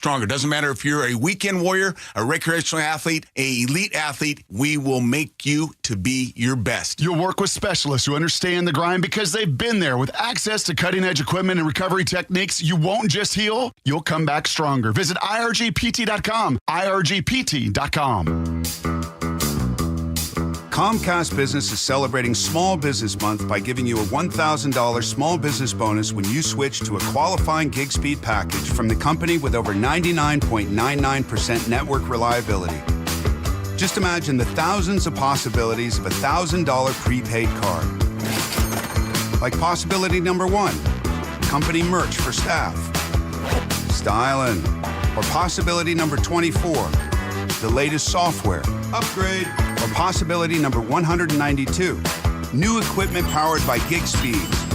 stronger. Doesn't matter if you're a weekend warrior, a recreational athlete, an elite athlete, we will make you to be your best. You'll work with specialists who understand the grind because they've been there. With access to cutting-edge equipment and recovery techniques, you won't just heal, you'll come back stronger. Visit irgpt.com, irgpt.com. Comcast Business is celebrating Small Business Month by giving you a $1,000 small business bonus when you switch to a qualifying gig speed package from the company with over 99.99% network reliability. Just imagine the thousands of possibilities of a $1,000 prepaid card. Like possibility number 1, company merch for staff. Styling. Or possibility number 24, the latest software. Upgrade. Or possibility number 192, new equipment powered by gig speeds.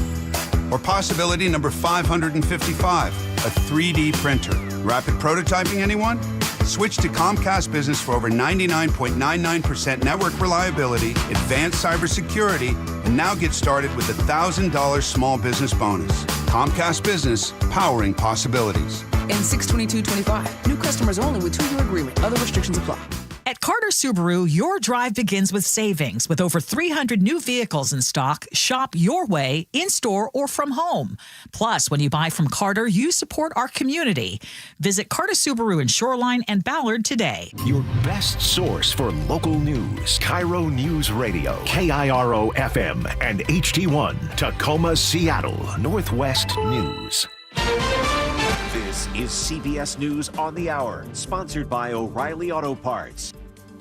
Or possibility number 555, a 3D printer. Rapid prototyping, anyone? Switch to Comcast Business for over 99.99% network reliability, advanced cybersecurity, and now get started with a $1,000 small business bonus. Comcast Business, powering possibilities. In 6/22/25, new customers only with 2-year agreement. Other restrictions apply. At Carter Subaru, your drive begins with savings. With over 300 new vehicles in stock, shop your way, in-store or from home. Plus, when you buy from Carter, you support our community. Visit Carter Subaru in Shoreline and Ballard today. Your best source for local news. KIRO Newsradio, KIRO FM and HD1, Tacoma, Seattle, Northwest News. This is CBS News on the Hour, sponsored by O'Reilly Auto Parts.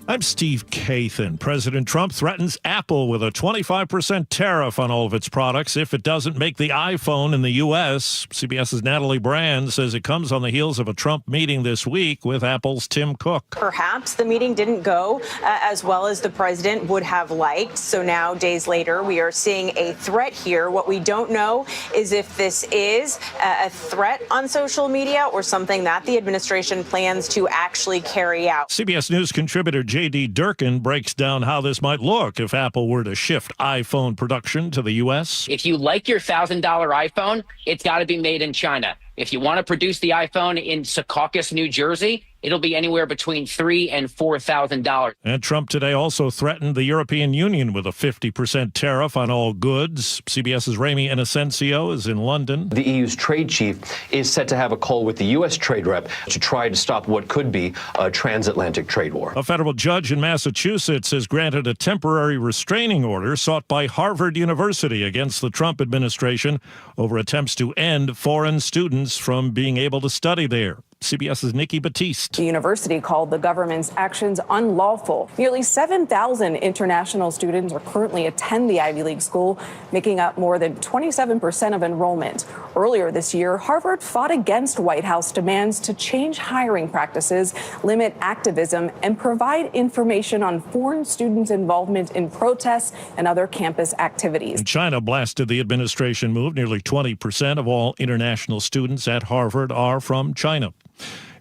I'm Steve Kathan. President Trump threatens Apple with a 25% tariff on all of its products if it doesn't make the iPhone in the U.S. CBS's Natalie Brand says it comes on the heels of a Trump meeting this week with Apple's Tim Cook. Perhaps the meeting didn't go as well as the president would have liked. So now, days later, we are seeing a threat here. What we don't know is if this is a threat on social media or something that the administration plans to actually carry out. CBS News contributor J.D. Durkin breaks down how this might look if Apple were to shift iPhone production to the U.S. If you like your $1,000 iPhone, it's got to be made in China. If you want to produce the iPhone in Secaucus, New Jersey, it'll be anywhere between $3,000 and $4,000. And Trump today also threatened the European Union with a 50% tariff on all goods. CBS's Rami Inocencio is in London. The EU's trade chief is set to have a call with the U.S. trade rep to try to stop what could be a transatlantic trade war. A federal judge in Massachusetts has granted a temporary restraining order sought by Harvard University against the Trump administration over attempts to end foreign students from being able to study there. CBS's Nikki Batiste. The university called the government's actions unlawful. Nearly 7,000 international students are currently attend the Ivy League school, making up more than 27% of enrollment. Earlier this year, Harvard fought against White House demands to change hiring practices, limit activism, and provide information on foreign students' involvement in protests and other campus activities. China blasted the administration move. Nearly 20% of all international students at Harvard are from China.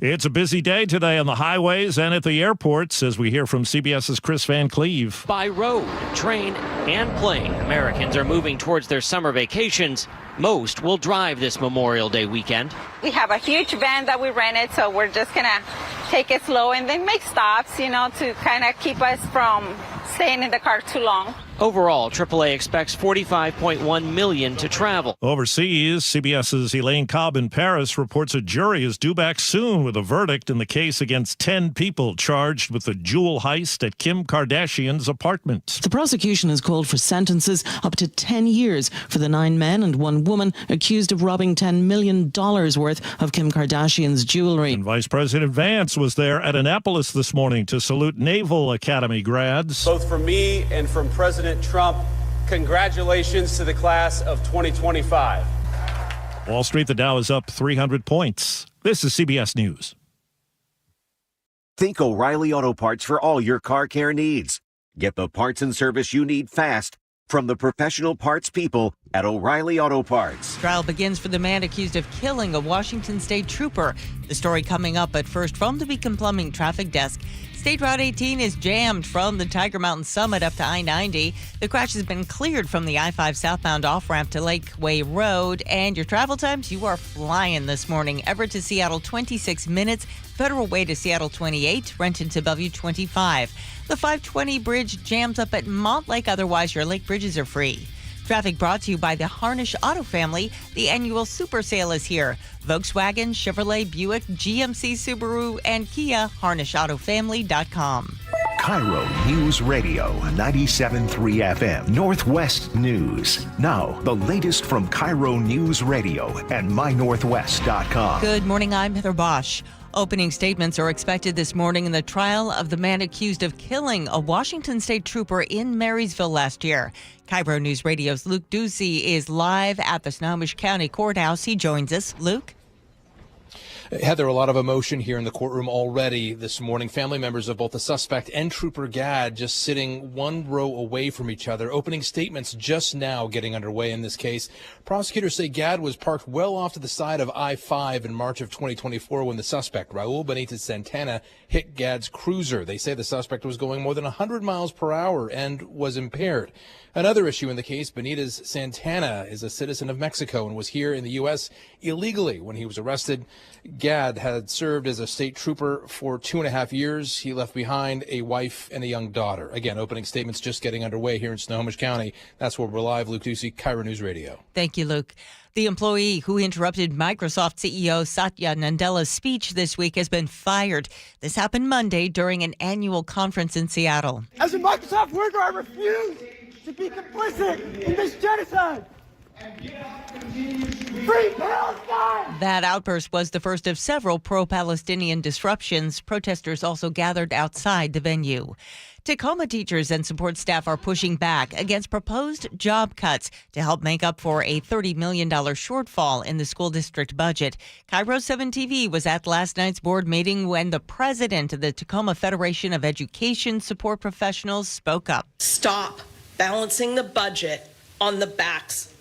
It's a busy day today on the highways and at the airports as we hear from CBS's Chris Van Cleve. By road, train, and plane, Americans are moving towards their summer vacations. Most will drive this Memorial Day weekend. We have a huge van that we rented, so we're just going to take it slow and then make stops, to kind of keep us from staying in the car too long. Overall, AAA expects 45.1 million to travel. Overseas, CBS's Elaine Cobb in Paris reports a jury is due back soon with a verdict in the case against 10 people charged with the jewel heist at Kim Kardashian's apartment. The prosecution has called for sentences up to 10 years for the 9 men and 1 woman accused of robbing $10 million worth of Kim Kardashian's jewelry. And Vice President Vance was there at Annapolis this morning to salute Naval Academy grads. Both from me and from President Trump, congratulations to the class of 2025. Wall Street, the Dow is up 300 points. This is CBS News. Think O'Reilly Auto Parts for all your car care needs. Get the parts and service you need fast from the professional parts people at O'Reilly Auto Parts. Trial begins for the man accused of killing a Washington State trooper. The story coming up, but first from the Beacon Plumbing Traffic Desk. State Route 18 is jammed from the Tiger Mountain Summit up to I-90. The crash has been cleared from the I-5 southbound off-ramp to Lakeway Road. And your travel times, you are flying this morning. Everett to Seattle, 26 minutes. Federal Way to Seattle, 28. Renton to Bellevue, 25. The 520 bridge jams up at Montlake. Otherwise, your lake bridges are free. Traffic brought to you by the Harnish Auto Family. The annual super sale is here. Volkswagen, Chevrolet, Buick, GMC, Subaru, and Kia. HarnishAutoFamily.com. KIRO News Radio 97.3 FM Northwest News. Now, the latest from KIRO News Radio and MyNorthwest.com. Good morning, I'm Heather Bosch. Opening statements are expected this morning in the trial of the man accused of killing a Washington State trooper in Marysville last year. KIRO News Radio's Luke Ducey is live at the Snohomish County Courthouse. He joins us. Luke? Heather, a lot of emotion here in the courtroom already this morning. Family members of both the suspect and Trooper Gadd just sitting one row away from each other. Opening statements just now getting underway in this case. Prosecutors say Gadd was parked well off to the side of I-5 in March of 2024 when the suspect, Raul Benitez Santana, hit Gadd's cruiser. They say the suspect was going more than 100 miles per hour and was impaired. Another issue in the case, Benitez Santana is a citizen of Mexico and was here in the U.S. illegally when he was arrested. Gadd had served as a state trooper for 2.5 years. He left behind a wife and a young daughter. Again, opening statements just getting underway here in Snohomish County. That's where we're live. Luke Ducey, KIRO News Radio. Thank you, Luke. The employee who interrupted Microsoft CEO Satya Nadella's speech this week has been fired. This happened Monday during an annual conference in Seattle. As a Microsoft worker, I refuse to be complicit in this genocide. Free Palestine! That outburst was the first of several pro-Palestinian disruptions. Protesters also gathered outside the venue. Tacoma teachers and support staff are pushing back against proposed job cuts to help make up for a $30 million shortfall in the school district budget. KIRO 7 TV was at last night's board meeting when the president of the Tacoma Federation of Education Support Professionals spoke up. Stop balancing the budget on the backs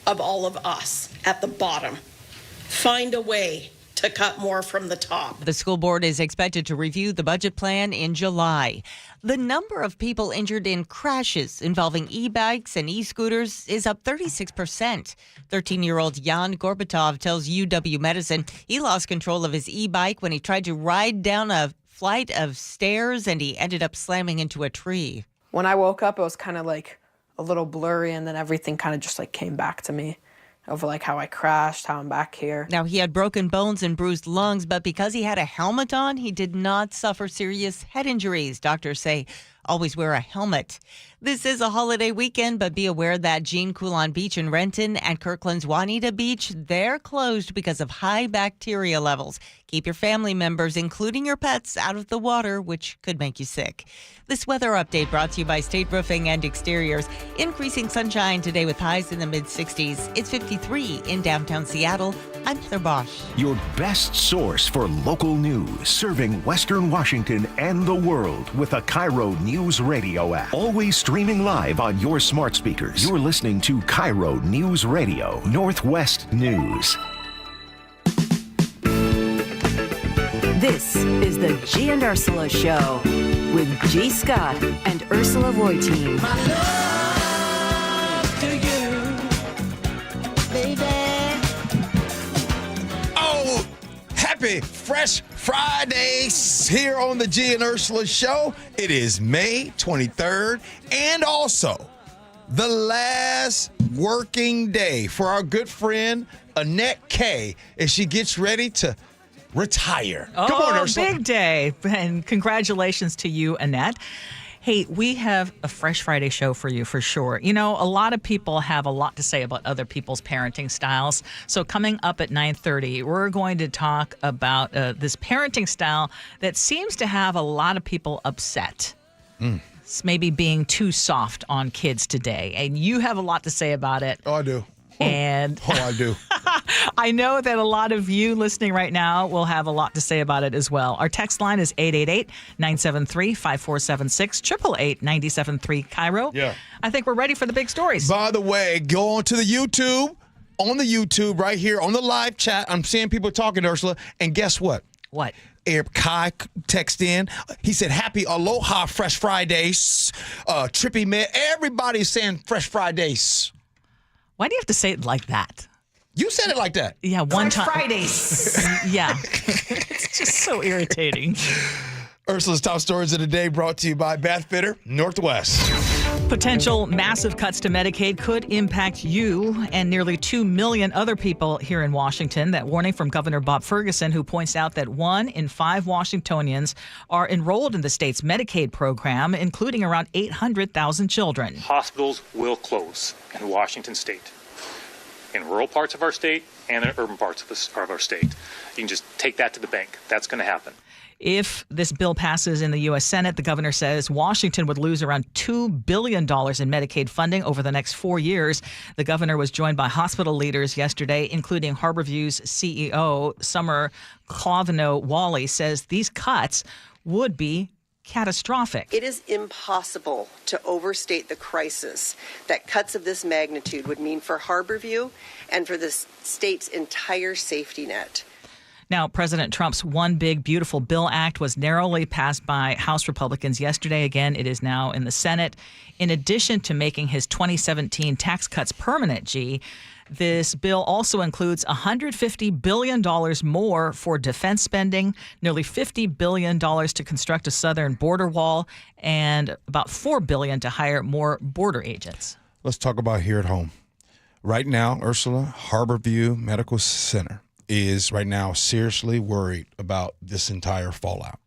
of all of us at the bottom. Find a way to cut more from the top. The school board is expected to review the budget plan in July. The number of people injured in crashes involving e-bikes and e-scooters is up 36%. 13-year-old Jan Gorbatov tells UW Medicine he lost control of his e-bike when he tried to ride down a flight of stairs and he ended up slamming into a tree. When I woke up, it was kind of like a little blurry, and then everything kind of just like came back to me of like how I crashed, how I'm back here. Now, he had broken bones and bruised lungs, but because he had a helmet on, he did not suffer serious head injuries. Doctors say always wear a helmet. This is a holiday weekend, but be aware that Jean Coulon Beach in Renton and Kirkland's Juanita Beach, they're closed because of high bacteria levels. Keep your family members, including your pets, out of the water, which could make you sick. This weather update brought to you by State Roofing and Exteriors. Increasing sunshine today with highs in the mid-60s. It's 53 in downtown Seattle. I'm Heather Bosch. Your best source for local news, serving Western Washington and the world with a KIRO News Radio app. Always streaming live on your smart speakers. You're listening to KIRO News Radio, Northwest News. This is the Gee and Ursula Show with G. Scott and Ursula Reutin. My love to you, baby. Oh, happy Fresh Fridays here on the Gee and Ursula Show. It is May 23rd and also the last working day for our good friend Annette K as she gets ready to retire. Oh, come on, Ursula. Big day. And congratulations to you, Annette. Hey, we have a Fresh Friday show for you for sure. You know, a lot of people have a lot to say about other people's parenting styles. So coming up at 9:30, we're going to talk about this parenting style that seems to have a lot of people upset. It's maybe being too soft on kids today. And you have a lot to say about it. Oh, I do. And I do. I know that a lot of you listening right now will have a lot to say about it as well. Our text line is 888-973-5476, 888-973 KIRO. Yeah. I think we're ready for the big stories. By the way, go on to the YouTube, right here on the live chat. I'm seeing people talking, Ursula, and guess what? What? Kai text in. He said, happy Aloha Fresh Fridays. Trippy man. Everybody's saying Fresh Fridays. Why do you have to say it like that? You said it like that. Yeah, one Fresh time. Fridays. Yeah. It's just so irritating. Ursula's top stories of the day brought to you by Bath Fitter Northwest. Potential massive cuts to Medicaid could impact you and nearly 2 million other people here in Washington. That warning from Governor Bob Ferguson, who points out that 1 in 5 Washingtonians are enrolled in the state's Medicaid program, including around 800,000 children. Hospitals will close in Washington state, in rural parts of our state and in urban parts of our state. You can just take that to the bank. That's going to happen. If this bill passes in the U.S. Senate, the governor says Washington would lose around $2 billion in Medicaid funding over the next 4 years. The governor was joined by hospital leaders yesterday, including Harborview's CEO, Summer Clovino-Wally, says these cuts would be catastrophic. It is impossible to overstate the crisis that cuts of this magnitude would mean for Harborview and for the state's entire safety net. Now, President Trump's One Big Beautiful Bill Act was narrowly passed by House Republicans yesterday. Again, it is now in the Senate. In addition to making his 2017 tax cuts permanent, this bill also includes $150 billion more for defense spending, nearly $50 billion to construct a southern border wall, and about $4 billion to hire more border agents. Let's talk about here at home. Right now, Ursula, Harborview Medical Center is right now seriously worried about this entire fallout.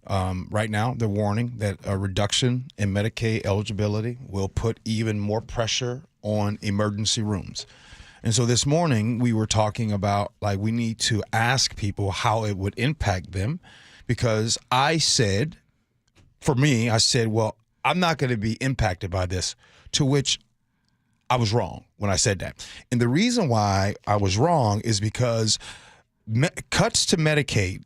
Right now, they're warning that a reduction in Medicaid eligibility will put even more pressure on emergency rooms. And so this morning, we were talking about, we need to ask people how it would impact them, because I said, well, I'm not going to be impacted by this, to which I was wrong when I said that. And the reason why I was wrong is because cuts to Medicaid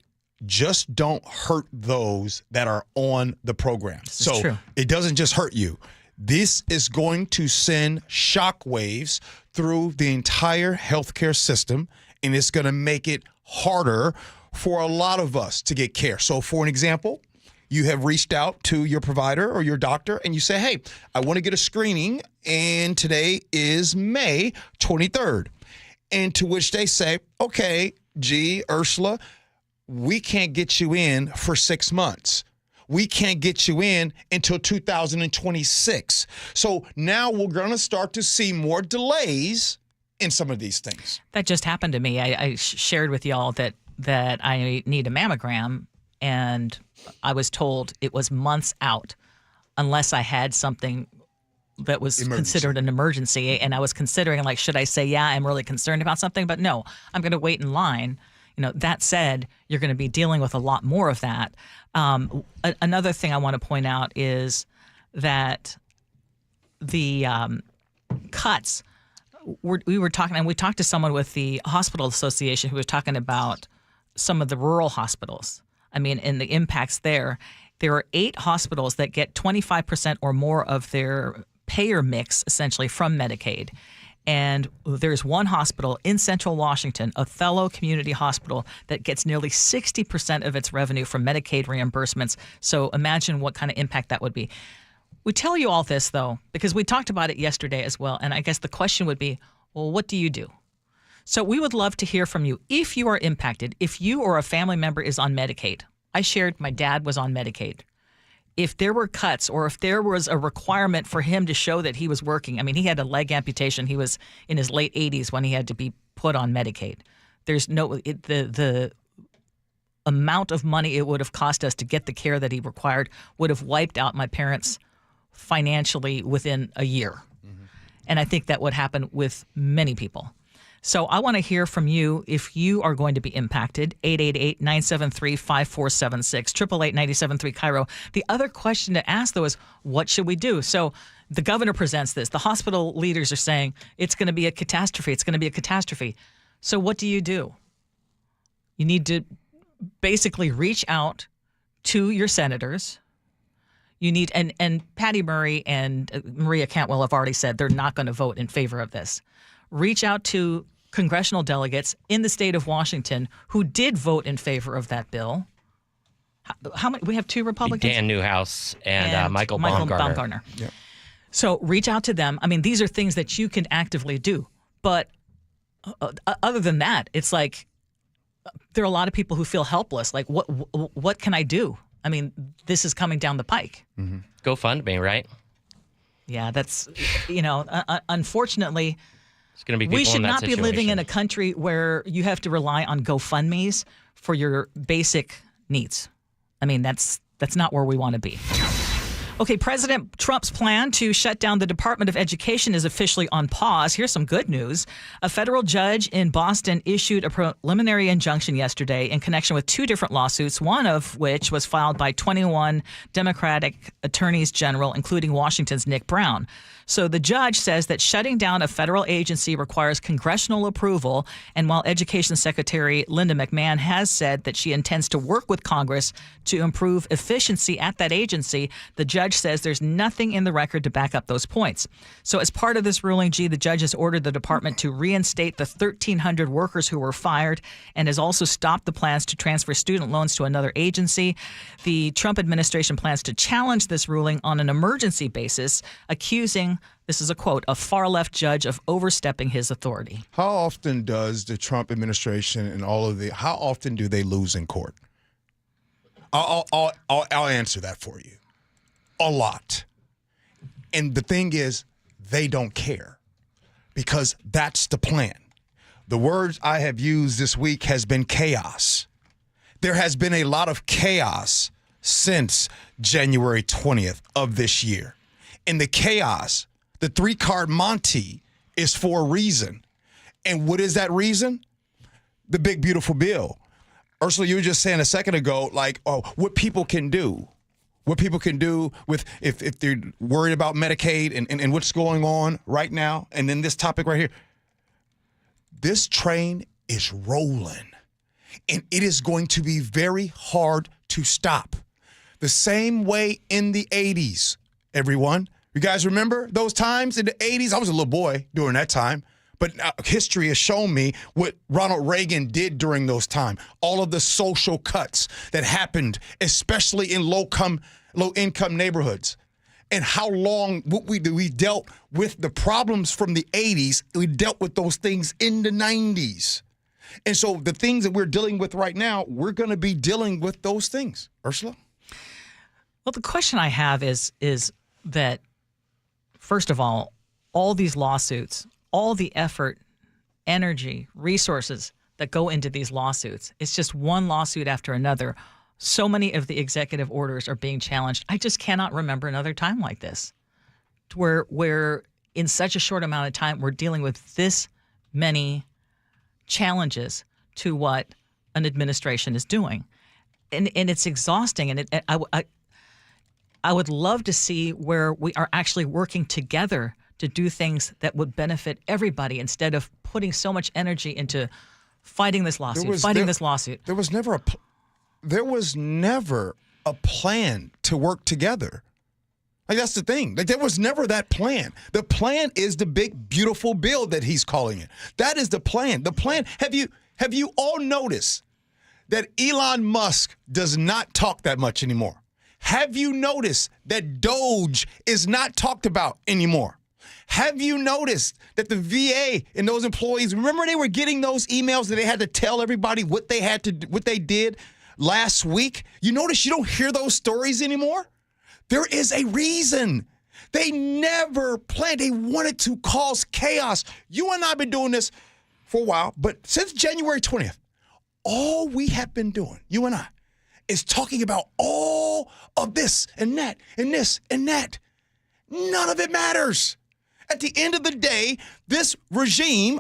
just don't hurt those that are on the program. So true. It doesn't just hurt you. This is going to send shockwaves through the entire healthcare system, and it's going to make it harder for a lot of us to get care. So for an example, you have reached out to your provider or your doctor and you say, hey, I want to get a screening, and today is May 23rd. And to which they say, okay, Gee, Ursula, we can't get you in for 6 months. We can't get you in until 2026. So now we're going to start to see more delays in some of these things. That just happened to me. I shared with y'all that I need a mammogram, and I was told it was months out unless I had something that was considered an emergency. And I was considering, should I say, yeah, I'm really concerned about something? But no, I'm going to wait in line. That said, you're going to be dealing with a lot more of that. Another thing I want to point out is that the cuts, we were talking, and we talked to someone with the Hospital Association who was talking about some of the rural hospitals. I mean, and the impacts there. There are 8 hospitals that get 25% or more of their payer mix, essentially, from Medicaid. And there's one hospital in Central Washington, Othello Community Hospital, that gets nearly 60% of its revenue from Medicaid reimbursements. So imagine what kind of impact that would be. We tell you all this, though, because we talked about it yesterday as well. And I guess the question would be, well, what do you do? So we would love to hear from you. If you are impacted, if you or a family member is on Medicaid. I shared my dad was on Medicaid. If there were cuts, or if there was a requirement for him to show that he was working, I mean, he had a leg amputation. He was in his late 80s when he had to be put on Medicaid. There's the amount of money it would have cost us to get the care that he required would have wiped out my parents financially within a year. Mm-hmm. And I think that would happen with many people. So I want to hear from you if you are going to be impacted. 888-973-5476, 888-973 KIRO. The other question to ask, though, is what should we do? So the governor presents this. The hospital leaders are saying it's going to be a catastrophe. It's going to be a catastrophe. So what do? You need to basically reach out to your senators. You need, and Patty Murray and Maria Cantwell have already said they're not going to vote in favor of this. Reach out to congressional delegates in the state of Washington who did vote in favor of that bill. How many? We have 2 Republicans? Dan Newhouse and Michael Baumgartner. Yep. So reach out to them. I mean, these are things that you can actively do. But other than that, it's like there are a lot of people who feel helpless. Like, what can I do? I mean, this is coming down the pike. Mm-hmm. GoFundMe, right? Yeah, that's, unfortunately, it's going to be people we should in that not be situation. living in a country where you have to rely on GoFundMes for your basic needs. I mean, that's not where we want to be. Okay, President Trump's plan to shut down the Department of Education is officially on pause. Here's some good news. A federal judge in Boston issued a preliminary injunction yesterday in connection with 2 different lawsuits, one of which was filed by 21 Democratic attorneys general, including Washington's Nick Brown. So the judge says that shutting down a federal agency requires congressional approval. And while Education Secretary Linda McMahon has said that she intends to work with Congress to improve efficiency at that agency, the judge says there's nothing in the record to back up those points. So as part of this ruling, the judge has ordered the department to reinstate the 1,300 workers who were fired and has also stopped the plans to transfer student loans to another agency. The Trump administration plans to challenge this ruling on an emergency basis, accusing, this is a quote, a far-left judge of overstepping his authority. How often does the Trump administration and how often do they lose in court? I'll answer that for you. A lot. And the thing is, they don't care because that's the plan. The words I have used this week has been chaos. There has been a lot of chaos since January 20th of this year. And the chaos, the 3-card Monty, is for a reason. And what is that reason? The big, beautiful bill. Ursula, you were just saying a second ago, what people can do. What people can do with if they're worried about Medicaid and what's going on right now. And then this topic right here. This train is rolling. And it is going to be very hard to stop. The same way in the 80s, everyone. You guys remember those times in the 80s? I was a little boy during that time. But history has shown me what Ronald Reagan did during those times. All of the social cuts that happened, especially in low-income neighborhoods. And how long we dealt with the problems from the 80s. We dealt with those things in the 90s. And so the things that we're dealing with right now, we're going to be dealing with those things. Ursula? Well, the question I have is that, first of all these lawsuits, all the effort, energy, resources that go into these lawsuits, it's just one lawsuit after another. So many of the executive orders are being challenged. I just cannot remember another time like this, where in such a short amount of time, we're dealing with this many challenges to what an administration is doing. And it's exhausting. And I would love to see where we are actually working together to do things that would benefit everybody instead of putting so much energy into fighting this lawsuit, this lawsuit. There was never a plan to work together. That's the thing. There was never that plan. The plan is the big, beautiful bill that he's calling it. That is the plan. The plan. Have you all noticed that Elon Musk does not talk that much anymore? Have you noticed that Doge is not talked about anymore? Have you noticed that the VA and those employees, remember they were getting those emails that they had to tell everybody what they did last week? You notice you don't hear those stories anymore? There is a reason. They never planned. They wanted to cause chaos. You and I have been doing this for a while, but since January 20th, all we have been doing, you and I, is talking about all of this and that and this and that. None of it matters. At the end of the day, this regime,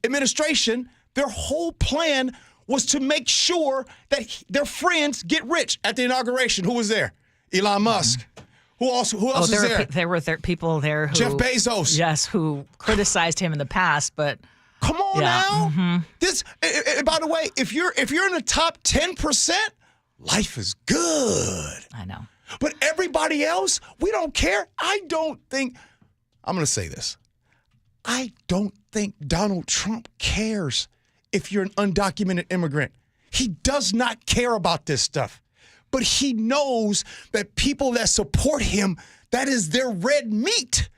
administration, their whole plan was to make sure that their friends get rich at the inauguration. Who was there? Elon Musk. Who else is there? There were people there who... Jeff Bezos. Yes, who criticized him in the past, but... Come on now. This, by the way, if you're in the top 10%, life is good. I know. But everybody else, we don't care. I'm going to say this. I don't think Donald Trump cares if you're an undocumented immigrant. He does not care about this stuff. But he knows that people that support him, that is their red meat.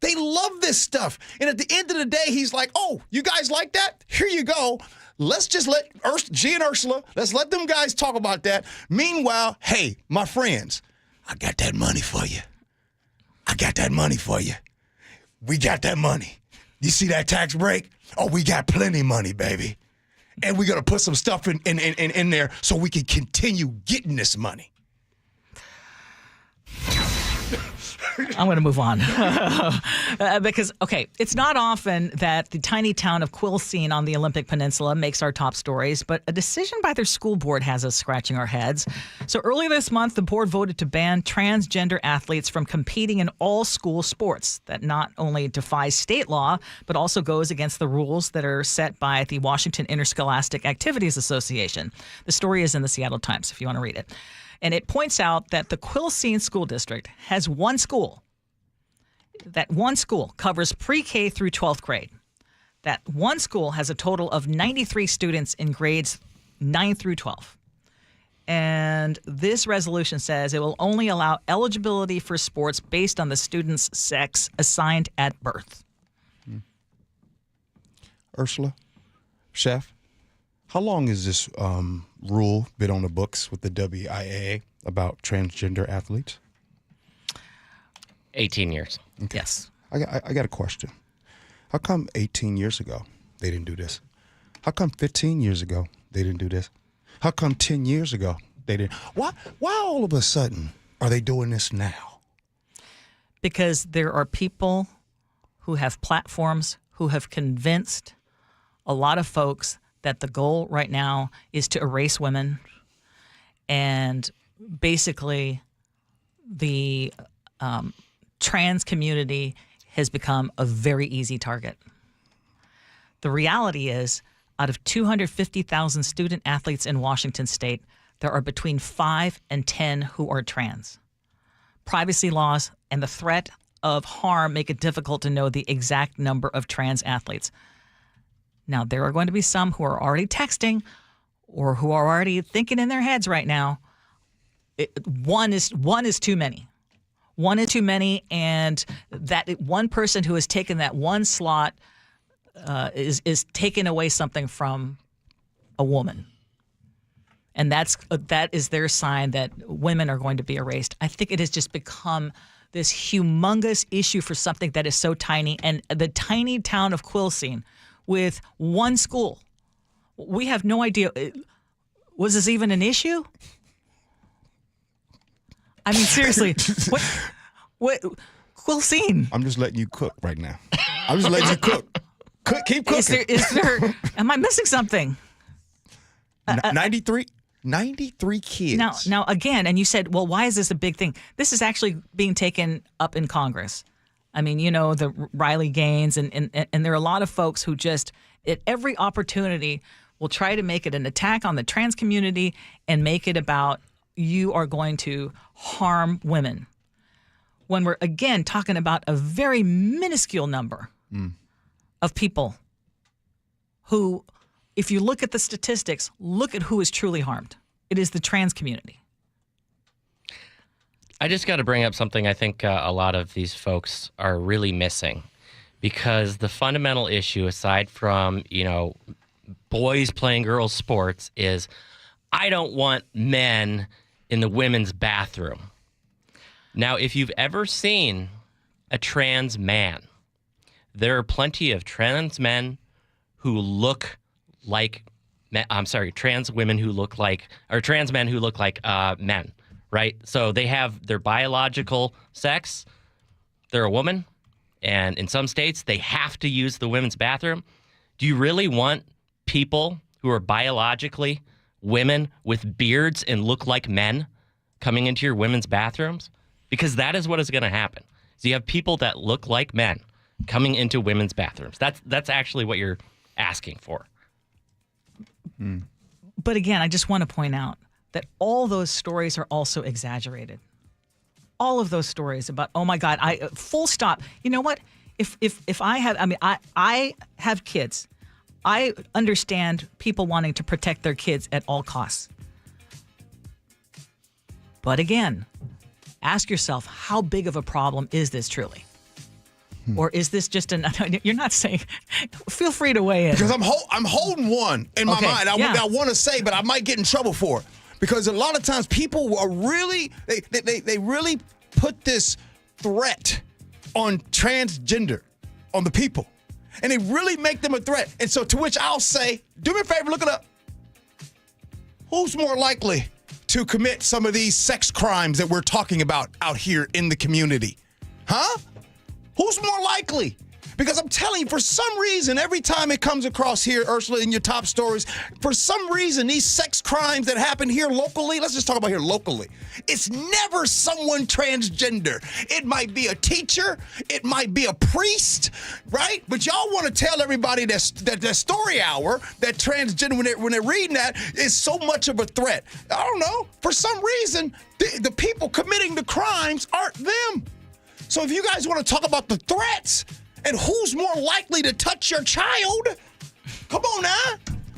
They love this stuff. And at the end of the day, he's like, oh, you guys like that? Here you go. Let's just let Gee and Ursula, let's let them guys talk about that. Meanwhile, hey, my friends, I got that money for you. I got that money for you. We got that money. You see that tax break? Oh, we got plenty of money, baby. And we're going to put some stuff in there so we can continue getting this money. I'm going to move on because, okay, it's not often that the tiny town of Quilcene on the Olympic Peninsula makes our top stories, but a decision by their school board has us scratching our heads. So earlier this month, the board voted to ban transgender athletes from competing in all school sports. That not only defies state law, but also goes against the rules that are set by the Washington Interscholastic Activities Association. The story is in the Seattle Times if you want to read it. And it points out that the Quilcene School District has one school. That one school covers pre-K through 12th grade. That one school has a total of 93 students in grades 9 through 12. And this resolution says it will only allow eligibility for sports based on the student's sex assigned at birth. Ursula, Chef, how long has this rule been on the books with the WIAA about transgender athletes? 18 years. Okay. Yes. I got a question. How come 18 years ago they didn't do this? How come 15 years ago they didn't do this? How come 10 years ago they didn't? Why all of a sudden are they doing this now? Because there are people who have platforms who have convinced a lot of folks that the goal right now is to erase women, and basically the trans community has become a very easy target. The reality is, out of 250,000 student athletes in Washington state, there are between 5 and 10 who are trans. Privacy laws and the threat of harm make it difficult to know the exact number of trans athletes. Now, there are going to be some who are already texting or who are already thinking in their heads right now, one is too many. One is too many, and that one person who has taken that one slot is taking away something from a woman. And that is their sign that women are going to be erased. I think it has just become this humongous issue for something that is so tiny. And the tiny town of Quilcene with one school, we have no idea. Was this even an issue? I mean, seriously, what Quilcene? I'm just letting you cook right now. I'm just letting you cook. Keep cooking. Is there, am I missing something? 93 kids. Now again, and you said, well, why is this a big thing? This is actually being taken up in Congress. I mean, you know, the Riley Gaines, and there are a lot of folks who just, at every opportunity, will try to make it an attack on the trans community and make it about you are going to harm women. When we're, again, talking about a very minuscule number of people who, if you look at the statistics, look at who is truly harmed. It is the trans community. I just got to bring up something I think a lot of these folks are really missing, because the fundamental issue, aside from, you know, boys playing girls' sports, is I don't want men in the women's bathroom. Now, if you've ever seen a trans man, there are plenty of trans men who look like, trans women who look like, or trans men who look like men, right? So they have their biological sex, they're a woman, and in some states, they have to use the women's bathroom. Do you really want people who are biologically women with beards and look like men coming into your women's bathrooms? Because that is what is going to happen. So you have people that look like men coming into women's bathrooms. That's actually what you're asking for. But again, I just want to point out that all those stories are also exaggerated. All of those stories about, oh my God, full stop. You know what? If I have kids. I understand people wanting to protect their kids at all costs. But again, ask yourself, how big of a problem is this truly? Or is this just you're not saying, feel free to weigh in. Because I'm holding one in my mind. I want to say, but I might get in trouble for it. Because a lot of times people are really, they really put this threat on transgender, on the people. And they really make them a threat. And so to which I'll say, do me a favor, look it up. Who's more likely to commit some of these sex crimes that we're talking about out here in the community? Huh? Who's more likely? Because I'm telling you, for some reason, every time it comes across here, Ursula, in your top stories, for some reason, these sex crimes that happen here locally, let's just talk about here locally, it's never someone transgender. It might be a teacher. It might be a priest, right? But y'all want to tell everybody that story hour, that transgender, when they're reading that, is so much of a threat. I don't know. For some reason, the people committing the crimes aren't them. So if you guys want to talk about the threats, and who's more likely to touch your child? Come on now.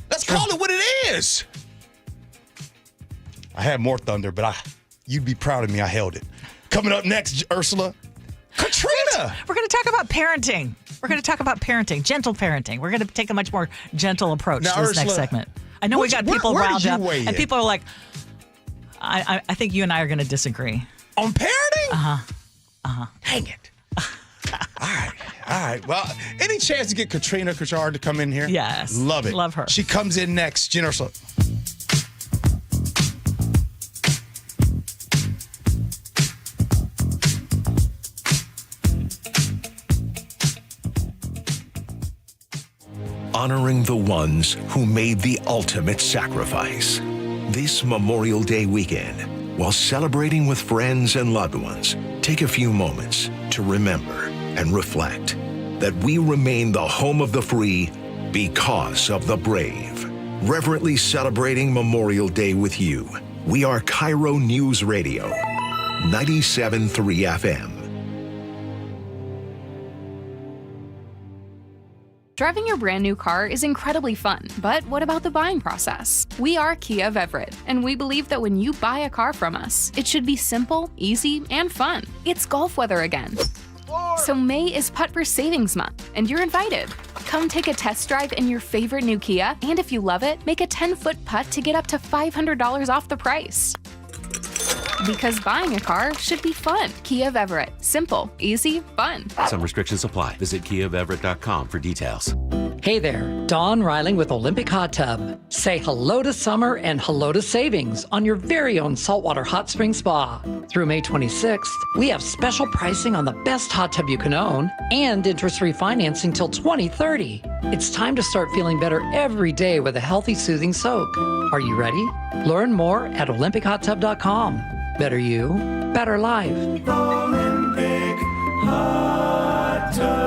Let's call it what it is. I had more thunder, but you'd be proud of me. I held it. Coming up next, Ursula, Katrina. We're going to talk about parenting. Gentle parenting. We're going to take a much more gentle approach to this next segment. I know we got people riled up, and people are like, I think you and I are going to disagree. On parenting? Uh-huh. Dang it. All right. Well, any chance to get Katrina Kuchar to come in here? Yes. Love it. Love her. She comes in next. Gee Ursula. Honoring the ones who made the ultimate sacrifice. This Memorial Day weekend, while celebrating with friends and loved ones, take a few moments to remember and reflect that we remain the home of the free because of the brave. Reverently celebrating Memorial Day with you, we are KIRO News Radio, 97.3 FM. Driving your brand new car is incredibly fun, but what about the buying process? We are Kia of Everett, and we believe that when you buy a car from us, it should be simple, easy, and fun. It's golf weather again. So May is Putt for Savings Month, and you're invited. Come take a test drive in your favorite new Kia, and if you love it, make a 10-foot putt to get up to $500 off the price. Because buying a car should be fun. Kia of Everett. Simple, easy, fun. Some restrictions apply. Visit KiaofEverett.com for details. Hey there, Dawn Riling with Olympic Hot Tub. Say hello to summer and hello to savings on your very own saltwater hot spring spa. Through May 26th, we have special pricing on the best hot tub you can own and interest-free financing till 2030. It's time to start feeling better every day with a healthy, soothing soak. Are you ready? Learn more at OlympicHotTub.com. Better you, better life. Olympic Hot Tub.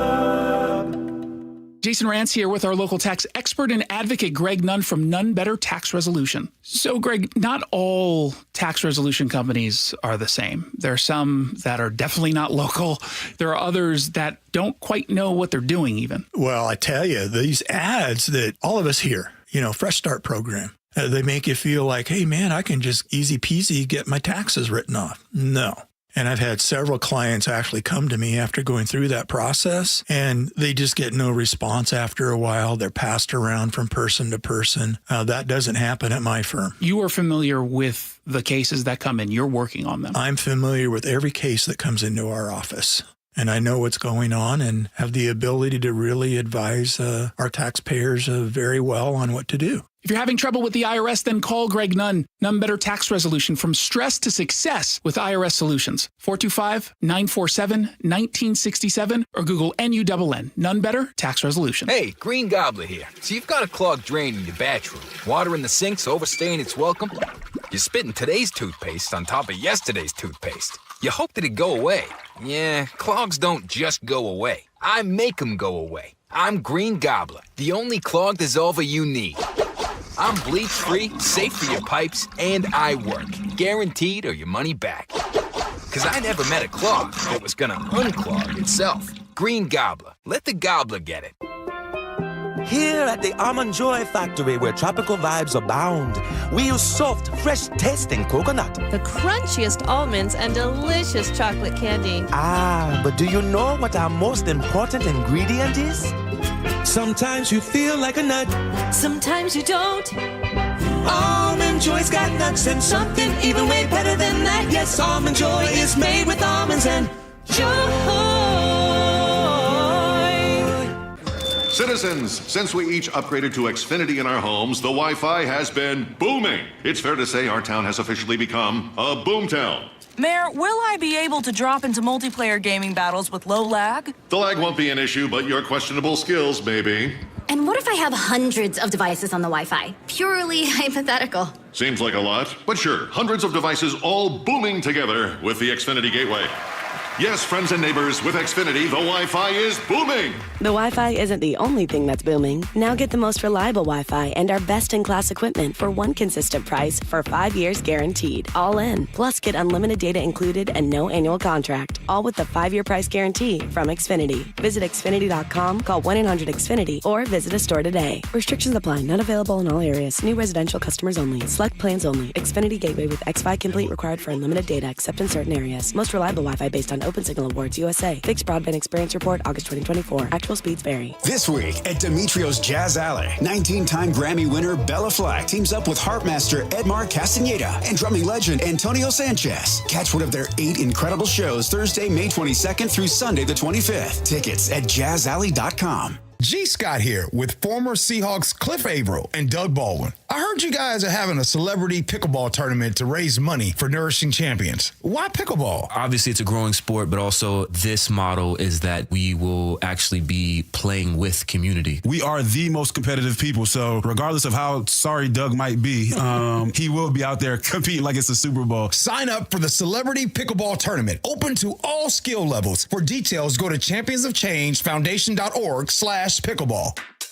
Jason Rance here with our local tax expert and advocate, Greg Nunn from Nunn Better Tax Resolution. So, Greg, not all tax resolution companies are the same. There are some that are definitely not local. There are others that don't quite know what they're doing even. Well, I tell you, these ads that all of us hear, Fresh Start program, they make you feel like, hey, man, I can just easy peasy get my taxes written off. No. And I've had several clients actually come to me after going through that process, and they just get no response after a while. They're passed around from person to person. That doesn't happen at my firm. You are familiar with the cases that come in. You're working on them. I'm familiar with every case that comes into our office. And I know what's going on and have the ability to really advise our taxpayers very well on what to do. If you're having trouble with the IRS, then call Greg Nunn. None Better Tax Resolution, from stress to success with IRS Solutions. 425-947-1967 or Google NUNN. None Better Tax Resolution. Hey, Green Gobbler here. So you've got a clogged drain in your bathroom. Water in the sink's overstaying its welcome. You're spitting today's toothpaste on top of yesterday's toothpaste. You hope that it go away. Yeah, clogs don't just go away. I make them go away. I'm Green Gobbler, the only clog dissolver you need. I'm bleach-free, safe for your pipes, and I work. Guaranteed or your money back. Because I never met a clog that was gonna unclog itself. Green Gobbler. Let the gobbler get it. Here at the Almond Joy Factory, where tropical vibes abound, we use soft, fresh-tasting coconut. The crunchiest almonds and delicious chocolate candy. Ah, but do you know what our most important ingredient is? Sometimes you feel like a nut. Sometimes you don't. Almond Joy's got nuts and something even way better than that. Yes, Almond Joy is made with almonds and joy. Citizens, since we each upgraded to Xfinity in our homes, the Wi-Fi has been booming. It's fair to say our town has officially become a boomtown. Mayor, will I be able to drop into multiplayer gaming battles with low lag? The lag won't be an issue, but your questionable skills may be. And what if I have hundreds of devices on the Wi-Fi? Purely hypothetical. Seems like a lot, but sure, hundreds of devices all booming together with the Xfinity Gateway. Yes, friends and neighbors, with Xfinity, the Wi-Fi is booming. The Wi-Fi isn't the only thing that's booming. Now get the most reliable Wi-Fi and our best-in-class equipment for one consistent price for 5 years guaranteed. All in. Plus, get unlimited data included and no annual contract. All with the 5-year price guarantee from Xfinity. Visit Xfinity.com, call 1-800-XFINITY, or visit a store today. Restrictions apply. Not available in all areas. New residential customers only. Select plans only. Xfinity Gateway with XFi Complete required for unlimited data except in certain areas. Most reliable Wi-Fi based on Open Signal Awards USA. Fixed Broadband Experience Report, August 2024. Actual speeds vary. This week at Demetrio's Jazz Alley, 19-time Grammy winner Bella Flack teams up with harpmaster Edmar Castaneda and drumming legend Antonio Sanchez. Catch one of their 8 incredible shows Thursday, May 22nd through Sunday the 25th. Tickets at jazzalley.com. G. Scott here with former Seahawks Cliff Averill and Doug Baldwin. I heard you guys are having a celebrity pickleball tournament to raise money for Nourishing Champions. Why pickleball? Obviously, it's a growing sport, but also this model is that we will actually be playing with community. We are the most competitive people, so regardless of how sorry Doug might be, he will be out there competing like it's a Super Bowl. Sign up for the Celebrity Pickleball Tournament, open to all skill levels. For details, go to championsofchangefoundation.org/pickleball.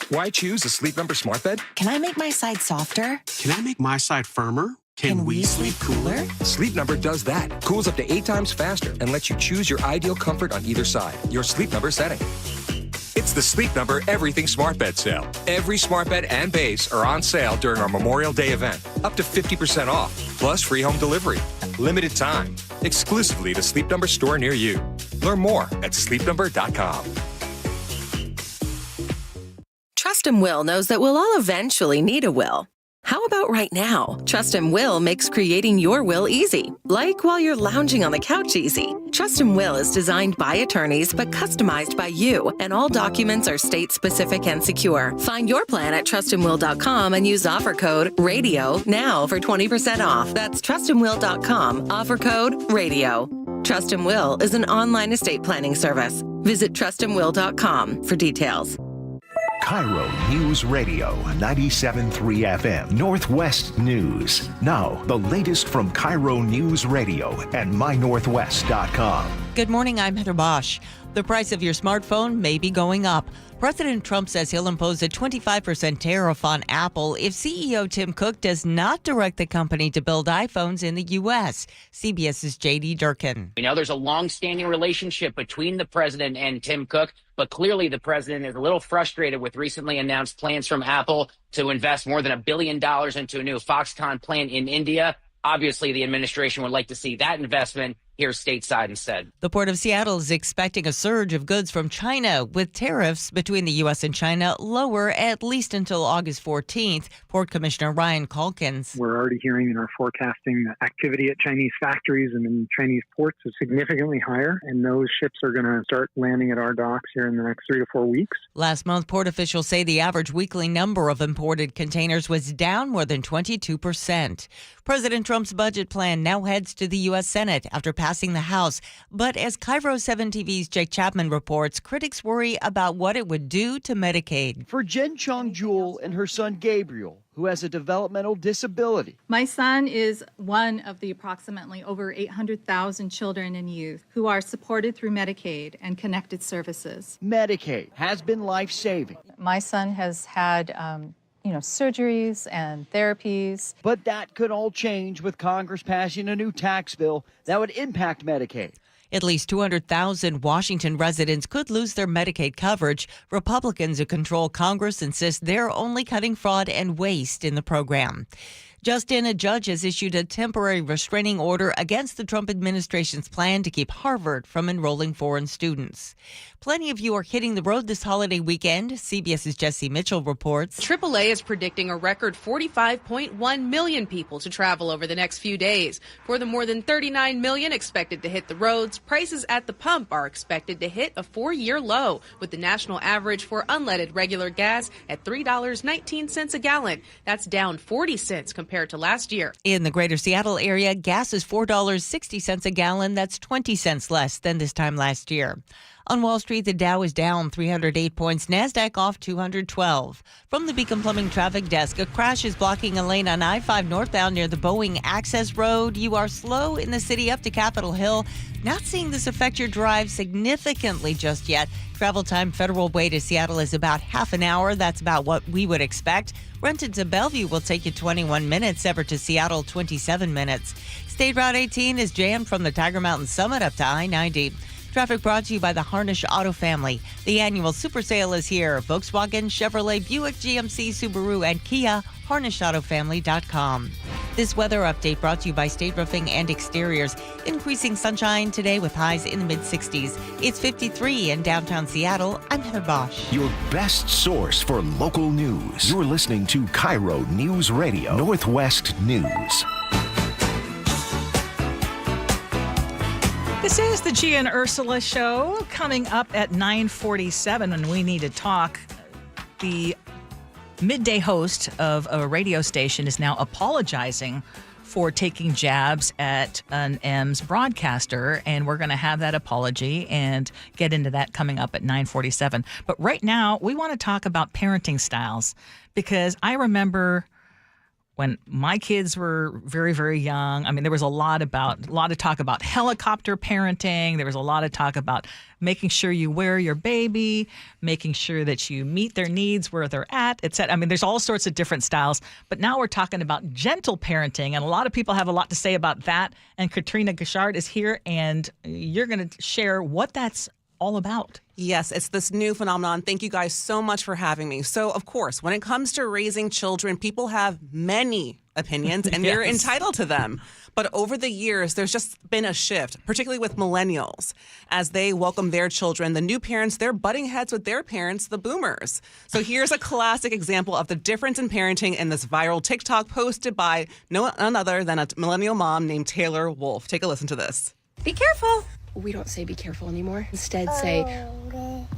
Why choose a Sleep Number smart bed? Can I make my side softer? Can I make my side firmer? Can we sleep cooler? Sleep Number does that. Cools up to 8 times faster and lets you choose your ideal comfort on either side. Your Sleep Number setting. It's the Sleep Number Everything Smart Bed sale. Every smart bed and base are on sale during our Memorial Day event. Up to 50% off, plus free home delivery. Limited time. Exclusively to Sleep Number store near you. Learn more at sleepnumber.com. Trust and Will knows that we'll all eventually need a will. How about right now? Trust and Will makes creating your will easy, like while you're lounging on the couch easy. Trust and Will is designed by attorneys but customized by you, and all documents are state-specific and secure. Find your plan at trustandwill.com and use offer code RADIO now for 20% off. That's trustandwill.com, offer code RADIO. Trust and Will is an online estate planning service. Visit trustandwill.com for details. KIRO News Radio 97.3 FM Northwest News. Now, the latest from KIRO News Radio and mynorthwest.com. Good morning, I'm Heather Bosch. The price of your smartphone may be going up. President Trump says he'll impose a 25% tariff on Apple if CEO Tim Cook does not direct the company to build iPhones in the U.S. CBS's J.D. Durkin. We know there's a long-standing relationship between the president and Tim Cook, but clearly the president is a little frustrated with recently announced plans from Apple to invest more than $1 billion into a new Foxconn plant in India. Obviously, the administration would like to see that investment here stateside instead. The Port of Seattle is expecting a surge of goods from China, with tariffs between the U.S. and China lower at least until August 14th. Port Commissioner Ryan Calkins. We're already hearing in our forecasting that activity at Chinese factories and in Chinese ports is significantly higher, and those ships are going to start landing at our docks here in the next 3 to 4 weeks. Last month, port officials say the average weekly number of imported containers was down more than 22%. President Trump's budget plan now heads to the U.S. Senate after passing the House. But as KIRO 7 TV's Jake Chapman reports, critics worry about what it would do to Medicaid. For Jen Chong Jewel and her son Gabriel, who has a developmental disability. My son is one of the approximately over 800,000 children and youth who are supported through Medicaid and connected services. Medicaid has been life-saving. My son has had surgeries and therapies. But that could all change with Congress passing a new tax bill that would impact Medicaid. At least 200,000 Washington residents could lose their Medicaid coverage. Republicans who control Congress insist they're only cutting fraud and waste in the program. Just in, a judge has issued a temporary restraining order against the Trump administration's plan to keep Harvard from enrolling foreign students. Plenty of you are hitting the road this holiday weekend. CBS's Jesse Mitchell reports. AAA is predicting a record 45.1 million people to travel over the next few days. For the more than 39 million expected to hit the roads, prices at the pump are expected to hit a 4-year low, with the national average for unleaded regular gas at $3.19 a gallon. That's down 40 cents compared to last year. In the greater Seattle area, gas is $4.60 a gallon. That's 20 cents less than this time last year. On Wall Street, the Dow is down 308 points, NASDAQ off 212. From the Beacon Plumbing Traffic Desk, a crash is blocking a lane on I-5 northbound near the Boeing Access Road. You are slow in the city up to Capitol Hill. Not seeing this affect your drive significantly just yet. Travel time Federal Way to Seattle is about half an hour. That's about what we would expect. Renton to Bellevue will take you 21 minutes. Everett to Seattle, 27 minutes. State Route 18 is jammed from the Tiger Mountain Summit up to I-90. Traffic brought to you by the Harnish Auto Family. The annual super sale is here. Volkswagen, Chevrolet, Buick, GMC, Subaru, and Kia. HarnishAutoFamily.com. This weather update brought to you by State Roofing and Exteriors. Increasing sunshine today with highs in the mid-60s. It's 53 in downtown Seattle. I'm Heather Bosch. Your best source for local news. You're listening to KIRO Newsradio, Northwest News. This is the Gee and Ursula Show, coming up at 9:47, and we need to talk. The midday host of a radio station is now apologizing for taking jabs at an M's broadcaster, and we're going to have that apology and get into that coming up at 9:47. But right now, we want to talk about parenting styles, because I remember when my kids were very, very young. I mean, there was a lot of talk about helicopter parenting. There was a lot of talk about making sure you wear your baby, making sure that you meet their needs where they're at, etc. I mean, there's all sorts of different styles. But now we're talking about gentle parenting, and a lot of people have a lot to say about that. And Katrina Gashard is here, and you're going to share what that's all about. Yes, it's this new phenomenon. Thank you guys so much for having me. So, of course, when it comes to raising children, people have many opinions, and you're entitled to them. But over the years, there's just been a shift, particularly with millennials. As they welcome their children, the new parents, they're butting heads with their parents, the boomers. So here's a classic example of the difference in parenting in this viral TikTok posted by none other than a millennial mom named Taylor Wolfe. Take a listen to this. Be careful. We don't say be careful anymore. Instead, say,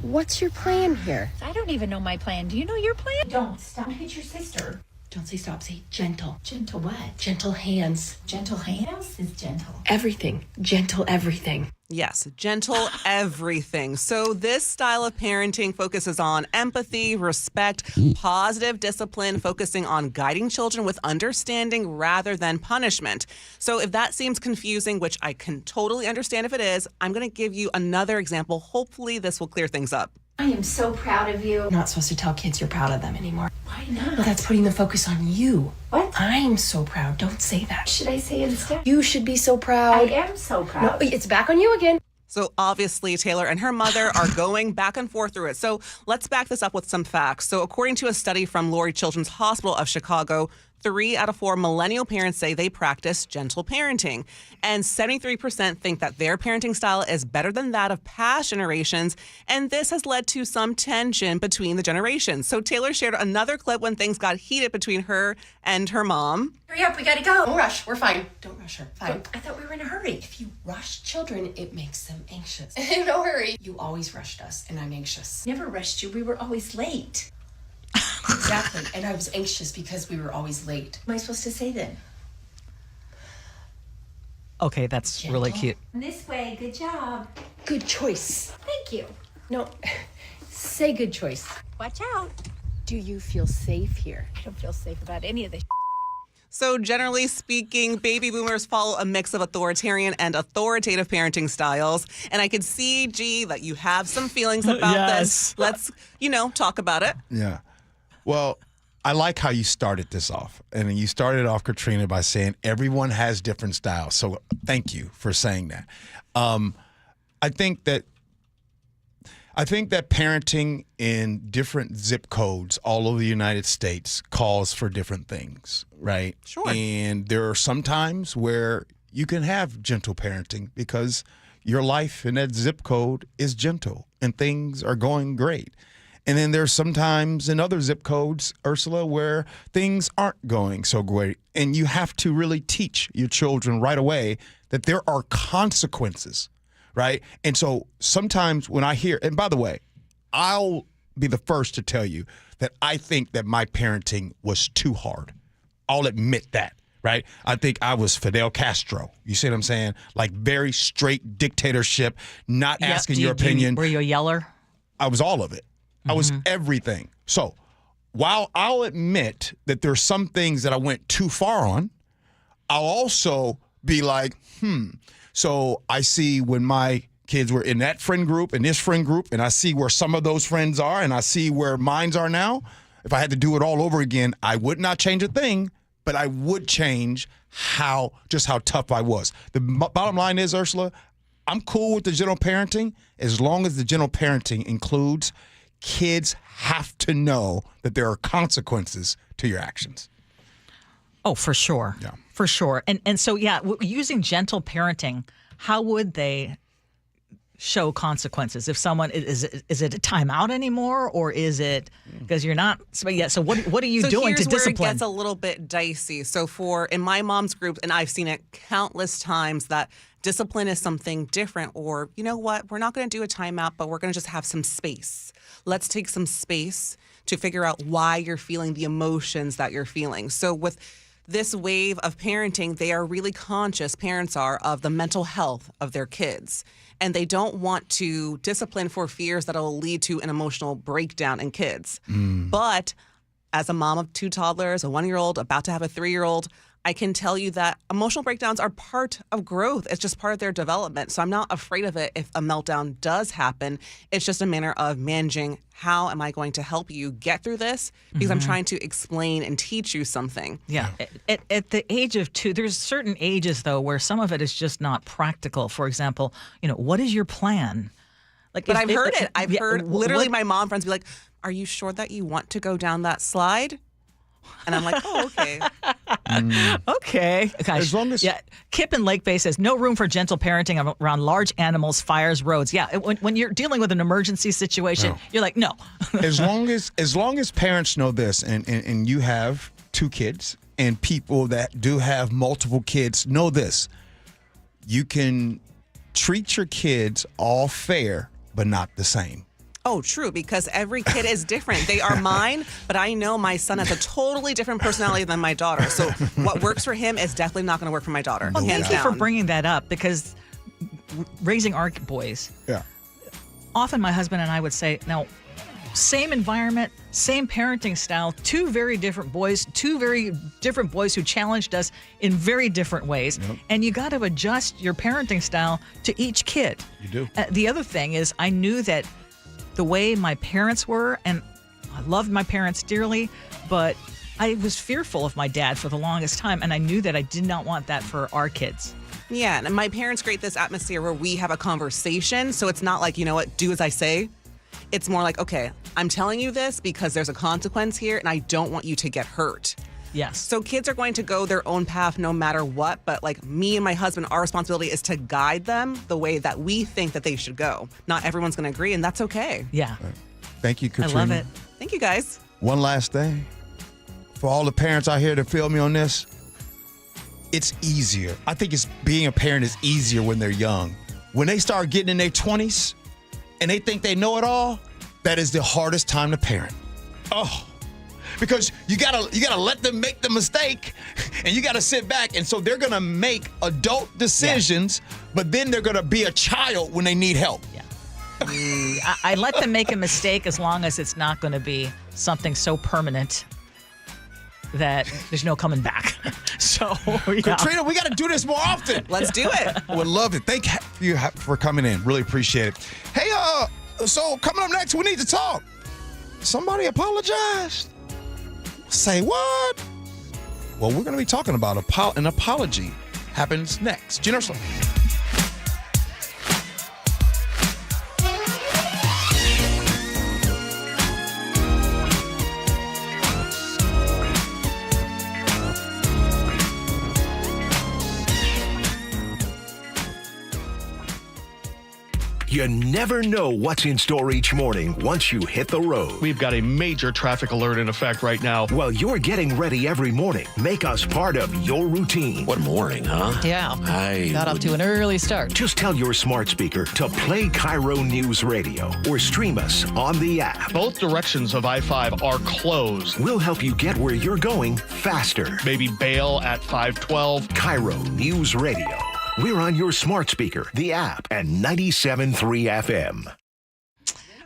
what's your plan here? I don't even know my plan. Do you know your plan? Don't. Stop. Hit your sister. Don't say stop. Say gentle. Gentle what? Gentle hands. Gentle hands? What else is gentle? Everything. Gentle everything. Yes, gentle everything. So this style of parenting focuses on empathy, respect, positive discipline, focusing on guiding children with understanding rather than punishment. So if that seems confusing, which I can totally understand if it is, I'm going to give you another example. Hopefully this will clear things up. I am so proud of you. You're not supposed to tell kids you're proud of them anymore. Why not? Well, that's putting the focus on you. What? I'm so proud. Don't say that. Should I say it instead? You should be so proud. I am so proud. No, it's back on you again. So obviously, Taylor and her mother are going back and forth through it. So let's back this up with some facts. So according to a study from Lurie Children's Hospital of Chicago, 3 out of 4 millennial parents say they practice gentle parenting. And 73% think that their parenting style is better than that of past generations. And this has led to some tension between the generations. So Taylor shared another clip when things got heated between her and her mom. Hurry up, we gotta go. Don't rush, we're fine. Don't rush her, fine. I thought we were in a hurry. If you rush children, it makes them anxious. No hurry. You always rushed us, and I'm anxious. Never rushed you. We were always late. Exactly, and I was anxious because we were always late. What am I supposed to say then? Okay, that's really cute. This way, good job. Good choice. Thank you. No, say good choice. Watch out. Do you feel safe here? I don't feel safe about any of this. So generally speaking, baby boomers follow a mix of authoritarian and authoritative parenting styles. And I could see, Gee, that you have some feelings about this. Let's, talk about it. Yeah. Well, I like how you started this off. And you started off, Katrina, by saying everyone has different styles. So thank you for saying that. I think that parenting in different zip codes all over the United States calls for different things, right? Sure. And there are some times where you can have gentle parenting because your life in that zip code is gentle and things are going great. And then there's sometimes in other zip codes, Ursula, where things aren't going so great. And you have to really teach your children right away that there are consequences, right? And so sometimes when I hear, and by the way, I'll be the first to tell you that I think that my parenting was too hard. I'll admit that, right? I think I was Fidel Castro. You see what I'm saying? Like very straight dictatorship, not asking your opinion. Were you a yeller? I was all of it. I was everything. So while I'll admit that there's some things that I went too far on, I'll also be like, So I see when my kids were in that friend group and this friend group, and I see where some of those friends are, and I see where mines are now. If I had to do it all over again, I would not change a thing, but I would change how tough I was. The bottom line is, Ursula, I'm cool with the gentle parenting as long as the gentle parenting includes kids have to know that there are consequences to your actions. Oh, for sure. Yeah. For sure. And so, using gentle parenting, how would they show consequences? If someone, is it a timeout anymore, or is it because you're not? So what are you doing to discipline? Here's where it gets a little bit dicey. So in my mom's group, and I've seen it countless times, that discipline is something different, or you know what, we're not going to do a timeout, but we're going to just have some space. Let's take some space to figure out why you're feeling the emotions that you're feeling. So with this wave of parenting, they are really conscious, parents are, of the mental health of their kids. And they don't want to discipline for fears that will lead to an emotional breakdown in kids. But as a mom of 2 toddlers, a 1-year-old, about to have a 3-year-old, I can tell you that emotional breakdowns are part of growth. It's just part of their development. So I'm not afraid of it if a meltdown does happen. It's just a matter of managing, how am I going to help you get through this? Because I'm trying to explain and teach you something. Yeah. At the age of 2, there's certain ages, though, where some of it is just not practical. For example, what is your plan? But I've heard it. I've heard literally my mom friends be like, are you sure that you want to go down that slide? And I'm like, oh, okay. Okay. Gosh. As long as Kip in Lake Bay says no room for gentle parenting around large animals, fires, roads. Yeah, when you're dealing with an emergency situation, you're like, no. as long as parents know this, and you have 2 kids, and people that do have multiple kids know this, you can treat your kids all fair, but not the same. Oh, true, because every kid is different. They are mine, but I know my son has a totally different personality than my daughter. So what works for him is definitely not going to work for my daughter. Well, thank you for bringing that up, because raising our boys, often my husband and I would say, now, same environment, same parenting style, 2 very different boys, 2 very different boys who challenged us in very different ways. And you got to adjust your parenting style to each kid. You do. The other thing is, I knew that the way my parents were, and I loved my parents dearly, but I was fearful of my dad for the longest time, and I knew that I did not want that for our kids. Yeah, and my parents create this atmosphere where we have a conversation, so it's not like, you know what, do as I say. It's more like, okay, I'm telling you this because there's a consequence here, and I don't want you to get hurt. Yes. So kids are going to go their own path no matter what, but like me and my husband, our responsibility is to guide them the way that we think that they should go. Not everyone's going to agree, and that's okay. Yeah. Right. Thank you, Katrina. I love it. Thank you, guys. One last thing. For all the parents out here that feel me on this, it's easier. I think being a parent is easier when they're young. When they start getting in their 20s and they think they know it all, that is the hardest time to parent. Oh, because you gotta let them make the mistake, and you gotta sit back, and so they're gonna make adult decisions, but then they're gonna be a child when they need help. Yeah. I let them make a mistake as long as it's not going to be something so permanent that there's no coming back. So, yeah. Katrina, we got to do this more often. Let's do it. Would love it. Thank you for coming in. Really appreciate it. Hey, so coming up next, we need to talk. Somebody apologized. Say what? Well, we're going to be talking about an apology. Happens next. Gee Ursula. You never know what's in store each morning once you hit the road. We've got a major traffic alert in effect right now. While you're getting ready every morning, make us part of your routine. What morning, huh? Yeah. Got off to an early start. Just tell your smart speaker to play KIRO News Radio or stream us on the app. Both directions of I-5 are closed. We'll help you get where you're going faster. Maybe bail at 512. KIRO News Radio. We're on your smart speaker, the app, and 97.3 FM.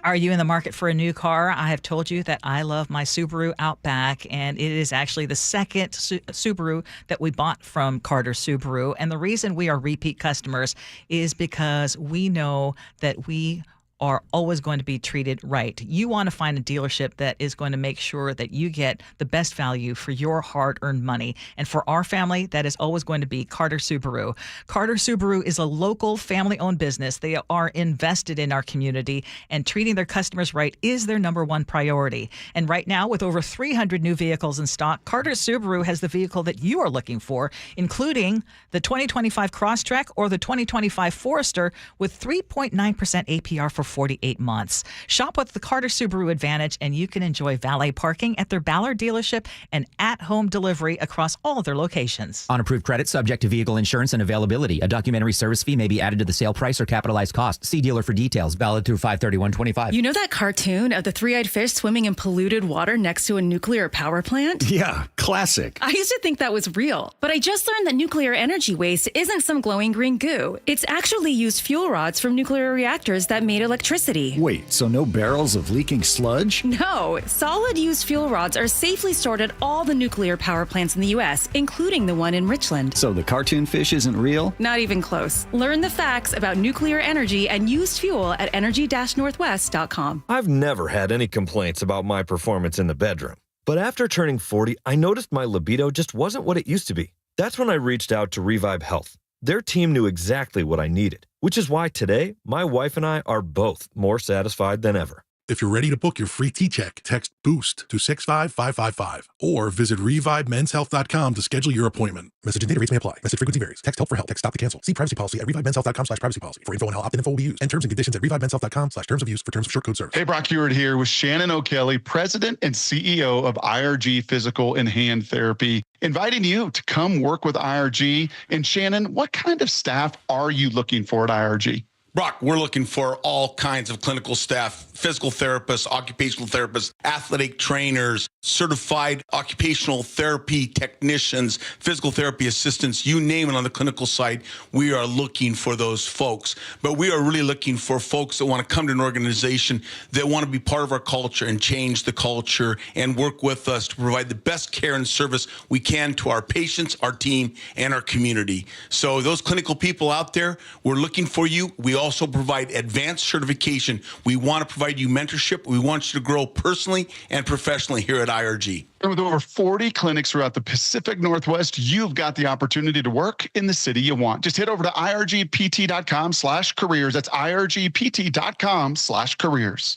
Are you in the market for a new car? I have told you that I love my Subaru Outback, and it is actually the second Subaru that we bought from Carter Subaru. And the reason we are repeat customers is because we know that we are always going to be treated right. You want to find a dealership that is going to make sure that you get the best value for your hard-earned money. And for our family, that is always going to be Carter Subaru. Carter Subaru is a local family-owned business. They are invested in our community, and treating their customers right is their number one priority. And right now, with over 300 new vehicles in stock, Carter Subaru has the vehicle that you are looking for, including the 2025 Crosstrek or the 2025 Forester with 3.9% APR for 48 months. Shop with the Carter Subaru Advantage, and you can enjoy valet parking at their Ballard dealership and at-home delivery across all of their locations. On approved credit, subject to vehicle insurance and availability. A documentary service fee may be added to the sale price or capitalized cost. See dealer for details. Valid through 5/31/25. You know that cartoon of the three-eyed fish swimming in polluted water next to a nuclear power plant? Yeah, classic. I used to think that was real, but I just learned that nuclear energy waste isn't some glowing green goo. It's actually used fuel rods from nuclear reactors that made electricity. Wait, so no barrels of leaking sludge? No, solid used fuel rods are safely stored at all the nuclear power plants in the U.S., including the one in Richland. So the cartoon fish isn't real? Not even close. Learn the facts about nuclear energy and used fuel at energy-northwest.com. I've never had any complaints about my performance in the bedroom. But after turning 40, I noticed my libido just wasn't what it used to be. That's when I reached out to Revive Health. Their team knew exactly what I needed, which is why today, my wife and I are both more satisfied than ever. If you're ready to book your free T-check, text BOOST to 65555 or visit ReviveMensHealth.com to schedule your appointment. Message and data rates may apply. Message frequency varies. Text help for help. Text stop to cancel. See privacy policy at ReviveMensHealth.com/privacy policy. For info on how opt-in info will be used and terms and conditions at ReviveMensHealth.com/terms of use for terms of short code service. Hey, Brock Ewart here with Shannon O'Kelly, President and CEO of IRG Physical and Hand Therapy, inviting you to come work with IRG. And Shannon, what kind of staff are you looking for at IRG? Brock, we're looking for all kinds of clinical staff, physical therapists, occupational therapists, athletic trainers, certified occupational therapy technicians, physical therapy assistants, you name it on the clinical side. We are looking for those folks. But we are really looking for folks that want to come to an organization that want to be part of our culture and change the culture and work with us to provide the best care and service we can to our patients, our team, and our community. So those clinical people out there, we're looking for you. We also provide advanced certification. We want to provide you mentorship. We want you to grow personally and professionally here at IRG. And with over 40 clinics throughout the Pacific Northwest, you've got the opportunity to work in the city you want. Just head over to irgpt.com/careers. That's irgpt.com/careers.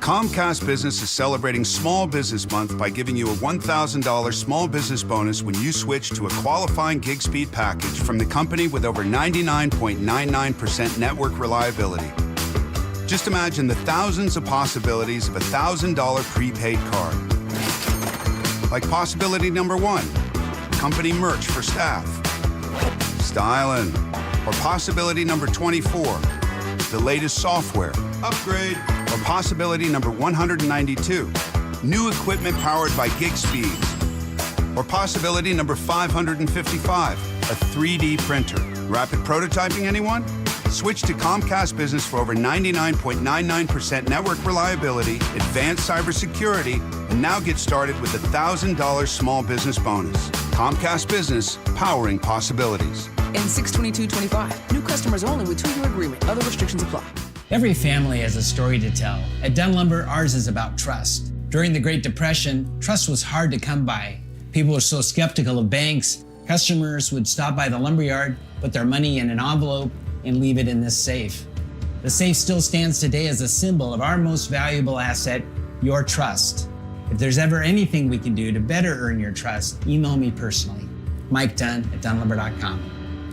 Comcast Business is celebrating Small Business Month by giving you a $1,000 small business bonus when you switch to a qualifying gig speed package from the company with over 99.99% network reliability. Just imagine the thousands of possibilities of a $1,000 prepaid card. Like possibility number 1, company merch for staff. Styling. Or possibility number 24, the latest software. Upgrade. Or possibility number 192, new equipment powered by gig speeds. Or possibility number 555, a 3D printer. Rapid prototyping, anyone? Switch to Comcast Business for over 99.99% network reliability, advanced cybersecurity, and now get started with a $1,000 small business bonus. Comcast Business, powering possibilities. And 6/22/25. New customers only with 2-year agreement. Other restrictions apply. Every family has a story to tell. At Dunn Lumber, ours is about trust. During the Great Depression, trust was hard to come by. People were so skeptical of banks. Customers would stop by the lumberyard, put their money in an envelope, and leave it in this safe. The safe still stands today as a symbol of our most valuable asset, your trust. If there's ever anything we can do to better earn your trust, email me personally. Mike Dunn at DunnLumber.com.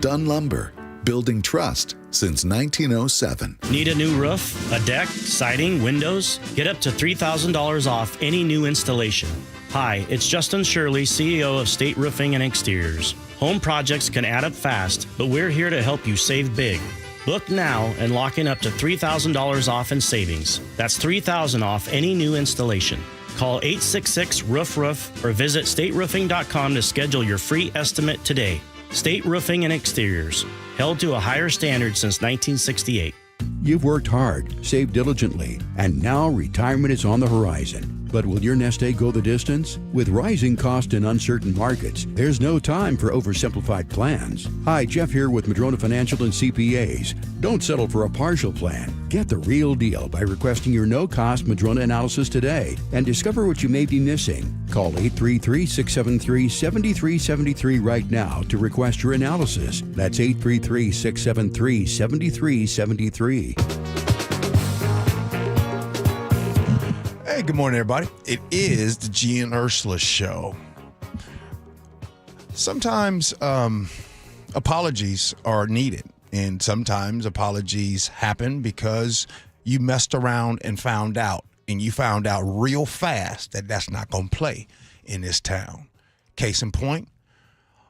Dunn Lumber, building trust since 1907. Need a new roof, a deck, siding, windows? Get up to $3,000 off any new installation. Hi, it's Justin Shirley, CEO of State Roofing and Exteriors. Home projects can add up fast, but we're here to help you save big. Book now and lock in up to $3,000 off in savings. That's $3,000 off any new installation. Call 866-ROOF-ROOF or visit stateroofing.com to schedule your free estimate today. State Roofing and Exteriors, held to a higher standard since 1968. You've worked hard, saved diligently, and now retirement is on the horizon. But will your nest egg go the distance? With rising cost and uncertain markets, there's no time for oversimplified plans. Hi, Jeff here with Madrona Financial and CPAs. Don't settle for a partial plan. Get the real deal by requesting your no-cost Madrona analysis today and discover what you may be missing. Call 833-673-7373 right now to request your analysis. That's 833-673-7373. Hey, good morning, everybody. It is the Gee and Ursula Show. Sometimes apologies are needed, and sometimes apologies happen because you messed around and found out, and you found out real fast that that's not going to play in this town. Case in point,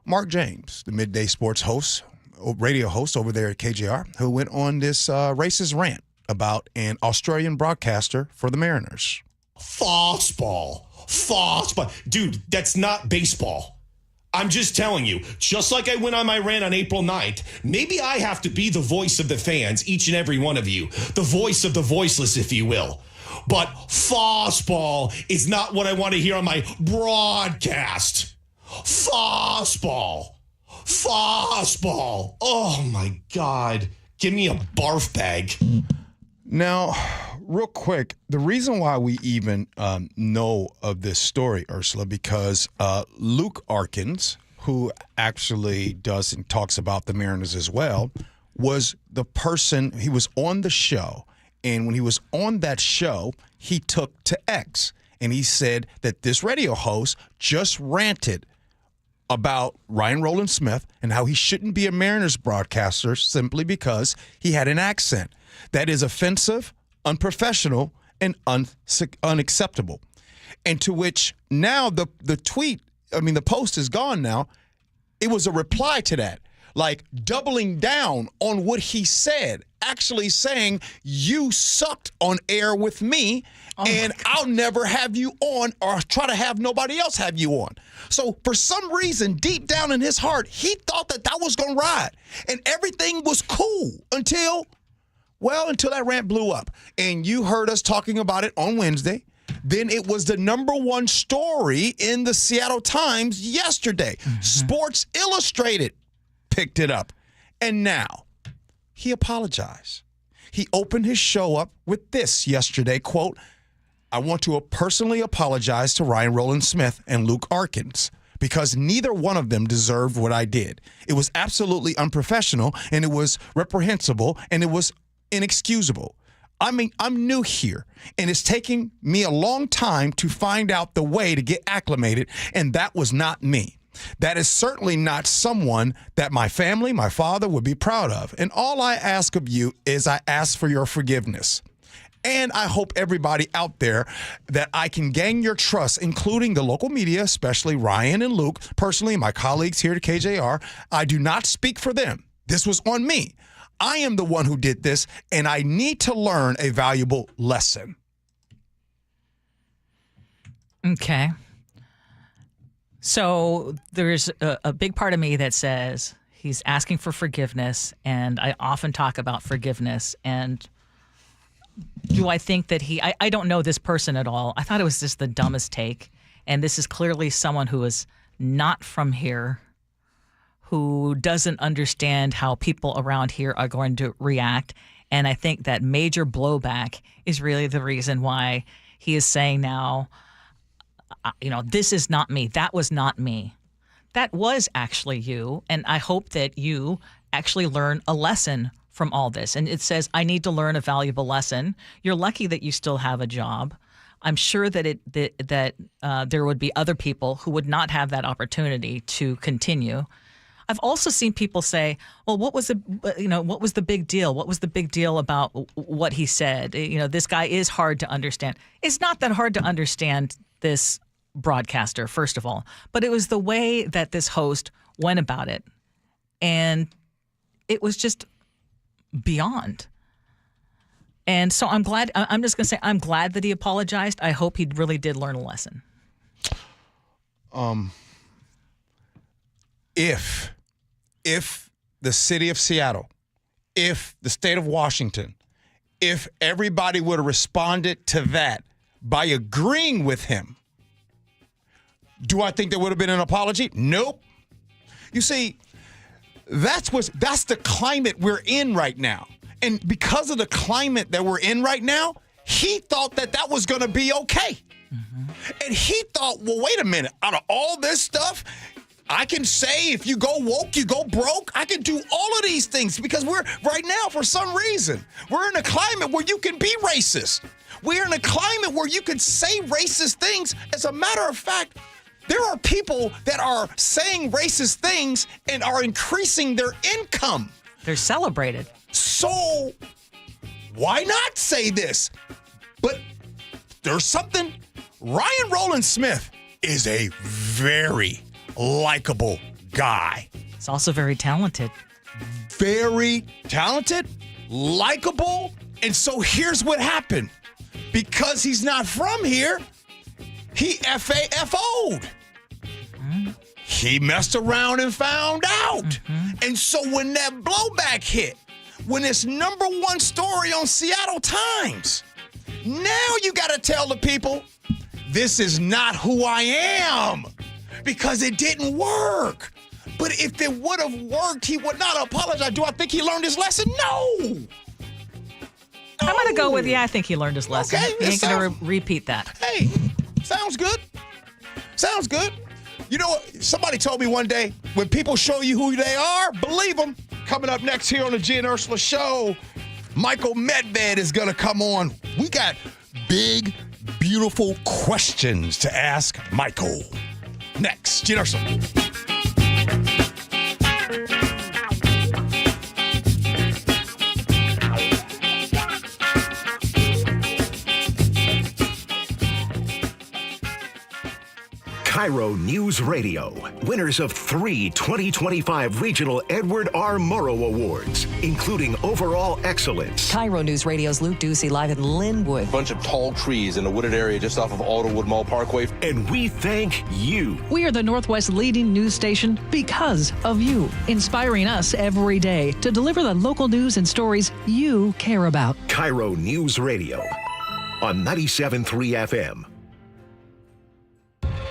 Mark James, the midday sports host, radio host over there at KJR, who went on this racist rant about an Australian broadcaster for the Mariners. Fastball. Dude, that's not baseball. I'm just telling you, just like I went on my rant on April 9th, maybe I have to be the voice of the fans, each and every one of you, the voice of the voiceless, if you will. But fastball is not what I want to hear on my broadcast. Fastball. Oh, my God. Give me a barf bag. Now, real quick, the reason why we even know of this story, Ursula, because Luke Arkins, who actually does and talks about the Mariners as well, was the person, he was on the show. And when he was on that show, he took to X. And he said that this radio host just ranted about Ryan Roland Smith and how he shouldn't be a Mariners broadcaster simply because he had an accent. That is offensive, unprofessional, and unacceptable. And to which now the post is gone now. It was a reply to that, like doubling down on what he said, actually saying, you sucked on air with me, and I'll never have you on or try to have nobody else have you on. So for some reason, deep down in his heart, he thought that was going to ride. And everything was cool until that rant blew up. And you heard us talking about it on Wednesday. Then it was the #1 story in the Seattle Times yesterday. Mm-hmm. Sports Illustrated picked it up. And now he apologized. He opened his show up with this yesterday, quote, I want to personally apologize to Ryan Roland Smith and Luke Arkins because neither one of them deserved what I did. It was absolutely unprofessional, and it was reprehensible, and it was inexcusable. I mean, I'm new here, and it's taking me a long time to find out the way to get acclimated, and that was not me. That is certainly not someone that my family, my father, would be proud of. And all I ask of you is I ask for your forgiveness. And I hope everybody out there that I can gain your trust, including the local media, especially Ryan and Luke. Personally, my colleagues here at KJR, I do not speak for them. This was on me. I am the one who did this, and I need to learn a valuable lesson. Okay. So there's a big part of me that says he's asking for forgiveness, and I often talk about forgiveness. And do I think that I don't know this person at all. I thought it was just the dumbest take. And this is clearly someone who is not from here, who doesn't understand how people around here are going to react. And I think that major blowback is really the reason why he is saying now, this is not me. That was not me. That was actually you. And I hope that you actually learn a lesson from all this. And it says, I need to learn a valuable lesson. You're lucky that you still have a job. I'm sure that there would be other people who would not have that opportunity to continue. I've also seen people say, well, what was the big deal? What was the big deal about what he said? This guy is hard to understand. It's not that hard to understand this broadcaster, first of all, but it was the way that this host went about it. And it was just beyond. And so I'm glad, I'm just going to say, I'm glad that he apologized. I hope he really did learn a lesson. If the city of Seattle, if the state of Washington, if everybody would have responded to that by agreeing with him, do I think there would have been an apology? Nope. You see, that's the climate we're in right now. And because of the climate that we're in right now, he thought that was going to be okay. Mm-hmm. And he thought, well, wait a minute, out of all this stuff, I can say if you go woke, you go broke. I can do all of these things because we're right now, for some reason, we're in a climate where you can be racist. We're in a climate where you can say racist things. As a matter of fact, there are people that are saying racist things and are increasing their income. They're celebrated. So why not say this? But there's something. Ryan Roland Smith is a very likable guy. He's also very talented. Very talented, likable. And so here's what happened. Because he's not from here, he FAFO'd. Mm-hmm. He messed around and found out. Mm-hmm. And so when that blowback hit, when it's number one story on Seattle Times, now you got to tell the people, this is not who I am. Because it didn't work. But if it would have worked, he would not apologize. Do I think he learned his lesson? No. I'm going to go with, I think he learned his lesson. Okay, he ain't going to repeat that. Hey, sounds good. Sounds good. You know what? Somebody told me one day, when people show you who they are, believe them. Coming up next here on the Gee and Ursula Show, Michael Medved is going to come on. We got big, beautiful questions to ask Michael. Next, Gee and Ursula. KIRO News Radio, winners of 3 2025 Regional Edward R. Murrow Awards, including Overall Excellence. KIRO News Radio's Luke Ducey live in Linwood. Bunch of tall trees in a wooded area just off of Alderwood Mall Parkway. And we thank you. We are the Northwest leading news station because of you, inspiring us every day to deliver the local news and stories you care about. KIRO News Radio on 97.3 FM.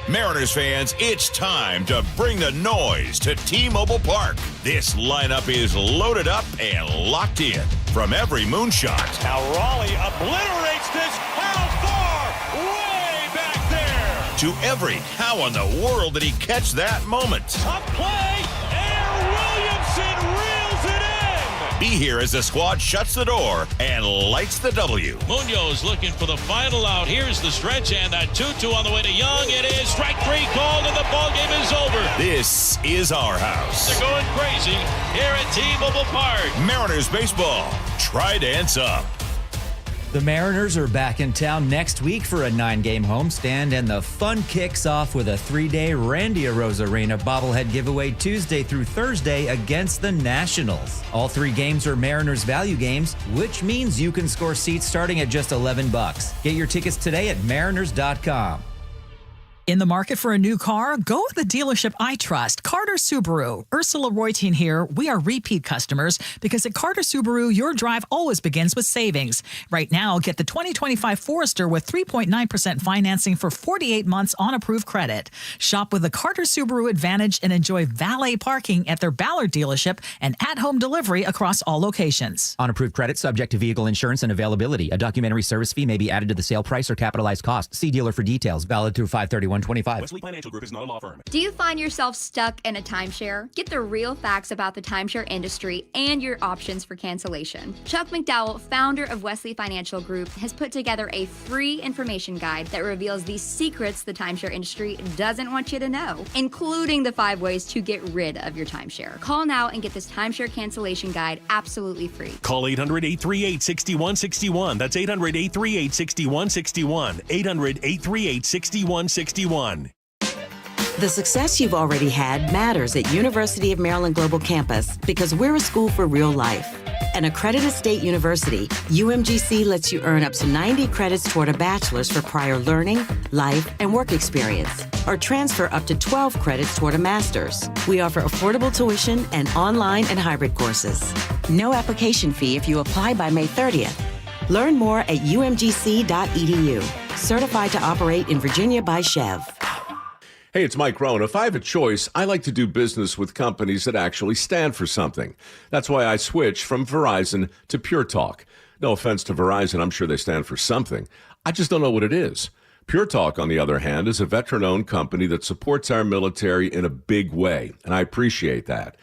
Mariners fans, it's time to bring the noise to T-Mobile Park. This lineup is loaded up and locked in from every moonshot. Now Raleigh obliterates this. How far? Way back there. To every how in the world did he catch that moment? Up play, Air Williamson reels it in. here as the squad shuts the door and lights the W. Munoz looking for the final out. Here's the stretch, and a 2-2 on the way to Young. It is strike 3 called, and the ball game is over. This is our house. They're going crazy here at T-Mobile Park. Mariners baseball. Tridents up. The Mariners are back in town next week for a 9-game homestand, and the fun kicks off with a 3-day Randy Arozarena bobblehead giveaway Tuesday through Thursday against the Nationals. All 3 games are Mariners value games, which means you can score seats starting at just $11. Get your tickets today at mariners.com. In the market for a new car? Go with the dealership I trust, Carter Subaru. Ursula Reutin here. We are repeat customers because at Carter Subaru, your drive always begins with savings. Right now, get the 2025 Forester with 3.9% financing for 48 months on approved credit. Shop with the Carter Subaru Advantage and enjoy valet parking at their Ballard dealership and at-home delivery across all locations. On approved credit, subject to vehicle insurance and availability. A documentary service fee may be added to the sale price or capitalized cost. See dealer for details. Valid through 5/31/25. Wesley Financial Group is not a law firm. Do you find yourself stuck in a timeshare? Get the real facts about the timeshare industry and your options for cancellation. Chuck McDowell, founder of Wesley Financial Group, has put together a free information guide that reveals the secrets the timeshare industry doesn't want you to know, including the 5 ways to get rid of your timeshare. Call now and get this timeshare cancellation guide absolutely free. Call 800-838-6161. That's 800-838-6161. 800-838-6161. The success you've already had matters at University of Maryland Global Campus because we're a school for real life. An accredited state university, UMGC lets you earn up to 90 credits toward a bachelor's for prior learning, life, and work experience, or transfer up to 12 credits toward a master's. We offer affordable tuition and online and hybrid courses. No application fee if you apply by May 30th. Learn more at umgc.edu. Certified to operate in Virginia by Chev. Hey, it's Mike Rohn. If I have a choice, I like to do business with companies that actually stand for something. That's why I switched from Verizon to Pure Talk. No offense to Verizon, I'm sure they stand for something. I just don't know what it is. Pure Talk, on the other hand, is a veteran-owned company that supports our military in a big way, and I appreciate that.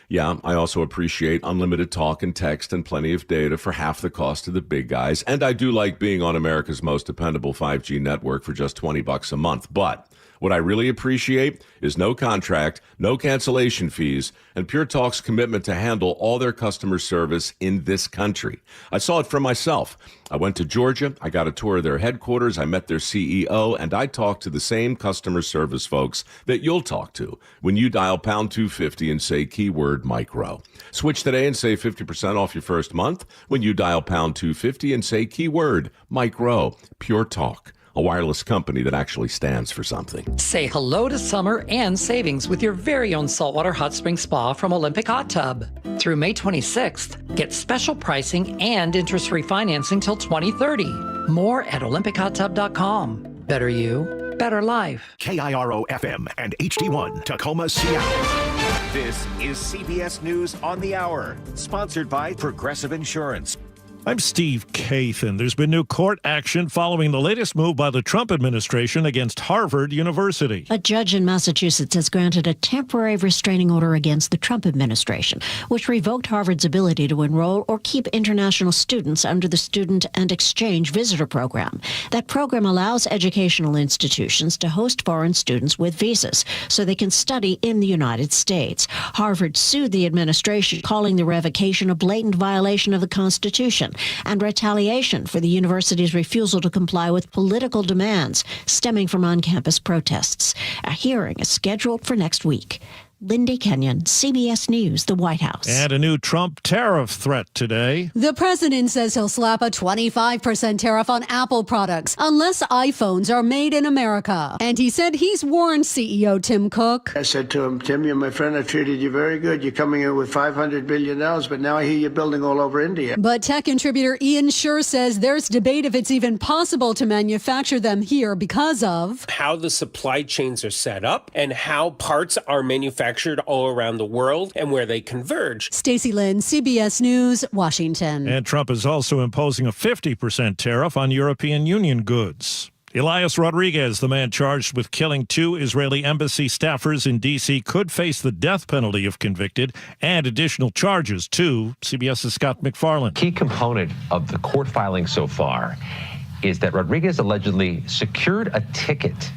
Yeah, I also appreciate unlimited talk and text and plenty of data for half the cost of the big guys. And I do like being on America's most dependable 5G network for just $20 a month. But what I really appreciate is no contract, no cancellation fees, and Pure Talk's commitment to handle all their customer service in this country. I saw it for myself. I went to Georgia, I got a tour of their headquarters, I met their CEO, and I talked to the same customer service folks that you'll talk to when you dial pound 250 and say keyword micro. Switch today and save 50% off your first month when you dial pound 250 and say keyword micro. Pure Talk, a wireless company that actually stands for something. Say hello to summer and savings with your very own saltwater hot spring spa from Olympic Hot Tub. Through May 26th, get special pricing and interest-free financing till 2030. More at olympichottub.com. Better you, better life. KIRO FM and HD1 Tacoma, Seattle. This is CBS News on the Hour, sponsored by Progressive Insurance. I'm Steve Kathan. There's been new court action following the latest move by the Trump administration against Harvard University. A judge in Massachusetts has granted a temporary restraining order against the Trump administration, which revoked Harvard's ability to enroll or keep international students under the Student and Exchange Visitor Program. That program allows educational institutions to host foreign students with visas so they can study in the United States. Harvard sued the administration, calling the revocation a blatant violation of the Constitution and retaliation for the university's refusal to comply with political demands stemming from on-campus protests. A hearing is scheduled for next week. Lindy Kenyon, CBS News, the White House. And a new Trump tariff threat today. The president says he'll slap a 25% tariff on Apple products unless iPhones are made in America. And he said he's warned CEO Tim Cook. I said to him, Tim, you're my friend. I treated you very good. You're coming in with $500 billion, but now I hear you're building all over India. But tech contributor Ian Scher says there's debate if it's even possible to manufacture them here because of how the supply chains are set up and how parts are manufactured all around the world and where they converge. Stacey Lynn, CBS News, Washington. And Trump is also imposing a 50% tariff on European Union goods. Elias Rodriguez, the man charged with killing 2 Israeli embassy staffers in D.C., could face the death penalty if convicted and additional charges, too. CBS's Scott McFarland. Key component of the court filing so far is that Rodriguez allegedly secured a ticket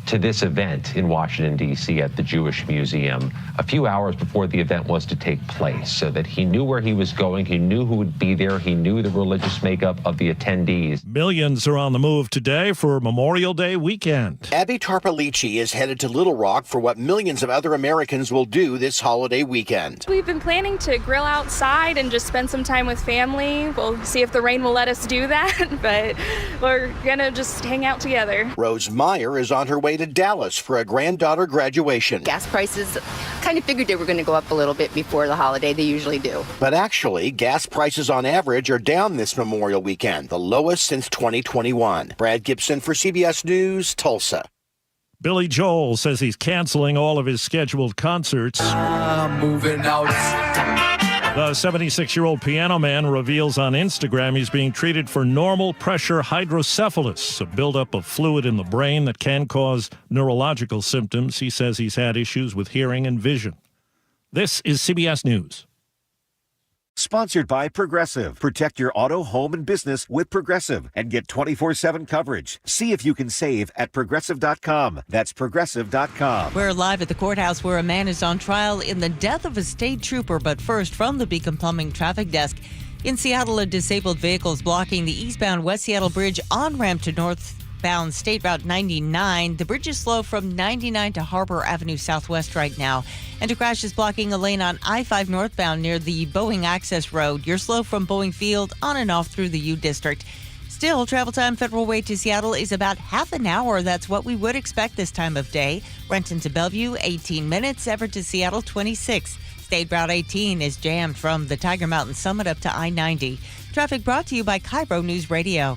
to this event in Washington, D.C. at the Jewish Museum a few hours before the event was to take place, so that he knew where he was going, he knew who would be there, he knew the religious makeup of the attendees. Millions are on the move today for Memorial Day weekend. Abby Tarpalici is headed to Little Rock for what millions of other Americans will do this holiday weekend. We've been planning to grill outside and just spend some time with family. We'll see if the rain will let us do that, but we're gonna just hang out together. Rose Meyer is on her way to Dallas for a granddaughter graduation. Gas prices, kind of figured they were going to go up a little bit before the holiday. They usually do. But actually, gas prices on average are down this Memorial weekend, the lowest since 2021. Brad Gibson for CBS News, Tulsa. Billy Joel says he's canceling all of his scheduled concerts. Moving out. The 76-year-old piano man reveals on Instagram he's being treated for normal pressure hydrocephalus, a buildup of fluid in the brain that can cause neurological symptoms. He says he's had issues with hearing and vision. This is CBS News. Sponsored by Progressive. Protect your auto, home, and business with Progressive and get 24/7 coverage. See if you can save at Progressive.com. That's Progressive.com. We're live at the courthouse where a man is on trial in the death of a state trooper. But first, from the Beacon Plumbing Traffic Desk. In Seattle, a disabled vehicle is blocking the eastbound West Seattle Bridge on-ramp to northbound State Route 99. The bridge is slow from 99 to Harbor Avenue Southwest right now. And a crash is blocking a lane on I-5 northbound near the Boeing Access Road. You're slow from Boeing Field on and off through the U District. Still, travel time Federal Way to Seattle is about half an hour. That's what we would expect this time of day. Renton to Bellevue, 18 minutes. Everett to Seattle, 26. State Route 18 is jammed from the Tiger Mountain Summit up to I-90. Traffic brought to you by KIRO Newsradio.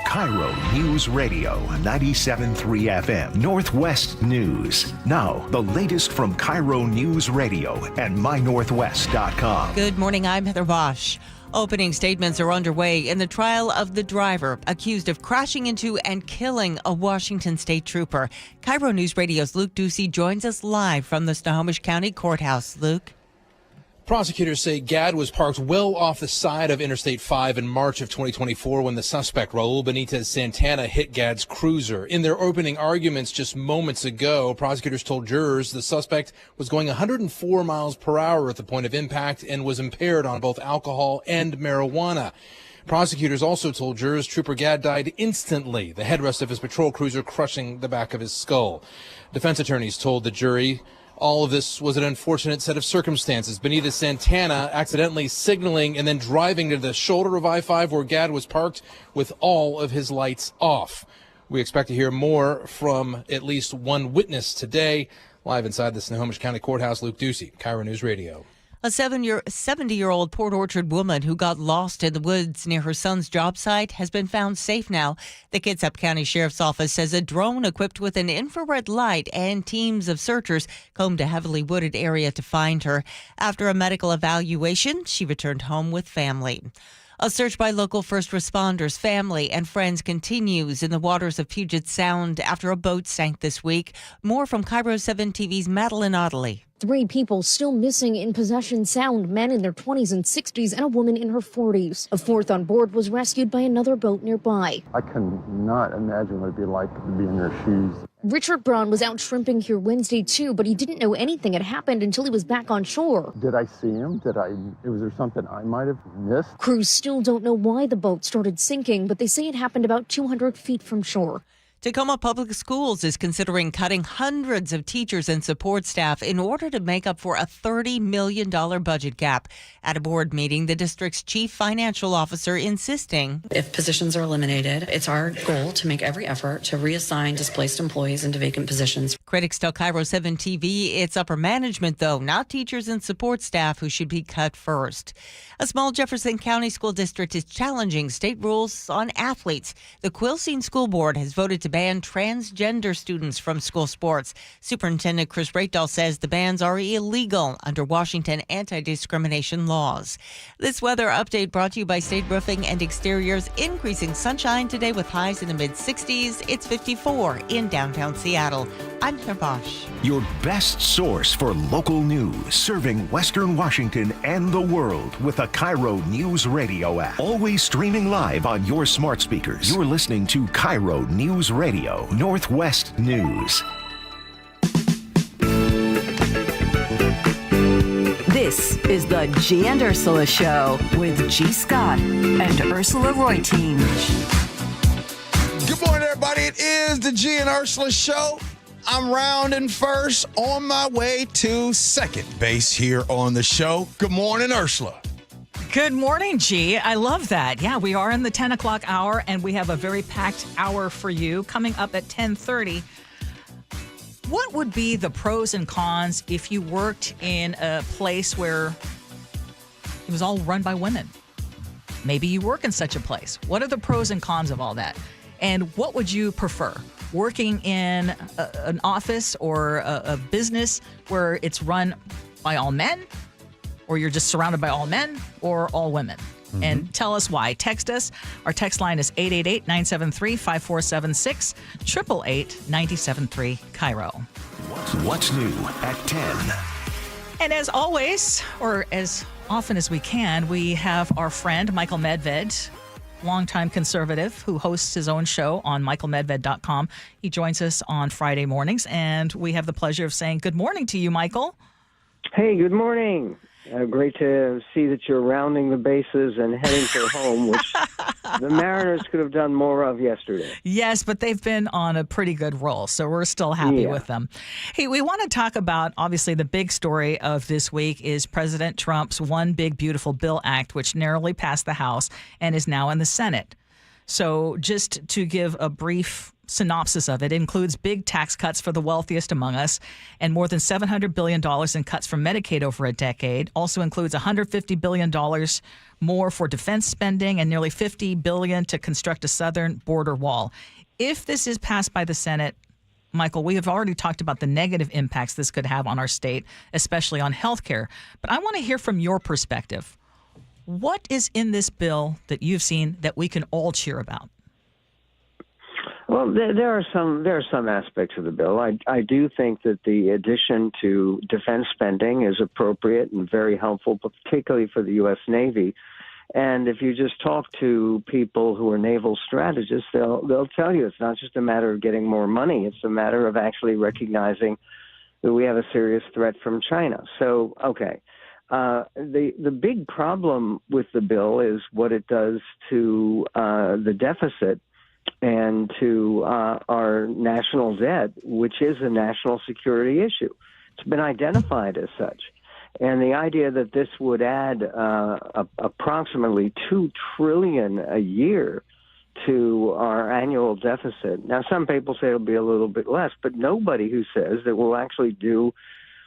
KIRO News Radio, 97.3 FM, Northwest News. Now, the latest from KIRO News Radio and mynorthwest.com. Good morning, I'm Heather Bosch. Opening statements are underway in the trial of the driver accused of crashing into and killing a Washington state trooper. KIRO News Radio's Luke Ducey joins us live from the Snohomish County Courthouse. Luke? Prosecutors say Gadd was parked well off the side of Interstate 5 in March of 2024 when the suspect, Raul Benitez Santana, hit Gadd's cruiser. In their opening arguments just moments ago, prosecutors told jurors the suspect was going 104 miles per hour at the point of impact and was impaired on both alcohol and marijuana. Prosecutors also told jurors Trooper Gadd died instantly, the headrest of his patrol cruiser crushing the back of his skull. Defense attorneys told the jury all of this was an unfortunate set of circumstances. Benitez Santana accidentally signaling and then driving to the shoulder of I-5 where Gadd was parked with all of his lights off. We expect to hear more from at least one witness today. Live inside the Snohomish County Courthouse, Luke Ducey, KIRO News Radio. A 70-year-old Port Orchard woman who got lost in the woods near her son's job site has been found safe now. The Kitsap County Sheriff's Office says a drone equipped with an infrared light and teams of searchers combed a heavily wooded area to find her. After a medical evaluation, she returned home with family. A search by local first responders, family, and friends continues in the waters of Puget Sound after a boat sank this week. More from KIRO 7 TV's Madeline Ottley. 3 people still missing in Possession Sound, men in their 20s and 60s and a woman in her 40s. A 4th on board was rescued by another boat nearby. I cannot imagine what it'd be like to be in their shoes. Richard Braun was out shrimping here Wednesday too, but he didn't know anything had happened until he was back on shore. Did I see him? Was there something I might have missed? Crews still don't know why the boat started sinking, but they say it happened about 200 feet from shore. Tacoma Public Schools is considering cutting hundreds of teachers and support staff in order to make up for a $30 million budget gap. At a board meeting, the district's chief financial officer insisting, if positions are eliminated, it's our goal to make every effort to reassign displaced employees into vacant positions. Critics tell KIRO 7 TV it's upper management, though, not teachers and support staff who should be cut first. A small Jefferson County school district is challenging state rules on athletes. The Quilcene School Board has voted to ban transgender students from school sports. Superintendent Chris Breakdahl says the bans are illegal under Washington anti-discrimination laws. This weather update brought to you by State Roofing and Exteriors. Increasing sunshine today with highs in the mid-60s. It's 54 in downtown Seattle. I'm Heather Bosch. Your best source for local news, serving Western Washington and the world with a KIRO Newsradio app. Always streaming live on your smart speakers. You're listening to KIRO News Radio, Northwest News. This is the Gee and Ursula Show with G. Scott and Ursula Reutin. Good morning, everybody. It is the Gee and Ursula Show. I'm rounding first on my way to second base here on the show. Good morning, Ursula. Good morning, G. I love that. Yeah, we are in the 10 o'clock hour, and we have a very packed hour for you coming up at 10:30. What would be the pros and cons if you worked in a place where it was all run by women? Maybe you work in such a place. What are the pros and cons of all that? And what would you prefer? Working in an office or a business where it's run by all men, or you're just surrounded by all men or all women? Mm-hmm. And tell us why. Text us. Our text line is 888-973-5476, 888-973 KIRO. What's new at 10? And as always, or as often as we can, we have our friend Michael Medved, longtime conservative who hosts his own show on michaelmedved.com. He joins us on Friday mornings, and we have the pleasure of saying good morning to you, Michael. Hey, good morning. Great to see that you're rounding the bases and heading for home, which the Mariners could have done more of yesterday. Yes, but they've been on a pretty good roll, so we're still happy with them. Hey, we want to talk about, obviously, the big story of this week is President Trump's One Big Beautiful Bill Act, which narrowly passed the House and is now in the Senate. So just to give a brief synopsis of it, includes big tax cuts for the wealthiest among us and more than $700 billion in cuts from Medicaid over a decade. Also includes $150 billion more for defense spending and nearly $50 billion to construct a southern border wall. If this is passed by the Senate, Michael, we have already talked about the negative impacts this could have on our state, especially on health care. But I want to hear from your perspective. What is in this bill that you've seen that we can all cheer about? Well, there are some aspects of the bill. I do think that the addition to defense spending is appropriate and very helpful, particularly for the U.S. Navy. And if you just talk to people who are naval strategists, they'll tell you it's not just a matter of getting more money. It's a matter of actually recognizing that we have a serious threat from China. So, okay. The big problem with the bill is what it does to the deficit and to our national debt, which is a national security issue. It's been identified as such. And the idea that this would add approximately $2 trillion a year to our annual deficit. Now, some people say it'll be a little bit less, but nobody who says that we'll actually do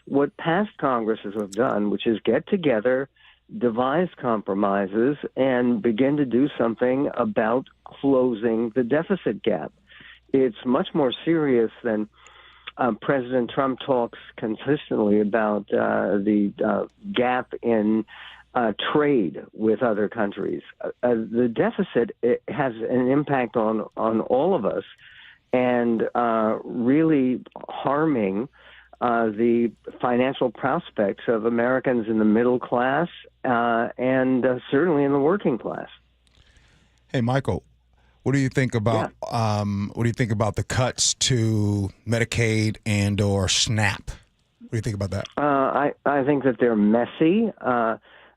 what past Congresses have done, which is get together, devise compromises, and begin to do something about closing the deficit gap. It's much more serious than President Trump talks consistently about the gap in trade with other countries. The deficit has an impact on all of us and really harming the financial prospects of Americans in the middle class and certainly in the working class. Hey, Michael, what do you think about the cuts to Medicaid and or SNAP? What do you think about that? I think that they're messy.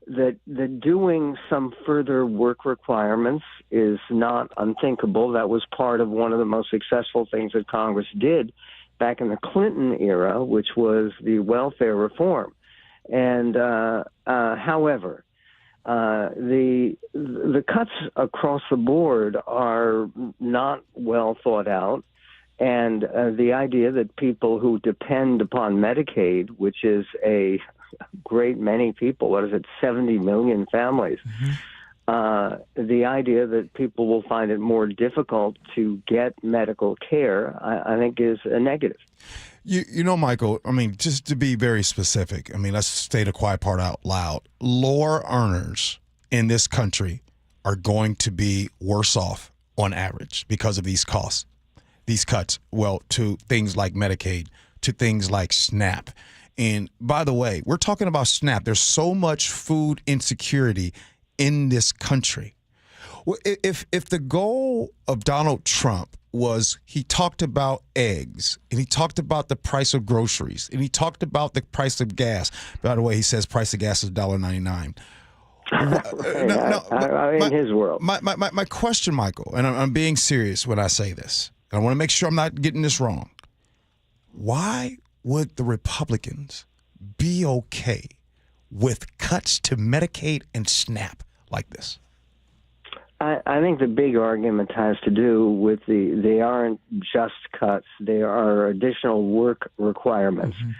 That doing some further work requirements is not unthinkable. That was part of one of the most successful things that Congress did back in the Clinton era, which was the welfare reform. And however, the cuts across the board are not well thought out. And the idea that people who depend upon Medicaid, which is a great many people, 70 million families, the idea that people will find it more difficult to get medical care, I think, is a negative. You know, Michael, I mean, just to be very specific, I mean, let's state a quiet part out loud. Lower earners in this country are going to be worse off on average because of these costs, these cuts, well, to things like Medicaid, to things like SNAP. And by the way, we're talking about SNAP. There's so much food insecurity in this country. Well, if the goal of Donald Trump was he talked about eggs and he talked about the price of groceries and he talked about the price of gas. By the way, he says price of gas is $1.99. In his world. My question, Michael, and I'm being serious when I say this, and I want to make sure I'm not getting this wrong. Why would the Republicans be okay with cuts to Medicaid and SNAP like this? I think the big argument has to do with they aren't just cuts. They are additional work requirements. Mm-hmm.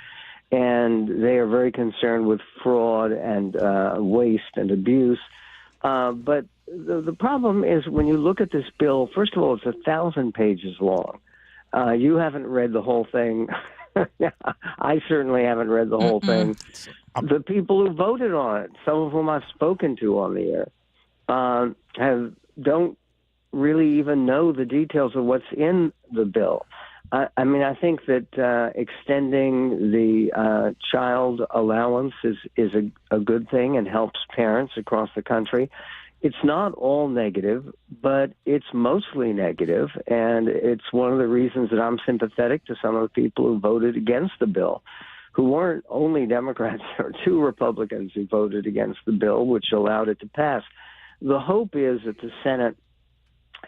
And they are very concerned with fraud and waste and abuse. But the problem is when you look at this bill, first of all, it's 1,000 pages long. You haven't read the whole thing. I certainly haven't read the whole thing. The people who voted on it, some of whom I've spoken to on the air, don't really even know the details of what's in the bill. I mean, I think that extending the child allowance is a good thing and helps parents across the country. It's not all negative, but it's mostly negative, and it's one of the reasons that I'm sympathetic to some of the people who voted against the bill, who weren't only Democrats. There were 2 Republicans who voted against the bill, which allowed it to pass. The hope is that the Senate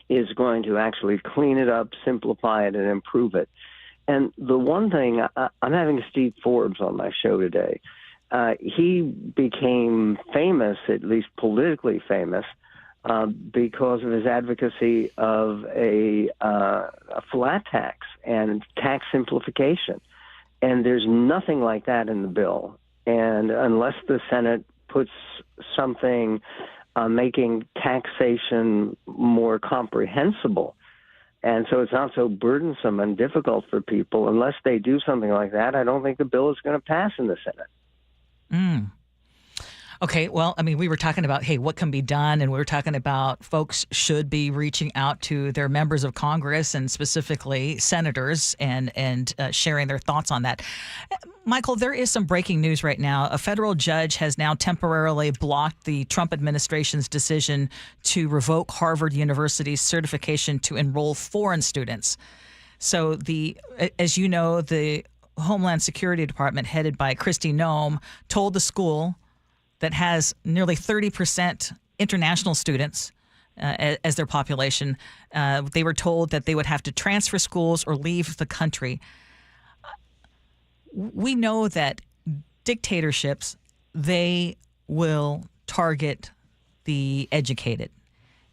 is going to actually clean it up, simplify it, and improve it. And the one thing, I'm having Steve Forbes on my show today. He became famous, at least politically famous, because of his advocacy of a flat tax and tax simplification. And there's nothing like that in the bill. And unless the Senate puts something making taxation more comprehensible, and so it's not so burdensome and difficult for people, unless they do something like that, I don't think the bill is going to pass in the Senate. Okay, well, I mean, we were talking about, hey, what can be done, and we were talking about folks should be reaching out to their members of Congress and specifically senators and sharing their thoughts on that. Michael, there is some breaking news right now. A federal judge has now temporarily blocked the Trump administration's decision to revoke Harvard University's certification to enroll foreign students. So as you know, the Homeland Security Department, headed by Kristi Noem, told the school that has nearly 30% international students as their population. They were told that they would have to transfer schools or leave the country. We know that dictatorships, they will target the educated.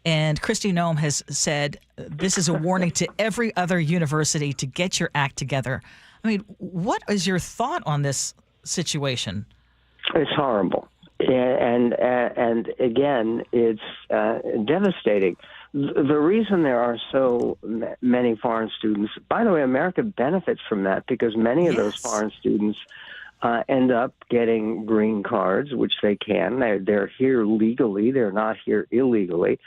And Kristi Noem has said this is a warning to every other university to get your act together. I mean, what is your thought on this situation? It's horrible. And again, it's devastating. The reason there are so many foreign students, by the way, America benefits from that because many of those foreign students end up getting green cards, which they can. They're here legally. They're not here illegally.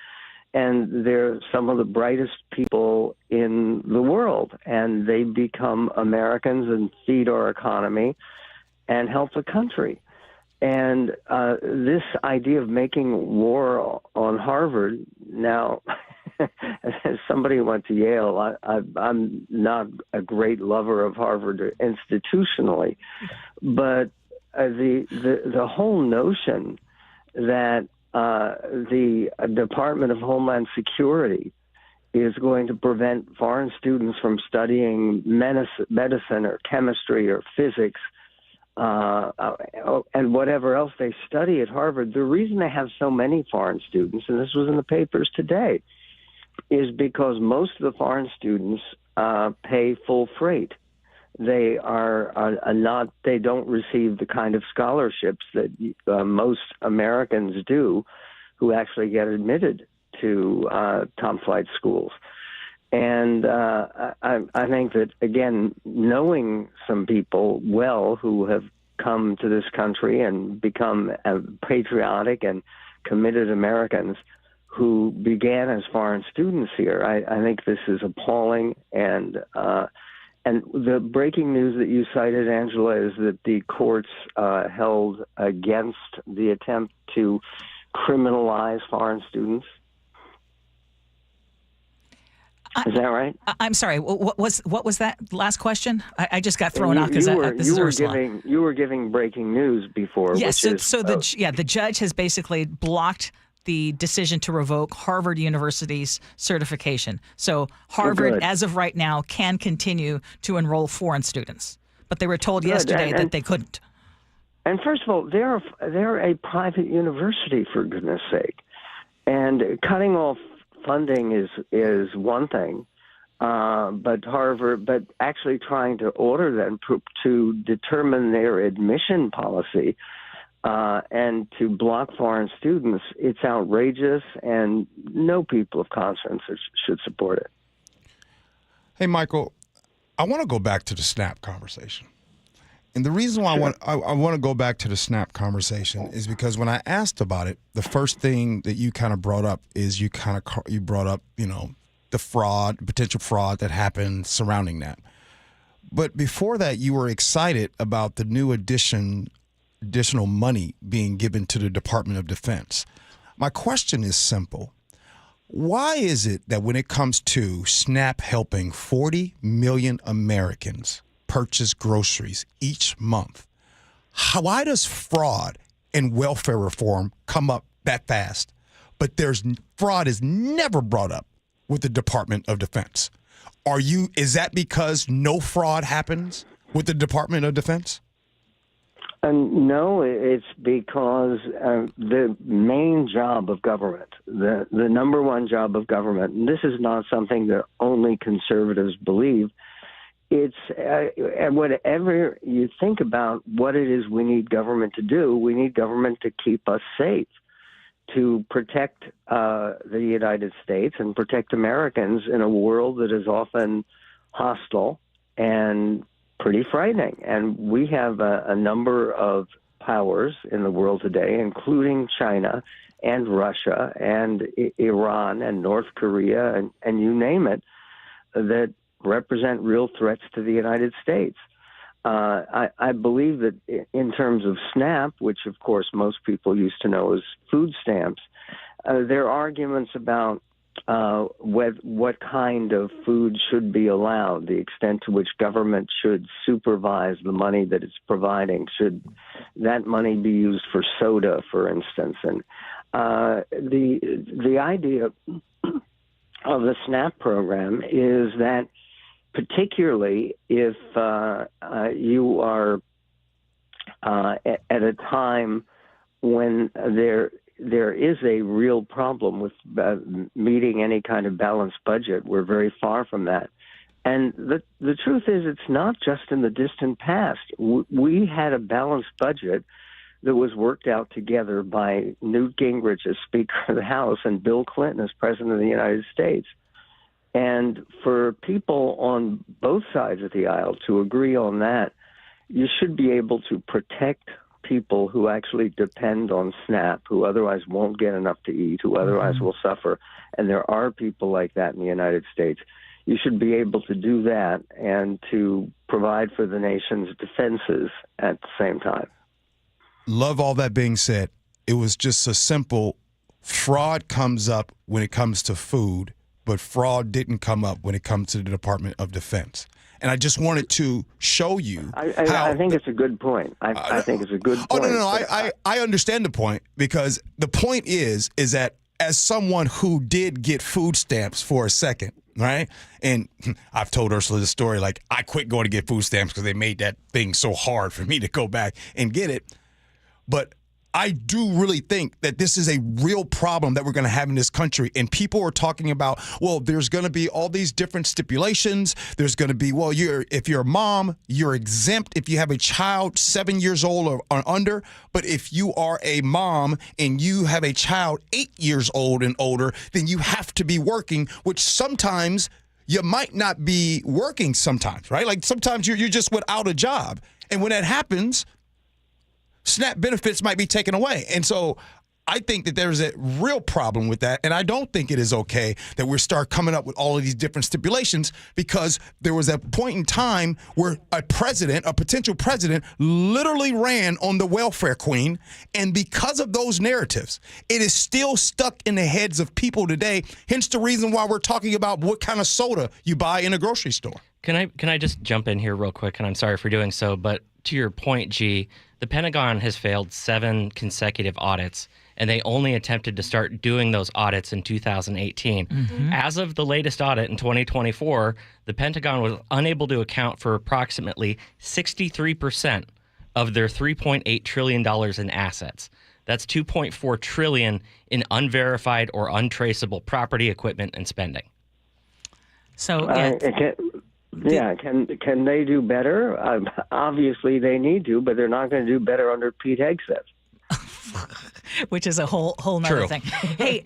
And they're some of the brightest people in the world. And they become Americans and feed our economy and help the country. And this idea of making war on Harvard, now, as somebody who went to Yale, I'm not a great lover of Harvard institutionally, but the whole notion that the Department of Homeland Security is going to prevent foreign students from studying medicine or chemistry or physics and whatever else they study at Harvard, the reason they have so many foreign students, and this was in the papers today, is because most of the foreign students pay full freight. They they don't receive the kind of scholarships that most Americans do, who actually get admitted to top flight schools. And I think that, again, knowing some people well who have come to this country and become patriotic and committed Americans who began as foreign students here, I think this is appalling. And the breaking news that you cited, Angela, is that the courts held against the attempt to criminalize foreign students. Is that right? I'm sorry. What was that last question? I just got thrown off because this is Ursula. You were giving breaking news before. Yes. The judge has basically blocked the decision to revoke Harvard University's certification. So Harvard, as of right now, can continue to enroll foreign students, but they were told yesterday that they couldn't. And first of all, they're a private university, for goodness sake, and cutting off funding is one thing, but actually trying to order them to determine their admission policy and to block foreign students, it's outrageous, and no people of conscience should support it. Hey, Michael, I want to go back to the SNAP conversation. And the reason why I want to go back to the SNAP conversation is because when I asked about it, the first thing that you kind of brought up is you brought up, the potential fraud that happened surrounding that. But before that, you were excited about the new additional money being given to the Department of Defense. My question is simple. Why is it that when it comes to SNAP helping 40 million Americans purchase groceries each month, why does fraud and welfare reform come up that fast, but fraud is never brought up with the Department of Defense? Is that because no fraud happens with the Department of Defense? No, it's because the main job of government, the number one job of government, and this is not something that only conservatives believe, it's whatever you think about what it is we need government to do, we need government to keep us safe, to protect the United States and protect Americans in a world that is often hostile and pretty frightening. And we have a number of powers in the world today, including China and Russia and Iran and North Korea and you name it, that represent real threats to the United States. I believe that in terms of SNAP, which of course most people used to know as food stamps, there are arguments about what kind of food should be allowed, the extent to which government should supervise the money that it's providing. Should that money be used for soda, for instance? And the idea of the SNAP program is that particularly if you are at a time when there is a real problem with meeting any kind of balanced budget. We're very far from that. And the truth is, it's not just in the distant past. We had a balanced budget that was worked out together by Newt Gingrich as Speaker of the House and Bill Clinton as President of the United States. And for people on both sides of the aisle to agree on that, you should be able to protect people who actually depend on SNAP, who otherwise won't get enough to eat, who otherwise will suffer. And there are people like that in the United States. You should be able to do that and to provide for the nation's defenses at the same time. Love all that being said. It was just a simple fraud comes up when it comes to food, but fraud didn't come up when it comes to the Department of Defense. And I just wanted to show you I think it's a good point. I think it's a good point. Oh, no. I understand the point, because the point is that as someone who did get food stamps for a second, right? And I've told Ursula the story, like I quit going to get food stamps because they made that thing so hard for me to go back and get it. But I do really think that this is a real problem that we're going to have in this country. And people are talking about, well, there's going to be all these different stipulations. There's going to be, well, if you're a mom, you're exempt if you have a child 7 years old or under. But if you are a mom and you have a child 8 years old and older, then you have to be working, which sometimes you might not be working sometimes, right? Like sometimes you're just without a job. And when that happens, SNAP benefits might be taken away. And so I think that there's a real problem with that. And I don't think it is okay that we start coming up with all of these different stipulations, because there was a point in time where a potential president, literally ran on the welfare queen. And because of those narratives, it is still stuck in the heads of people today. Hence the reason why we're talking about what kind of soda you buy in a grocery store. Can I just jump in here real quick? And I'm sorry for doing so, but to your point, G, the Pentagon has failed 7 consecutive audits, and they only attempted to start doing those audits in 2018. Mm-hmm. As of the latest audit in 2024, the Pentagon was unable to account for approximately 63% of their $3.8 trillion in assets. That's $2.4 trillion in unverified or untraceable property, equipment, and spending. So, can they do better? Obviously, they need to, but they're not going to do better under Pete Hegseth. Which is a whole nother thing. Hey,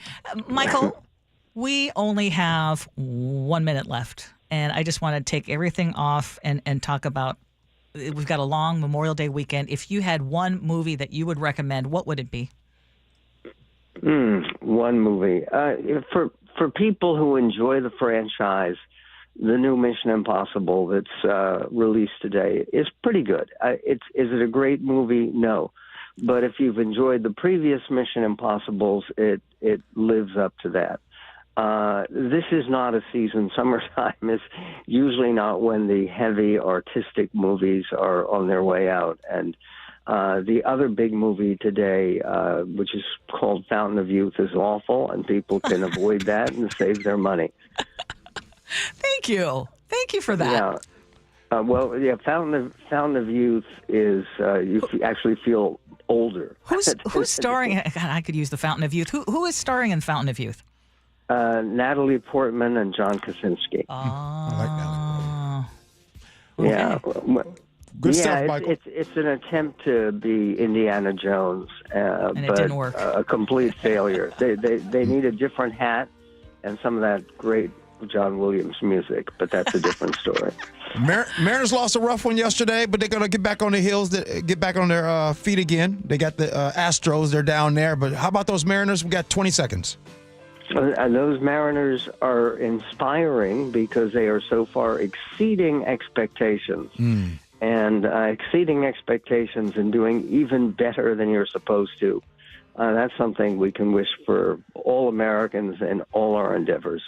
Michael, we only have 1 minute left, and I just want to take everything off and talk about, we've got a long Memorial Day weekend. If you had one movie that you would recommend, what would it be? One movie. For people who enjoy the franchise, the new Mission Impossible that's released today is pretty good. Is it a great movie? No. But if you've enjoyed the previous Mission Impossibles, it lives up to that. This is not a season. Summertime is usually not when the heavy artistic movies are on their way out. And the other big movie today, which is called Fountain of Youth, is awful, and people can avoid that and save their money. Thank you for that. Yeah. Fountain of Youth is you actually feel older. Who's starring? God, I could use the Fountain of Youth. Who is starring in Fountain of Youth? Natalie Portman and John Krasinski. I like Natalie. Yeah. Good stuff, Michael. It's an attempt to be Indiana Jones, and it but didn't work. A complete failure. They need a different hat and some of that great John Williams music, but that's a different story. Mariners lost a rough one yesterday, but they're going to get back on the hills, get back on their feet again. They got the Astros. They're down there. But how about those Mariners? We got 20 seconds. And those Mariners are inspiring because they are so far exceeding expectations. And exceeding expectations and doing even better than you're supposed to. That's something we can wish for all Americans and all our endeavors.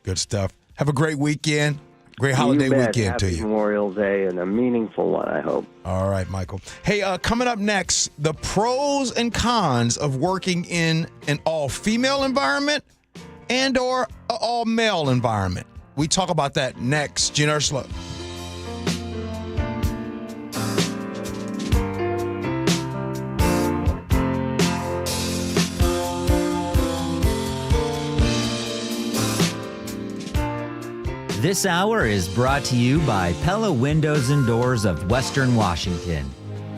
Good stuff. Have a great weekend. Great holiday weekend to you. Happy Memorial Day and a meaningful one, I hope. All right, Michael. Hey, coming up next, the pros and cons of working in an all-female environment and or an all-male environment. We talk about that next. Gee Ursula. This hour is brought to you by Pella Windows and Doors of Western Washington.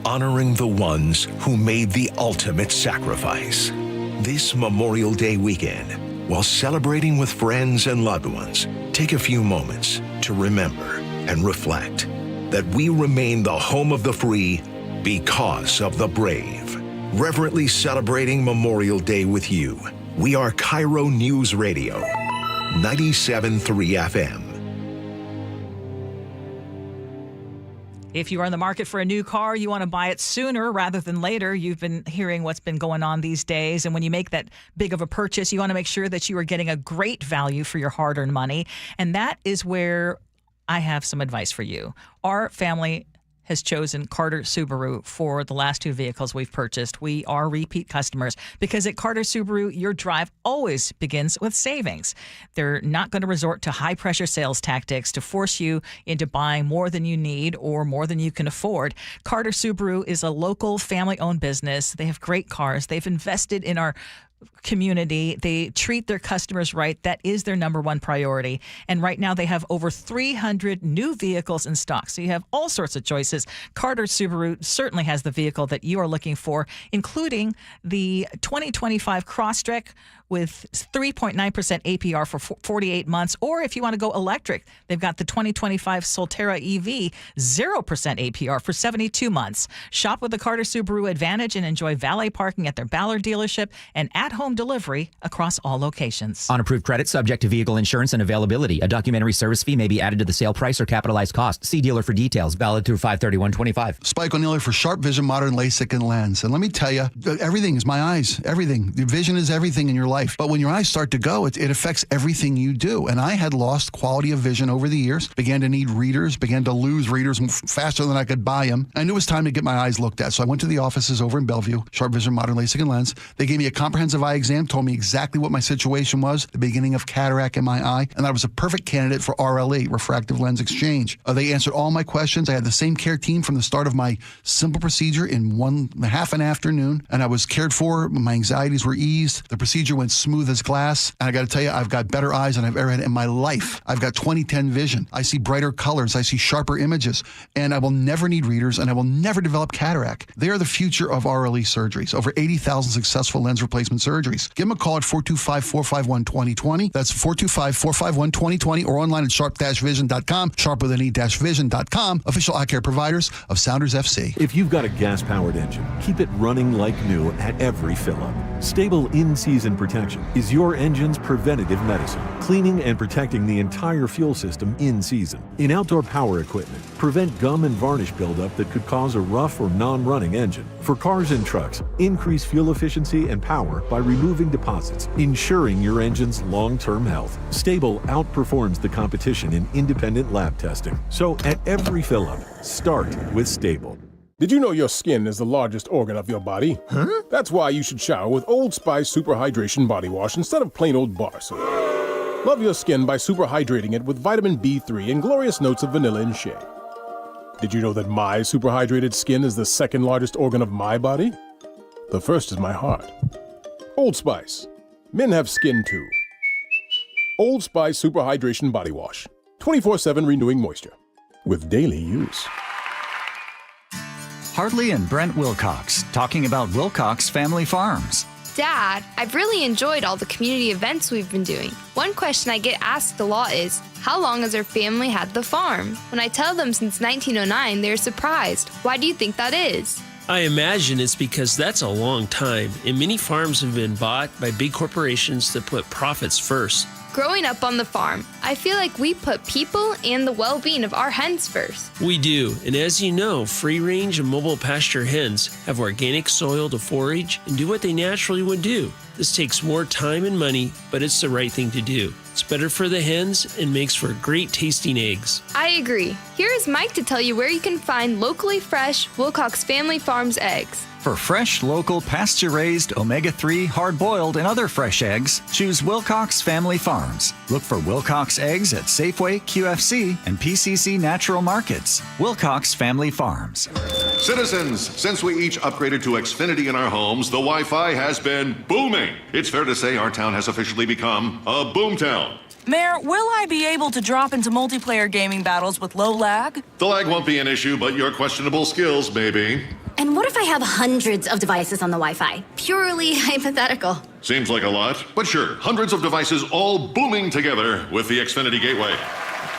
Honoring the ones who made the ultimate sacrifice. This Memorial Day weekend, while celebrating with friends and loved ones, take a few moments to remember and reflect that we remain the home of the free because of the brave. Reverently celebrating Memorial Day with you, we are KIRO Newsradio, 97.3 FM. If you are in the market for a new car, you want to buy it sooner rather than later. You've been hearing what's been going on these days. And when you make that big of a purchase, you want to make sure that you are getting a great value for your hard-earned money. And that is where I have some advice for you. Our family has chosen Carter Subaru for the last 2 vehicles we've purchased. We are repeat customers because at Carter Subaru, your drive always begins with savings. They're not going to resort to high-pressure sales tactics to force you into buying more than you need or more than you can afford. Carter Subaru is a local family-owned business. They have great cars. They've invested in our community. They treat their customers right. That is their number one priority. And right now they have over 300 new vehicles in stock. So you have all sorts of choices. Carter Subaru certainly has the vehicle that you are looking for, including the 2025 Crosstrek with 3.9% APR for 48 months. Or if you want to go electric, they've got the 2025 Solterra EV, 0% APR for 72 months. Shop with the Carter Subaru Advantage and enjoy valet parking at their Ballard dealership and at-home delivery across all locations. On approved credit, subject to vehicle insurance and availability. A documentary service fee may be added to the sale price or capitalized cost. See dealer for details. Valid through 5/31/25. Spike O'Neill for Sharp Vision, Modern LASIK, and Lens. And let me tell you, everything is my eyes. Everything. The vision is everything in your life. But when your eyes start to go, it affects everything you do. And I had lost quality of vision over the years, began to need readers, began to lose readers faster than I could buy them. I knew it was time to get my eyes looked at. So I went to the offices over in Bellevue, Sharp Vision, Modern LASIK, and Lens. They gave me a comprehensive eye exam, told me exactly what my situation was, the beginning of cataract in my eye, and I was a perfect candidate for RLE, refractive lens exchange. They answered all my questions. I had the same care team from the start of my simple procedure in half an afternoon, and I was cared for. My anxieties were eased. The procedure went smooth as glass, and I got to tell you, I've got better eyes than I've ever had in my life. I've got 20/10 vision. I see brighter colors. I see sharper images, and I will never need readers, and I will never develop cataract. They are the future of RLE surgeries. Over 80,000 successful lens replacement surgeries. Give them a call at 425-451-2020. That's 425-451-2020 or online at sharp-vision.com, sharp with an e-vision.com, official eye care providers of Sounders FC. If you've got a gas-powered engine, keep it running like new at every fill-up. Stable in-season protection is your engine's preventative medicine, cleaning and protecting the entire fuel system in season. In outdoor power equipment, prevent gum and varnish buildup that could cause a rough or non-running engine. For cars and trucks, increase fuel efficiency and power by removing deposits, ensuring your engine's long-term health. Stable outperforms the competition in independent lab testing. So at every fill-up, start with Stable. Did you know your skin is the largest organ of your body? Huh? That's why you should shower with Old Spice Super Hydration Body Wash instead of plain old bar soap. Love your skin by super hydrating it with vitamin B3 and glorious notes of vanilla and shea. Did you know that my super hydrated skin is the second largest organ of my body? The first is my heart. Old Spice. Men have skin too. Old Spice Super Hydration Body Wash. 24/7 renewing moisture. With daily use. Hartley and Brent Wilcox talking about Wilcox Family Farms. Dad, I've really enjoyed all the community events we've been doing. One question I get asked a lot is, how long has our family had the farm? When I tell them since 1909, they're surprised. Why do you think that is? I imagine it's because that's a long time, and many farms have been bought by big corporations that put profits first. Growing up on the farm, I feel like we put people and the well-being of our hens first. We do, and as you know, free-range and mobile pasture hens have organic soil to forage and do what they naturally would do. This takes more time and money, but it's the right thing to do. It's better for the hens and makes for great tasting eggs. I agree. Here is Mike to tell you where you can find locally fresh Wilcox Family Farms eggs. For fresh, local, pasture-raised, omega-3, hard-boiled, and other fresh eggs, choose Wilcox Family Farms. Look for Wilcox eggs at Safeway, QFC, and PCC Natural Markets. Wilcox Family Farms. Citizens, since we each upgraded to Xfinity in our homes, the Wi-Fi has been booming. It's fair to say our town has officially become a boomtown. Mayor, will I be able to drop into multiplayer gaming battles with low lag? The lag won't be an issue, but your questionable skills, maybe. And what if I have hundreds of devices on the Wi-Fi? Purely hypothetical. Seems like a lot, but sure, hundreds of devices all booming together with the Xfinity Gateway.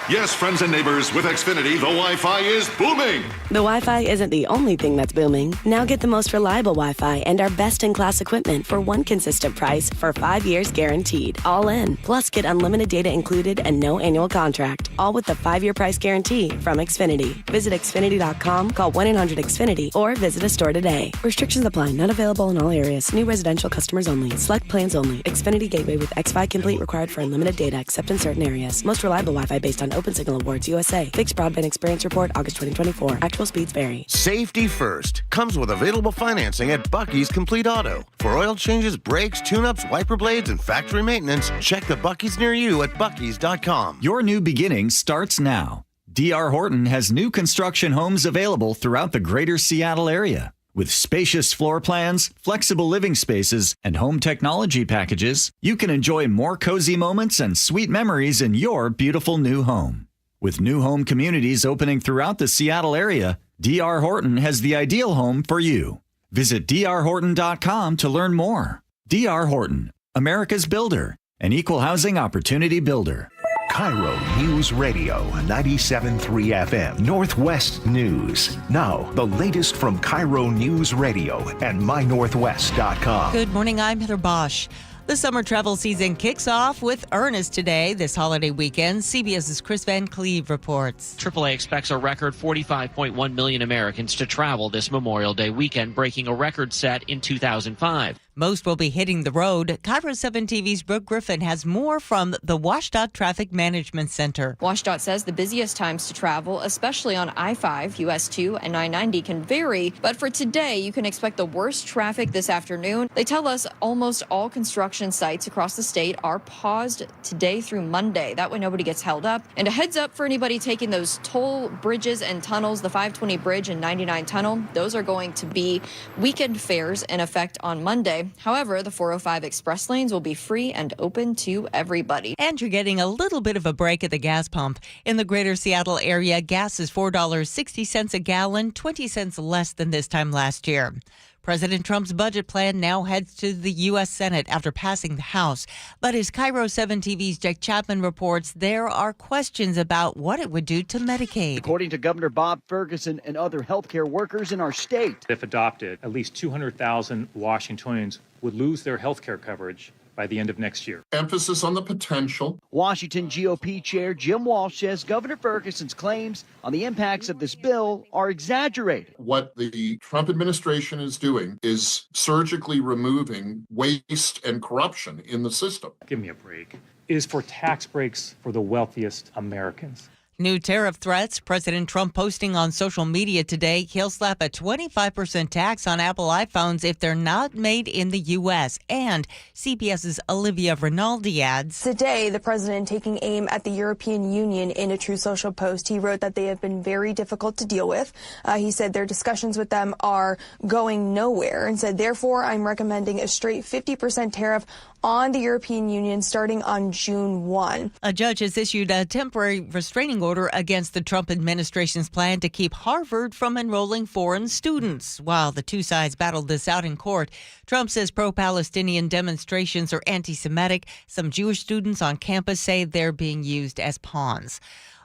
Yes, friends and neighbors, with Xfinity, the Wi-Fi is booming. The Wi-Fi isn't the only thing that's booming. Now get the most reliable Wi-Fi and our best-in-class equipment for one consistent price for 5 years guaranteed. All in. Plus, get unlimited data included and no annual contract. All with the 5-year price guarantee from Xfinity. Visit Xfinity.com, call 1-800-XFINITY, or visit a store today. Restrictions apply. Not available in all areas. New residential customers only. Select plans only. Xfinity Gateway with X-Fi Complete required for unlimited data except in certain areas. Most reliable Wi-Fi based on Open Signal Awards USA. Fixed Broadband Experience Report, August 2024. Actual speeds vary. Safety first comes with available financing at Bucky's Complete Auto. For oil changes, brakes, tune-ups, wiper blades, and factory maintenance, check the Bucky's near you at buckys.com. Your new beginning starts now. D.R. Horton has new construction homes available throughout the greater Seattle area. With spacious floor plans, flexible living spaces, and home technology packages, you can enjoy more cozy moments and sweet memories in your beautiful new home. With new home communities opening throughout the Seattle area, D.R. Horton has the ideal home for you. Visit drhorton.com to learn more. D.R. Horton, America's builder, an equal housing opportunity builder. KIRO News Radio 97.3 FM Northwest News. Now, the latest from KIRO News Radio and mynorthwest.com. Good morning, I'm Heather Bosch. The summer travel season kicks off with earnest today, this holiday weekend. CBS's Chris Van Cleve reports. AAA expects a record 45.1 million Americans to travel this Memorial Day weekend, breaking a record set in 2005. Most will be hitting the road. KIRO 7 TV's Brooke Griffin has more from the WashDOT Traffic Management Center. WashDOT says the busiest times to travel, especially on I-5, US 2, and I-90 can vary. But for today, you can expect the worst traffic this afternoon. They tell us almost all construction sites across the state are paused today through Monday. That way nobody gets held up. And a heads up for anybody taking those toll bridges and tunnels, the 520 bridge and 99 tunnel, those are going to be weekend fares in effect on Monday. However, the 405 express lanes will be free and open to everybody. And you're getting a little bit of a break at the gas pump. In the greater Seattle area, gas is $4.60 a gallon, 20 cents less than this time last year. President Trump's budget plan now heads to the U.S. Senate after passing the House. But as KIRO 7 TV's Jake Chapman reports, there are questions about what it would do to Medicaid. According to Governor Bob Ferguson and other healthcare workers in our state, if adopted, at least 200,000 Washingtonians would lose their health care coverage by the end of next year. Emphasis on the potential. Washington GOP Chair Jim Walsh says Governor Ferguson's claims on the impacts of this bill are exaggerated. What the Trump administration is doing is surgically removing waste and corruption in the system. Give me a break. Is for tax breaks for the wealthiest Americans. New tariff threats. President Trump posting on social media today he'll slap a 25% tax on Apple iPhones if they're not made in the U.S. And CBS's Olivia Rinaldi adds, today, the president taking aim at the European Union in a True Social post. He wrote that they have been very difficult to deal with. He said their discussions with them are going nowhere and said, therefore, I'm recommending a straight 50% tariff on the European Union starting on June 1. A judge has issued a temporary restraining order against the Trump administration's plan to keep Harvard from enrolling foreign students. While the two sides battled this out in court, Trump says pro-Palestinian demonstrations are anti-Semitic. Some Jewish students on campus say they're being used as pawns.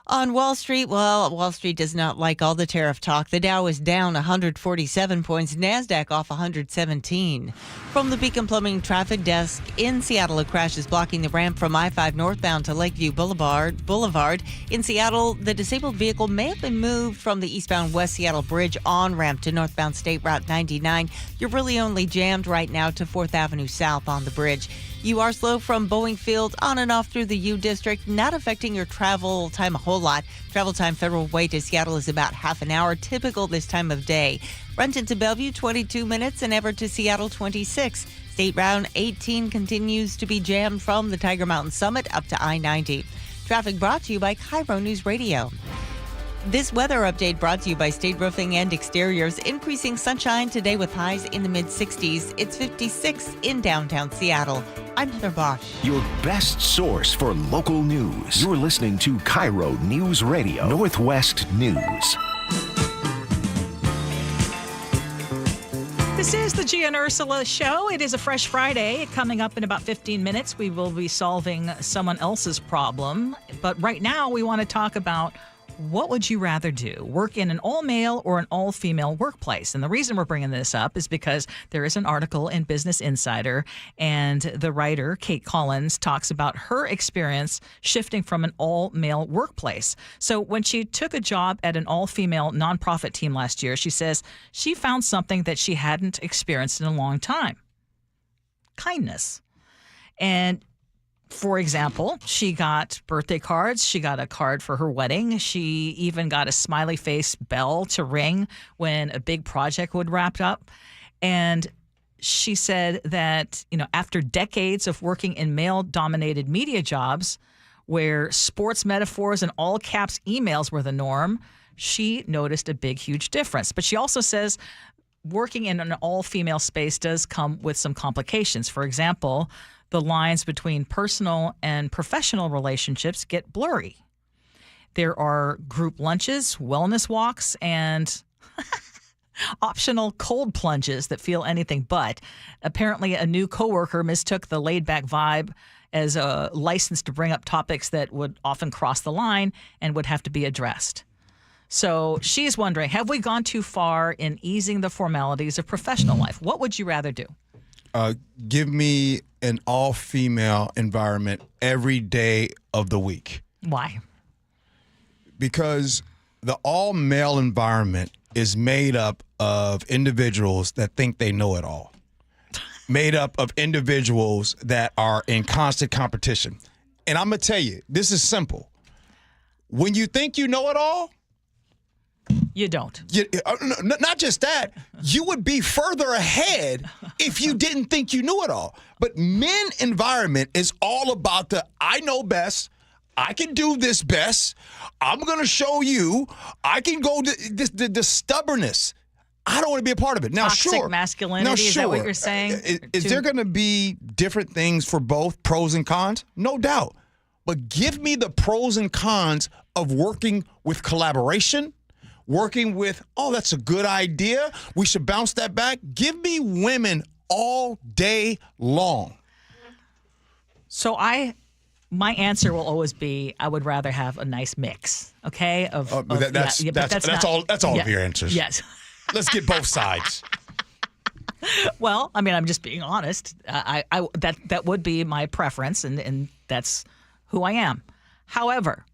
On Wall Street, well, Wall Street does not like all the tariff talk. The Dow is down 147 points, NASDAQ off 117. From the Beacon Plumbing Traffic Desk in Seattle, a crash is blocking the ramp from I-5 northbound to Lakeview Boulevard. In Seattle, the disabled vehicle may have been moved from the eastbound West Seattle Bridge on-ramp to northbound State Route 99. You're really only jammed right now to 4th Avenue South on the bridge. You are slow from Boeing Field on and off through the U District, not affecting your travel time a whole lot. Travel time Federal Way to Seattle is about half an hour, typical this time of day. Renton to Bellevue, 22 minutes, and Everett to Seattle, 26. State Route 18 continues to be jammed from the Tiger Mountain Summit up to I-90. Traffic brought to you by KIRO News Radio. This weather update brought to you by State Roofing and Exteriors. Increasing sunshine today with highs in the mid-60s. It's 56 in downtown Seattle. I'm Heather Bosch. Your best source for local news. You're listening to KIRO News Radio, Northwest News. This is the Gee and Ursula Show. It is a fresh Friday. Coming up in about 15 minutes, we will be solving someone else's problem. But right now, we want to talk about what would you rather do? Work in an all-male or an all-female workplace? And the reason we're bringing this up is because there is an article in Business Insider, and the writer, Kate Collins, talks about her experience shifting from an all-male workplace. So when she took a job at an all-female nonprofit team last year, she says she found something that she hadn't experienced in a long time: kindness. And For example, she got birthday cards. She got a card for her wedding. She even got a smiley face bell to ring when a big project would wrap up. And she said that, after decades of working in male-dominated media jobs where sports metaphors and all caps emails were the norm, she noticed a big, huge difference. But she also says working in an all-female space does come with some complications. For example, the lines between personal and professional relationships get blurry. There are group lunches, wellness walks, and optional cold plunges that feel anything but. Apparently, a new coworker mistook the laid-back vibe as a license to bring up topics that would often cross the line and would have to be addressed. So she's wondering, have we gone too far in easing the formalities of professional life? What would you rather do? Give me an all-female environment every day of the week. Why? Because the all-male environment is made up of individuals that think they know it all. Made up of individuals that are in constant competition. And I'm going to tell you, this is simple. When you think you know it all, you don't. Not just that, you would be further ahead if you didn't think you knew it all. But men environment is all about the I know best. I can do this best. I'm going to show you. I can go to the stubbornness. I don't want to be a part of it. Now, Toxic masculinity, is that what you're saying? Is there going to be different things for both pros and cons? No doubt. But give me the pros and cons of working with collaboration, working with, that's a good idea. We should bounce that back. Give me women all day long. So my answer will always be I would rather have a nice mix, okay? That's all of your answers. Yes. Let's get both sides. Well, I'm just being honest. That would be my preference, and that's who I am. However,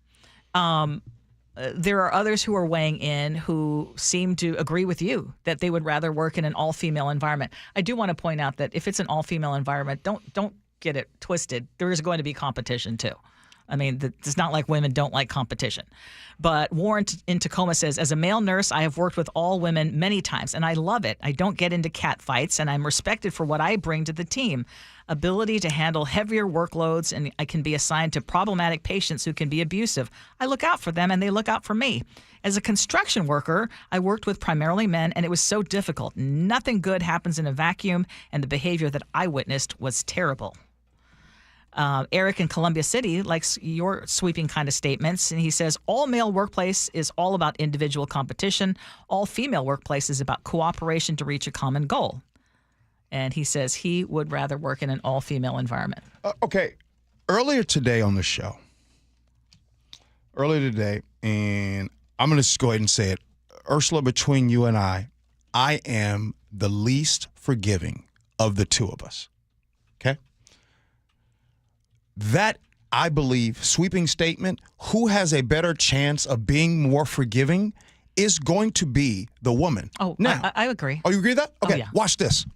there are others who are weighing in who seem to agree with you that they would rather work in an all-female environment. I do want to point out that if it's an all-female environment, don't get it twisted. There is going to be competition too. It's not like women don't like competition. But Warren in Tacoma says, as a male nurse, I have worked with all women many times, and I love it. I don't get into cat fights, and I'm respected for what I bring to the team. Ability to handle heavier workloads, and I can be assigned to problematic patients who can be abusive. I look out for them, and they look out for me. As a construction worker, I worked with primarily men, and it was so difficult. Nothing good happens in a vacuum, and the behavior that I witnessed was terrible. Eric in Columbia City likes your sweeping kind of statements, and he says, all male workplace is all about individual competition. All female workplace is about cooperation to reach a common goal. And he says he would rather work in an all-female environment. Okay. Earlier today on the show, and I'm going to just go ahead and say it, Ursula, between you and I am the least forgiving of the two of us. Okay? That, I believe, sweeping statement, who has a better chance of being more forgiving is going to be the woman. Oh, now, I agree. Oh, you agree with that? Okay, yeah. Watch this.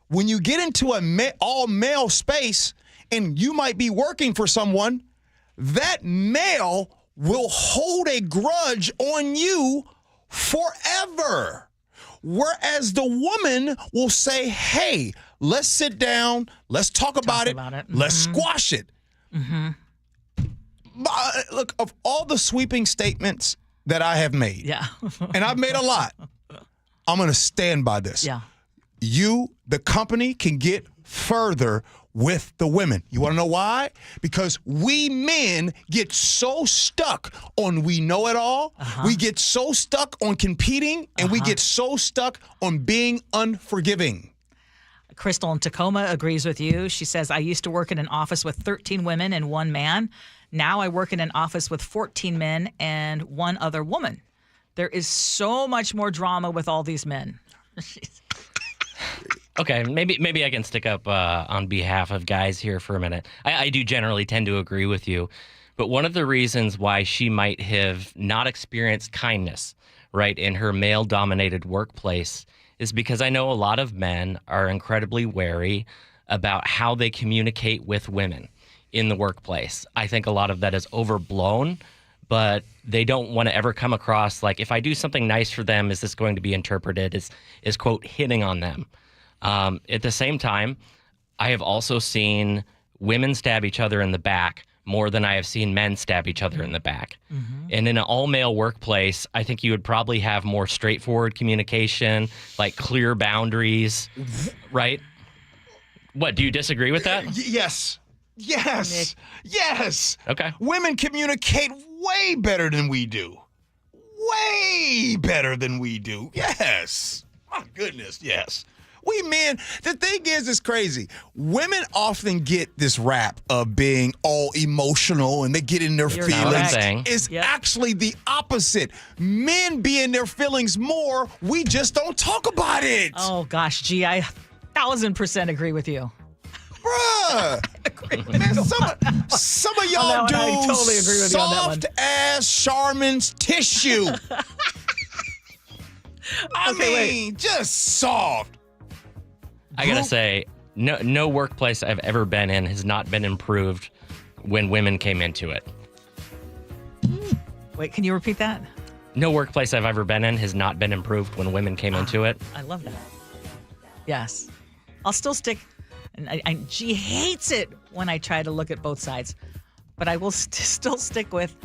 When you get into a all-male space and you might be working for someone, that male will hold a grudge on you forever. Whereas the woman will say, hey, let's sit down, let's talk about it. Mm-hmm. Let's squash it. Mm-hmm. Look, of all the sweeping statements that I have made, and I've made a lot, I'm going to stand by this. Yeah. You, the company, can get further with the women. You want to know why? Because we men get so stuck on we know it all. We get so stuck on competing, and we get so stuck on being unforgiving. Crystal in Tacoma agrees with you. She says, I used to work in an office with 13 women and 1 man. Now I work in an office with 14 men and 1 other woman. There is so much more drama with all these men. Okay, maybe I can stick up on behalf of guys here for a minute. I do generally tend to agree with you, but one of the reasons why she might have not experienced kindness, right, in her male-dominated workplace is because I know a lot of men are incredibly wary about how they communicate with women. in the workplace. I think a lot of that is overblown, but they don't want to ever come across like, if I do something nice for them, is this going to be interpreted as quote, hitting on them? At the same time, I have also seen women stab each other in the back more than I have seen men stab each other in the back. And in an all-male workplace, I think you would probably have more straightforward communication, like clear boundaries, right? What, do you disagree with that? Yes. Yes. Yes. Okay. Women communicate way better than we do. Way better than we do. Yes. My goodness, yes. We men, the thing is, it's crazy. Women often get this rap of being all emotional and they get in their feelings. It's actually the opposite. Men be in their feelings more. We just don't talk about it. Oh, gosh, Gee, I 1,000% agree with you. Bruh. Man, some of y'all dudes, I totally agree with you on that one. soft ass Charmin's tissue. I mean, just soft. I gotta say, no workplace I've ever been in has not been improved when women came into it. Wait, can you repeat that? No workplace I've ever been in has not been improved when women came into it. I love that. Yes. I'll still stick, and Gee hates it when I try to look at both sides, but I will still stick with,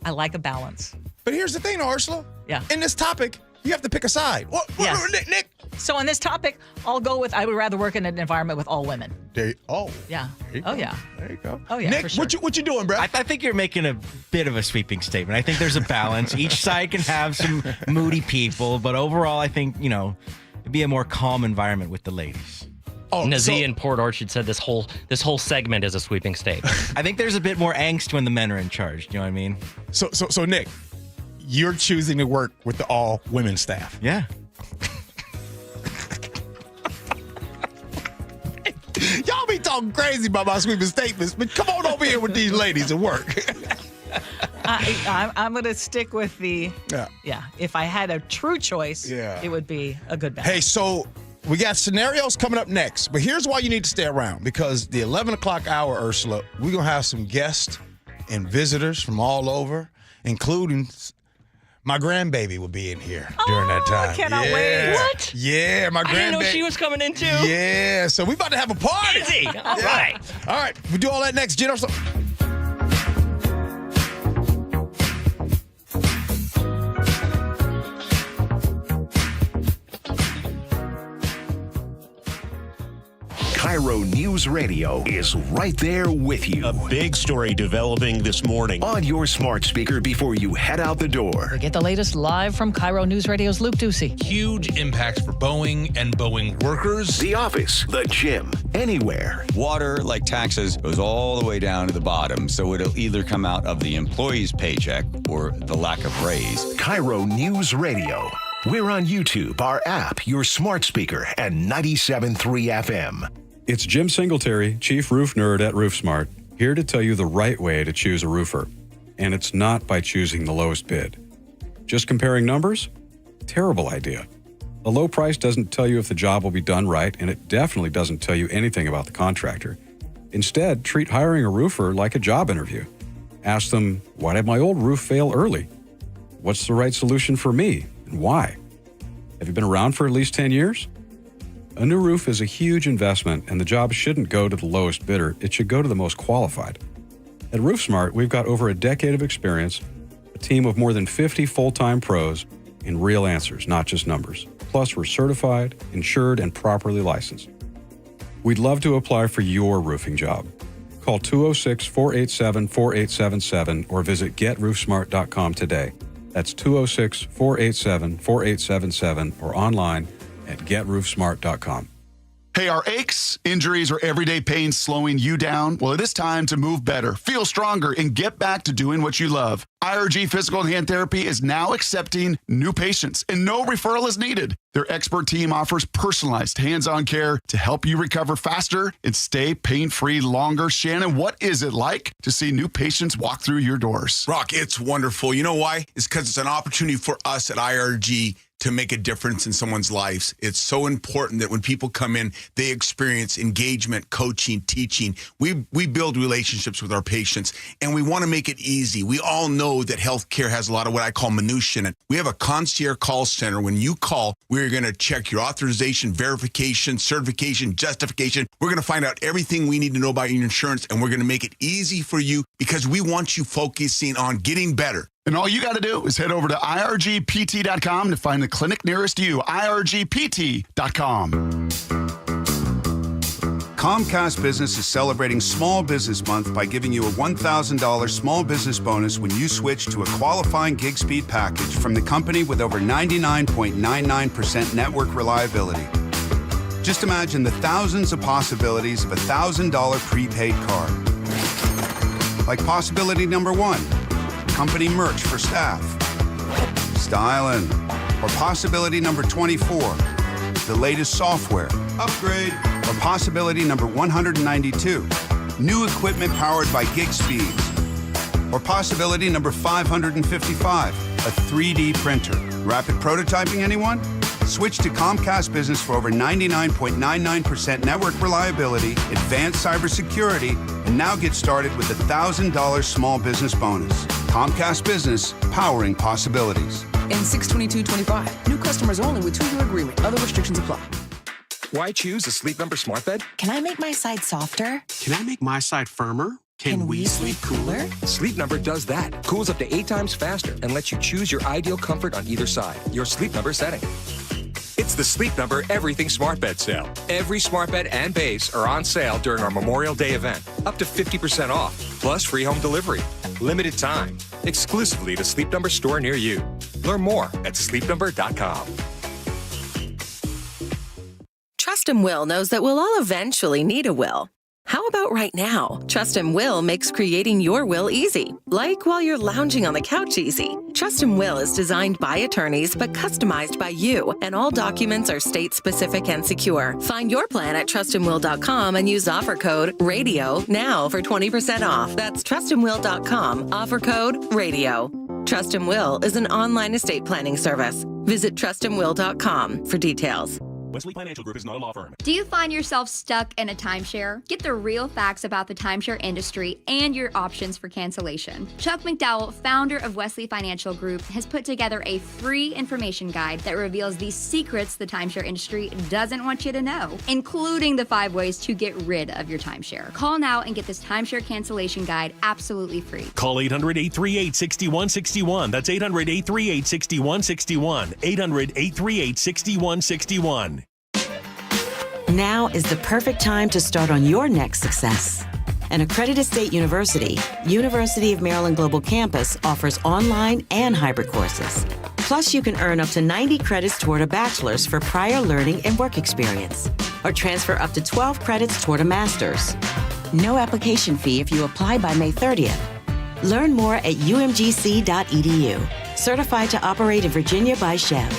I like a balance. But here's the thing, Ursula. Yeah. In this topic, you have to pick a side. Yes. Nick. So on this topic, I'll go with, I would rather work in an environment with all women. Yeah. Yeah. Oh, yeah. There you go. Oh, yeah, Nick, for sure. what you doing, bro? I think you're making a bit of a sweeping statement. I think there's a balance. Each side can have some moody people, but overall, I think, it'd be a more calm environment with the ladies. Nazia in Port Orchard said this whole segment is a sweeping statement. I think there's a bit more angst when the men are in charge. You know what I mean? So Nick, you're choosing to work with the all women staff. Yeah. Y'all be talking crazy about my sweeping statements, but come on over here with these ladies and work. I'm going to stick with the, if I had a true choice, it would be a good balance. Hey, so we got scenarios coming up next, but here's why you need to stay around, because the 11 o'clock hour, Ursula, we're going to have some guests and visitors from all over, including my grandbaby will be in here during that time. I cannot wait. What? Yeah, my grandbaby. I didn't know she was coming in too. Yeah, so we about to have a party. Easy. All right. All right, we do all that next. Gee Ursula. KIRO News Radio is right there with you. A big story developing this morning. On your smart speaker before you head out the door. Get the latest live from KIRO News Radio's Luke Ducey. Huge impacts for Boeing and Boeing workers. The office, the gym, anywhere. Water, like taxes, goes all the way down to the bottom, so it'll either come out of the employee's paycheck or the lack of raise. KIRO News Radio. We're on YouTube, our app, your smart speaker, and 97.3 FM. It's Jim Singletary, Chief Roof Nerd at RoofSmart, here to tell you the right way to choose a roofer. And it's not by choosing the lowest bid. Just comparing numbers? Terrible idea. A low price doesn't tell you if the job will be done right, and it definitely doesn't tell you anything about the contractor. Instead, treat hiring a roofer like a job interview. Ask them, why did my old roof fail early? What's the right solution for me, and why? Have you been around for at least 10 years? A new roof is a huge investment, and the job shouldn't go to the lowest bidder. It should go to the most qualified. At RoofSmart, we've got over a decade of experience, a team of more than 50 full-time pros, and real answers, not just numbers. Plus, we're certified, insured, and properly licensed. We'd love to apply for your roofing job. Call 206-487-4877 or visit GetRoofSmart.com today. That's 206-487-4877 or online at GetRoofSmart.com. Hey, are aches, injuries, or everyday pain slowing you down? Well, it is time to move better, feel stronger, and get back to doing what you love. IRG Physical and Hand Therapy is now accepting new patients, and no referral is needed. Their expert team offers personalized hands-on care to help you recover faster and stay pain-free longer. Shannon, what is it like to see new patients walk through your doors? Rock, it's wonderful. You know why? It's because it's an opportunity for us at IRG to make a difference in someone's lives. It's so important that when people come in, they experience engagement, coaching, teaching. We build relationships with our patients, and we want to make it easy. We all know that healthcare has a lot of what I call minutia in it. We have a concierge call center. When you call, we're going to check your authorization, verification, certification, justification. We're going to find out everything we need to know about your insurance, and we're going to make it easy for you because we want you focusing on getting better. And all you got to do is head over to irgpt.com to find the clinic nearest you. irgpt.com. Comcast Business is celebrating Small Business Month by giving you a $1,000 small business bonus when you switch to a qualifying gig speed package from the company with over 99.99% network reliability. Just imagine the thousands of possibilities of a $1,000 prepaid card. Like possibility number 1. Company merch for staff. Styling. Or possibility number 24, the latest software. Upgrade. Or possibility number 192, new equipment powered by gig speeds. Or possibility number 555, a 3D printer. Rapid prototyping, anyone? Switch to Comcast Business for over 99.99% network reliability, advanced cybersecurity, and now get started with a $1,000 small business bonus. Comcast Business, powering possibilities. In 6/22/25, new customers only with 2-year agreement. Other restrictions apply. Why choose a Sleep Number smart bed? Can I make my side softer? Can I make my side firmer? Can we sleep cooler? Sleep Number does that. Cools up to 8 times faster and lets you choose your ideal comfort on either side. Your Sleep Number setting. It's the Sleep Number Everything Smart Bed sale. Every smart bed and base are on sale during our Memorial Day event. Up to 50% off, plus free home delivery. Limited time. Exclusively to Sleep Number store near you. Learn more at sleepnumber.com. Trust and Will knows that we'll all eventually need a will. How about right now? Trust and Will makes creating your will easy, like while you're lounging on the couch easy. Trust and Will is designed by attorneys but customized by you, and all documents are state-specific and secure. Find your plan at trustandwill.com and use offer code RADIO now for 20% off. That's trustandwill.com, offer code RADIO. Trust and Will is an online estate planning service. Visit trustandwill.com for details. Wesley Financial Group is not a law firm. Do you find yourself stuck in a timeshare? Get the real facts about the timeshare industry and your options for cancellation. Chuck McDowell, founder of Wesley Financial Group, has put together a free information guide that reveals the secrets the timeshare industry doesn't want you to know, including the 5 ways to get rid of your timeshare. Call now and get this timeshare cancellation guide absolutely free. Call 800-838-6161. That's 800-838-6161. 800-838-6161. Now is the perfect time to start on your next success. An accredited state university, University of Maryland Global Campus offers online and hybrid courses. Plus, you can earn up to 90 credits toward a bachelor's for prior learning and work experience, or transfer up to 12 credits toward a master's. No application fee if you apply by May 30th. Learn more at umgc.edu. Certified to operate in Virginia by Chev.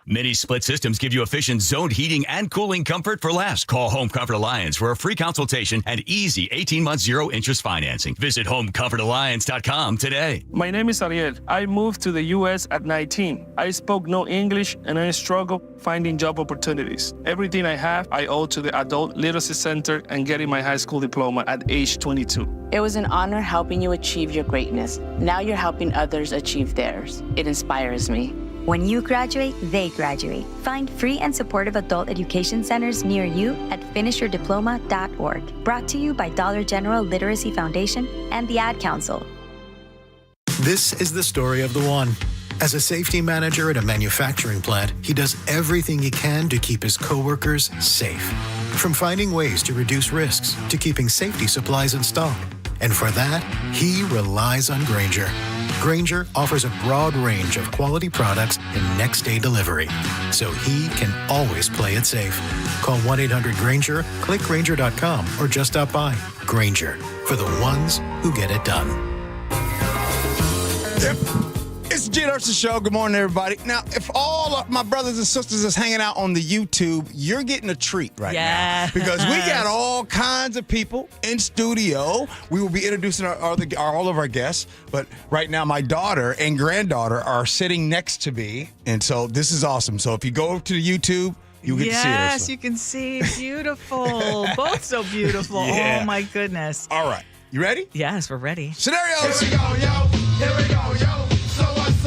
Mini split systems give you efficient zoned heating and cooling comfort for less. Call Home Comfort Alliance for a free consultation and easy 18-month zero-interest financing. Visit homecomfortalliance.com today. My name is Ariel. I moved to the U.S. at 19. I spoke no English and I struggled finding job opportunities. Everything I have, I owe to the Adult Literacy Center and getting my high school diploma at age 22. It was an honor helping you achieve your greatness. Now you're helping others achieve theirs. It inspires me. When you graduate, they graduate. Find free and supportive adult education centers near you at finishyourdiploma.org. Brought to you by Dollar General Literacy Foundation and the Ad Council. This is the story of the one. As a safety manager at a manufacturing plant, he does everything he can to keep his coworkers safe. From finding ways to reduce risks to keeping safety supplies in stock. And for that, he relies on Grainger. Grainger offers a broad range of quality products and next-day delivery, so he can always play it safe. Call 1-800-GRAINGER, click Grainger.com, or just stop by. Grainger, for the ones who get it done. It's the Gee Ursula Show. Good morning, everybody. Now, if all of my brothers and sisters is hanging out on the YouTube, you're getting a treat right now. Because we got all kinds of people in studio. We will be introducing all of our guests. But right now, my daughter and granddaughter are sitting next to me. And so this is awesome. So if you go to the YouTube, you get to see it. Yes, you can see. Beautiful. Both so beautiful. Yeah. Oh, my goodness. All right. You ready? Yes, we're ready. Scenarios. Here we go, yo. Here we go, yo. So what's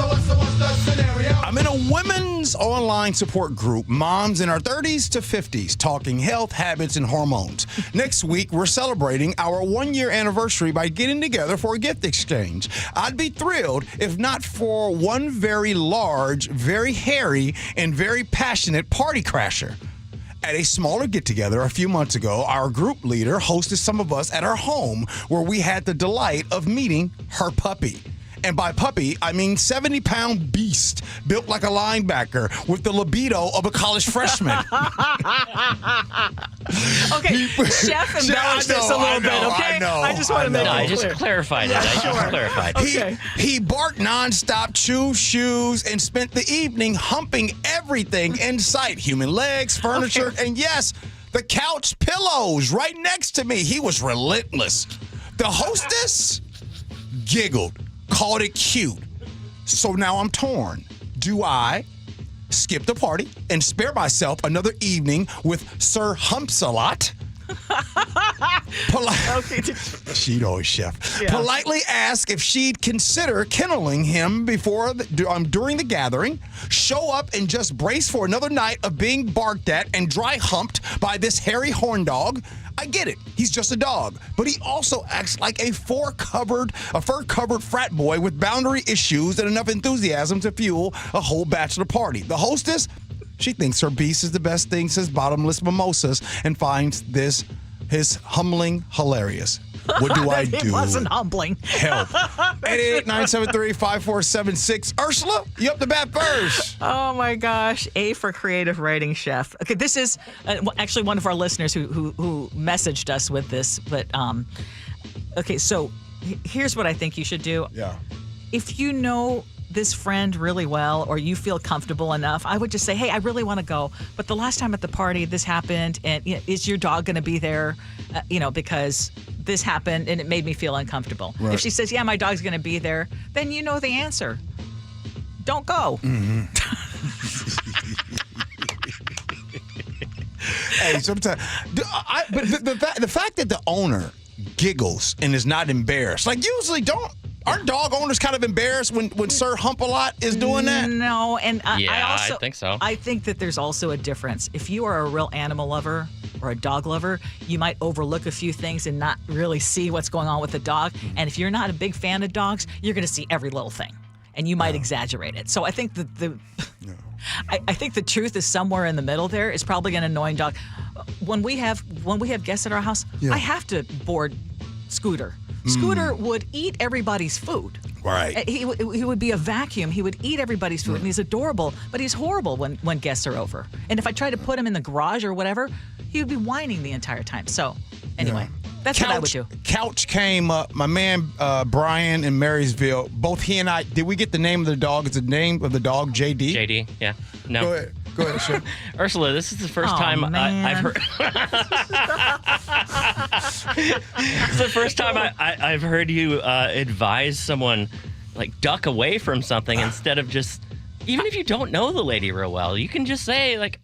the scenario? I'm in a women's online support group, moms in our 30s to 50s, talking health, habits, and hormones. Next week, we're celebrating our 1-year anniversary by getting together for a gift exchange. I'd be thrilled if not for one very large, very hairy, and very passionate party crasher. At a smaller get-together a few months ago, our group leader hosted some of us at her home where we had the delight of meeting her puppy. And by puppy, I mean 70-pound beast built like a linebacker with the libido of a college freshman. Okay, Chef embellished this a little bit, okay? I just want to make it clear. I just clarified it. I just clarified. Okay. He barked nonstop, chewed shoes, and spent the evening humping everything in sight. Human legs, furniture, and yes, the couch pillows right next to me. He was relentless. The hostess giggled, called it cute. So now I'm torn. Do I skip the party and spare myself another evening with Sir Humpsalot? She'd always chef. Yeah. Politely ask if she'd consider kenneling him during the gathering, show up and just brace for another night of being barked at and dry humped by this hairy horn dog. I get it. He's just a dog, but he also acts like a fur-covered frat boy with boundary issues and enough enthusiasm to fuel a whole bachelor party. The hostess, she thinks her beast is the best thing since bottomless mimosas and finds his humbling hilarious. What do I do? It wasn't humbling. Help. 888-973-5476. Ursula, you up to bat first. Oh, my gosh. A for creative writing, Chef. Okay, this is actually one of our listeners who messaged us with this. But, okay, so here's what I think you should do. Yeah. If you know this friend really well or you feel comfortable enough, I would just say, hey, I really want to go. But the last time at the party, this happened. And is your dog going to be there? Because this happened and it made me feel uncomfortable. Right. If she says, yeah, my dog's going to be there, then you know the answer. Don't go. Mm-hmm. Hey, sometimes, but the fact that the owner giggles and is not embarrassed, like usually aren't dog owners kind of embarrassed when Sir Hump-a-Lot is doing that? No, and I think so. I think that there's also a difference. If you are a real animal lover or a dog lover, you might overlook a few things and not really see what's going on with the dog. And if you're not a big fan of dogs, you're going to see every little thing, and you might exaggerate it. So I think that I think the truth is somewhere in the middle there. It's probably an annoying dog. When we have guests at our house, I have to board Scooter. Scooter would eat everybody's food. Right. He would be a vacuum. He would eat everybody's food, and he's adorable, but he's horrible when guests are over. And if I try to put him in the garage or whatever, he would be whining the entire time. So, anyway, that's what I would do. Couch came up. My man Brian in Marysville, both he and I, did we get the name of the dog? Is the name of the dog JD? JD, yeah. No. Go ahead, sure. Ursula, this is the first time I've heard. It's the first time I've heard you advise someone, like, duck away from something instead of just, even if you don't know the lady real well, you can just say, like,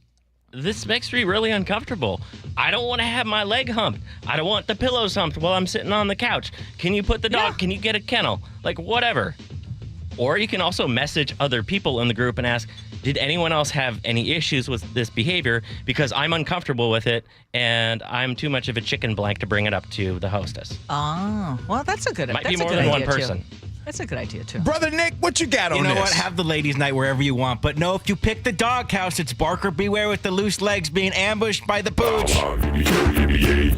this makes me really uncomfortable. I don't want to have my leg humped. I don't want the pillows humped while I'm sitting on the couch. Can you put the dog? Can you get a kennel? Like, whatever. Or you can also message other people in the group and ask, did anyone else have any issues with this behavior? Because I'm uncomfortable with it, and I'm too much of a chicken blank to bring it up to the hostess. Oh, well, that's a good idea. Might be more than one person. That's a good idea, too. Brother Nick, what you got on this? You know what? Have the ladies' night wherever you want. But no, if you pick the doghouse, it's Barker beware with the loose legs being ambushed by the pooch.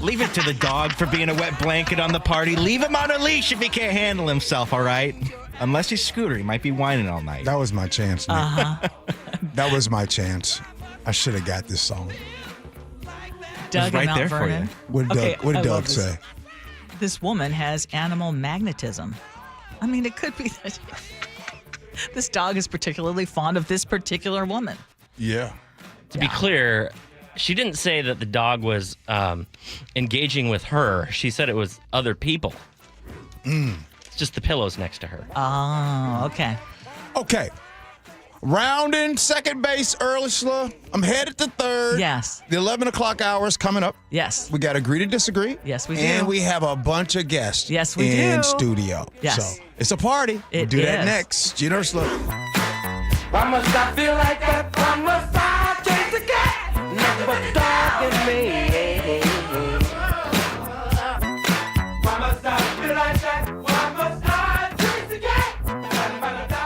Leave it to the dog for being a wet blanket on the party. Leave him on a leash if he can't handle himself, all right? Unless he's Scooter, he might be whining all night. That was my chance, Nick. That was my chance. I should have got this song. Doug right in Mount there Vernon. for you. What did Doug say? This woman has animal magnetism. I mean, it could be that. This dog is particularly fond of this particular woman. Yeah. To be clear, she didn't say that the dog was engaging with her. She said it was other people. It's just the pillows next to her. Oh, okay. Okay. Rounding second base, Ursula. I'm headed to third. Yes. The 11 o'clock hour is coming up. Yes. We got Agree to Disagree. Yes, we do. And we have a bunch of guests Yes, we in do. studio. Yes. So it's a party. We'll It do that is. next. Gee Ursula. Why must I feel like that? Why must I chase the cat? Nothing but dog in me. Why must I feel like that? Why must I chase the cat? Nothing but a dog.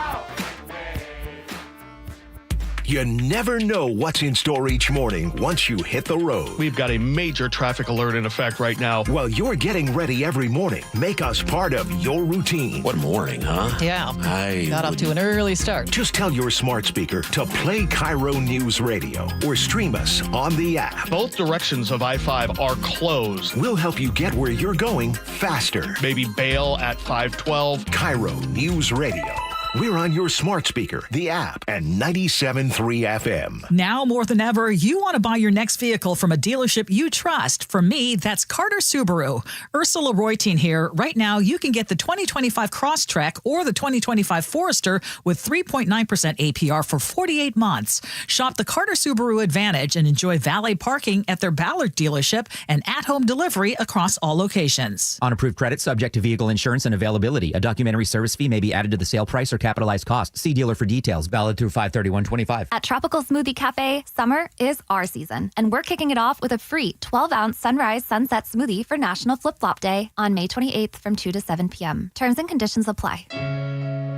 You never know what's in store each morning once you hit the road. We've got a major traffic alert in effect right now. While you're getting ready every morning, make us part of your routine. What morning, huh? Yeah. I got off to an early start. Just tell your smart speaker to play KIRO News Radio or stream us on the app. Both directions of I-5 are closed. We'll help you get where you're going faster. Maybe bail at 512. KIRO News Radio. We're on your smart speaker, the app, and 97.3 FM. Now more than ever, you want to buy your next vehicle from a dealership you trust. For me, that's Carter Subaru. Ursula Reutin here. Right now, you can get the 2025 Crosstrek or the 2025 Forester with 3.9% APR for 48 months. Shop the Carter Subaru Advantage and enjoy valet parking at their Ballard dealership and at-home delivery across all locations. On approved credit, subject to vehicle insurance and availability. A documentary service fee may be added to the sale price or capitalized cost. See dealer for details. Valid through 5/31/25. At Tropical Smoothie Cafe, summer is our season, and we're kicking it off with a free 12-ounce Sunrise Sunset Smoothie for National Flip Flop Day on May 28th from 2 to 7 p.m. Terms and conditions apply.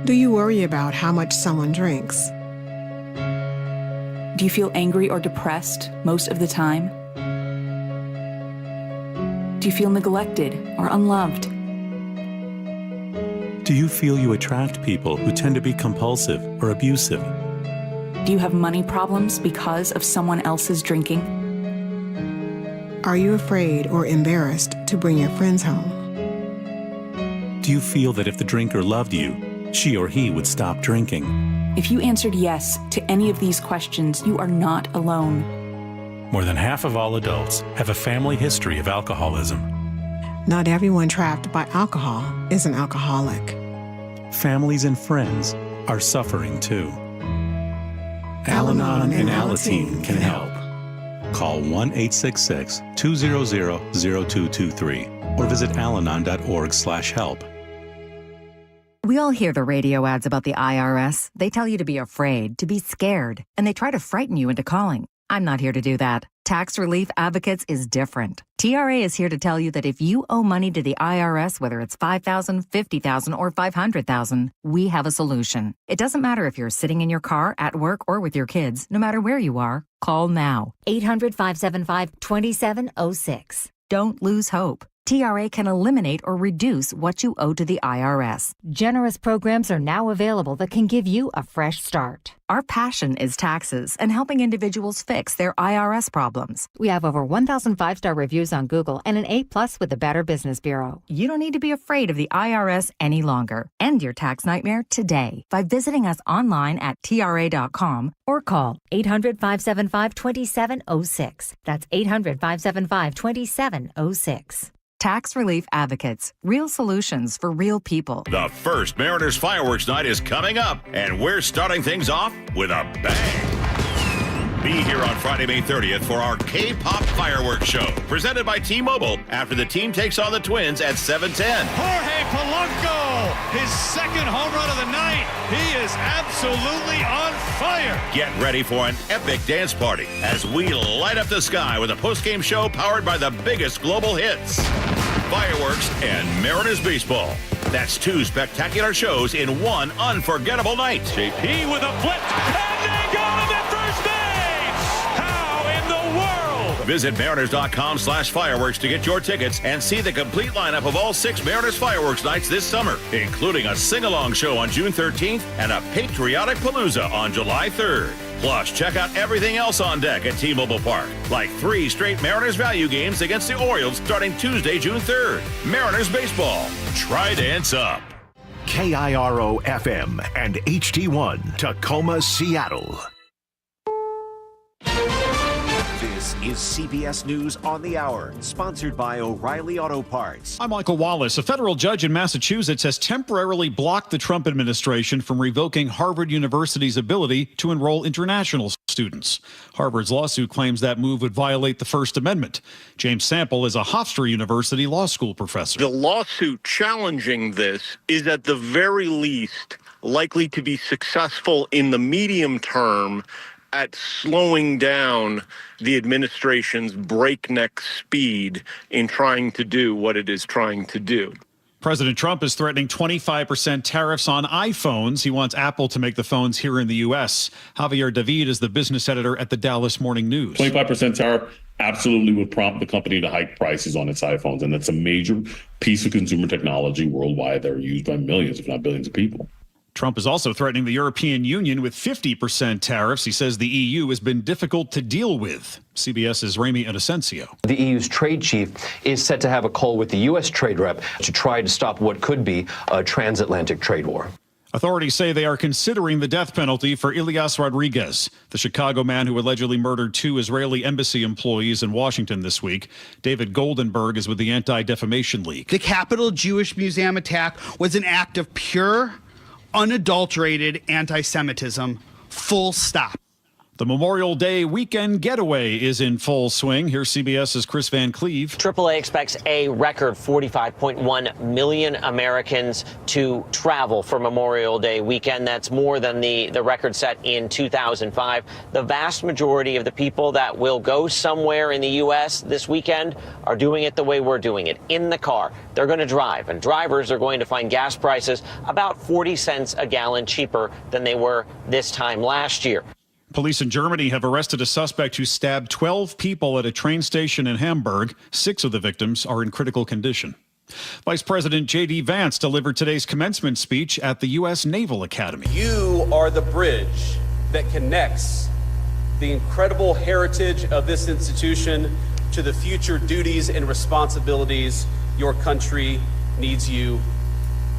Do you worry about how much someone drinks? Do you feel angry or depressed most of the time? Do you feel neglected or unloved? Do you feel you attract people who tend to be compulsive or abusive? Do you have money problems because of someone else's drinking? Are you afraid or embarrassed to bring your friends home? Do you feel that if the drinker loved you, she or he would stop drinking? If you answered yes to any of these questions, you are not alone. More than half of all adults have a family history of alcoholism. Not everyone trapped by alcohol is an alcoholic. Families and friends are suffering too. Al-Anon and Alateen can help. Call 1-866-200-0223 or visit alanon.org/help. We all hear the radio ads about the IRS. They tell you to be afraid, to be scared, and they try to frighten you into calling. I'm not here to do that. Tax Relief Advocates is different. TRA is here to tell you that if you owe money to the IRS, whether it's $5,000, $50,000, or $500,000, we have a solution. It doesn't matter if you're sitting in your car, at work, or with your kids. No matter where you are, call now. 800-575-2706. Don't lose hope. TRA can eliminate or reduce what you owe to the IRS. Generous programs are now available that can give you a fresh start. Our passion is taxes and helping individuals fix their IRS problems. We have over 1,000 5-star reviews on Google and an A+ with the Better Business Bureau. You don't need to be afraid of the IRS any longer. End your tax nightmare today by visiting us online at TRA.com or call 800-575-2706. That's 800-575-2706. Tax Relief Advocates. Real solutions for real people. The first Mariners Fireworks Night is coming up, and we're starting things off with a bang. Be here on Friday, May 30th for our K-Pop Fireworks Show, presented by T-Mobile, after the team takes on the Twins at 7:10. Jorge Polanco, his second home run of the night. He is absolutely on fire. Get ready for an epic dance party as we light up the sky with a post-game show powered by the biggest global hits. Fireworks and Mariners baseball. That's two spectacular shows in one unforgettable night. JP with a flip, and they got him at first base. How in the world? Visit Mariners.com/fireworks to get your tickets and see the complete lineup of all 6 Mariners Fireworks Nights this summer, including a sing-along show on June 13th and a patriotic palooza on July 3rd. Plus, check out everything else on deck at T-Mobile Park, like 3 straight Mariners value games against the Orioles starting Tuesday, June 3rd. Mariners baseball. Try dance up. KIRO FM and HD1 Tacoma, Seattle. This is CBS News on the Hour, sponsored by O'Reilly Auto Parts. I'm Michael Wallace. A federal judge in Massachusetts has temporarily blocked the Trump administration from revoking Harvard University's ability to enroll international students. Harvard's lawsuit claims that move would violate the First Amendment. James Sample is a Hofstra University law school professor. The lawsuit challenging this is at the very least likely to be successful in the medium term at slowing down the administration's breakneck speed in trying to do what it is trying to do. President Trump is threatening 25% tariffs on iPhones. He wants Apple to make the phones here in the U.S. Javier David is the business editor at the Dallas Morning News. 25% tariff absolutely would prompt the company to hike prices on its iPhones, and that's a major piece of consumer technology worldwide that are used by millions, if not billions of people. Trump is also threatening the European Union with 50% tariffs. He says the EU has been difficult to deal with. CBS's Ramy Inocencio. The EU's trade chief is set to have a call with the U.S. trade rep to try to stop what could be a transatlantic trade war. Authorities say they are considering the death penalty for Ilyas Rodriguez, the Chicago man who allegedly murdered 2 Israeli embassy employees in Washington this week. David Goldenberg is with the Anti-Defamation League. The Capitol Jewish Museum attack was an act of pure, unadulterated anti-Semitism, full stop. The Memorial Day weekend getaway is in full swing. Here's CBS's Chris Van Cleve. AAA expects a record 45.1 million Americans to travel for Memorial Day weekend. That's more than the record set in 2005. The vast majority of the people that will go somewhere in the U.S. this weekend are doing it the way we're doing it, in the car. They're going to drive, and drivers are going to find gas prices about 40 cents a gallon cheaper than they were this time last year. Police in Germany have arrested a suspect who stabbed 12 people at a train station in Hamburg. 6 of the victims are in critical condition. Vice President J.D. Vance delivered today's commencement speech at the U.S. Naval Academy. You are the bridge that connects the incredible heritage of this institution to the future duties and responsibilities your country needs you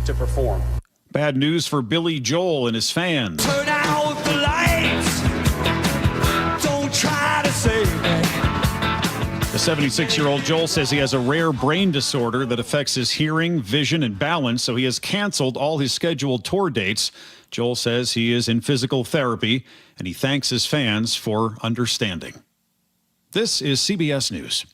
to perform. Bad news for Billy Joel and his fans. Turn out the lights. Don't try to save me. The 76-year-old Joel says he has a rare brain disorder that affects his hearing, vision, and balance, so he has canceled all his scheduled tour dates. Joel says he is in physical therapy, and he thanks his fans for understanding. This is CBS News.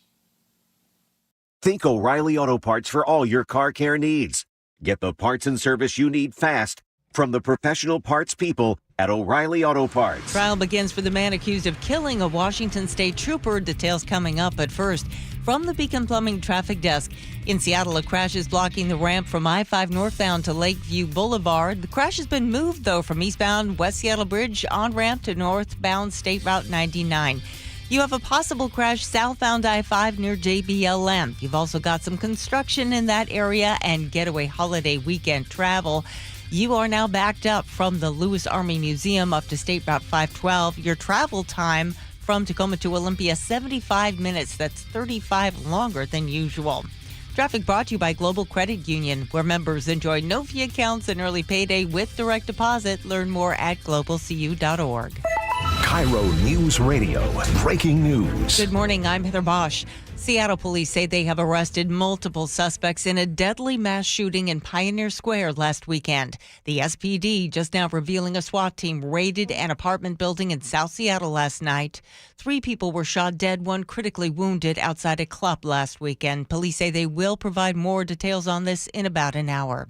Think O'Reilly Auto Parts for all your car care needs. Get the parts and service you need fast from the professional parts people at O'Reilly Auto Parts. Trial begins for the man accused of killing a Washington state trooper. Details coming up. But first, from the Beacon Plumbing traffic desk, in Seattle, a crash is blocking the ramp from I-5 northbound to Lakeview Boulevard. The crash has been moved, though, from eastbound West Seattle Bridge on ramp to northbound State Route 99. You have a possible crash southbound I-5 near JBLM. You've also got some construction in that area and getaway holiday weekend travel. You are now backed up from the Lewis Army Museum up to State Route 512. Your travel time from Tacoma to Olympia, 75 minutes. That's 35 longer than usual. Traffic brought to you by Global Credit Union, where members enjoy no fee accounts and early payday with direct deposit. Learn more at globalcu.org. KIRO Newsradio. Breaking news. Good morning. I'm Heather Bosch. Seattle police say they have arrested multiple suspects in a deadly mass shooting in Pioneer Square last weekend. The SPD just now revealing a SWAT team raided an apartment building in South Seattle last night. 3 people were shot dead, 1 critically wounded outside a club last weekend. Police say they will provide more details on this in about an hour.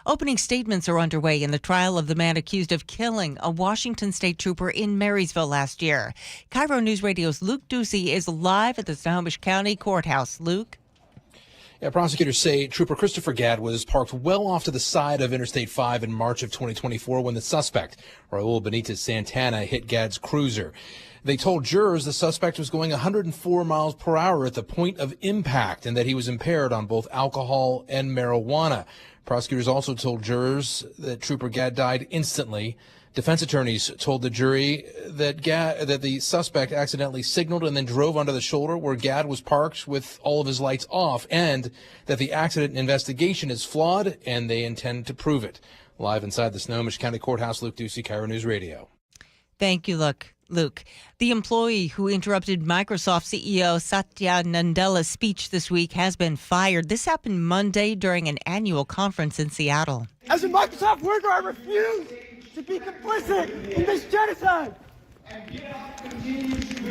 Opening statements are underway in the trial of the man accused of killing a Washington state trooper in Marysville last year. KIRO Newsradio's Luke Ducey is live at the Snohomish County Courthouse. Luke? Yeah, prosecutors say Trooper Christopher Gadd was parked well off to the side of Interstate 5 in March of 2024 when the suspect, Raul Benitez Santana, hit Gadd's cruiser. They told jurors the suspect was going 104 miles per hour at the point of impact and that he was impaired on both alcohol and marijuana. Prosecutors also told jurors that Trooper Gadd died instantly. Defense attorneys told the jury that that the suspect accidentally signaled and then drove onto the shoulder where Gad was parked with all of his lights off, and that the accident investigation is flawed and they intend to prove it. Live inside the Snohomish County Courthouse, Luke Ducey, KIRO News Radio. Thank you, Luke. The employee who interrupted Microsoft CEO Satya Nadella's speech this week has been fired. This happened Monday during an annual conference in Seattle. As a Microsoft worker, I refuse to be complicit in this genocide.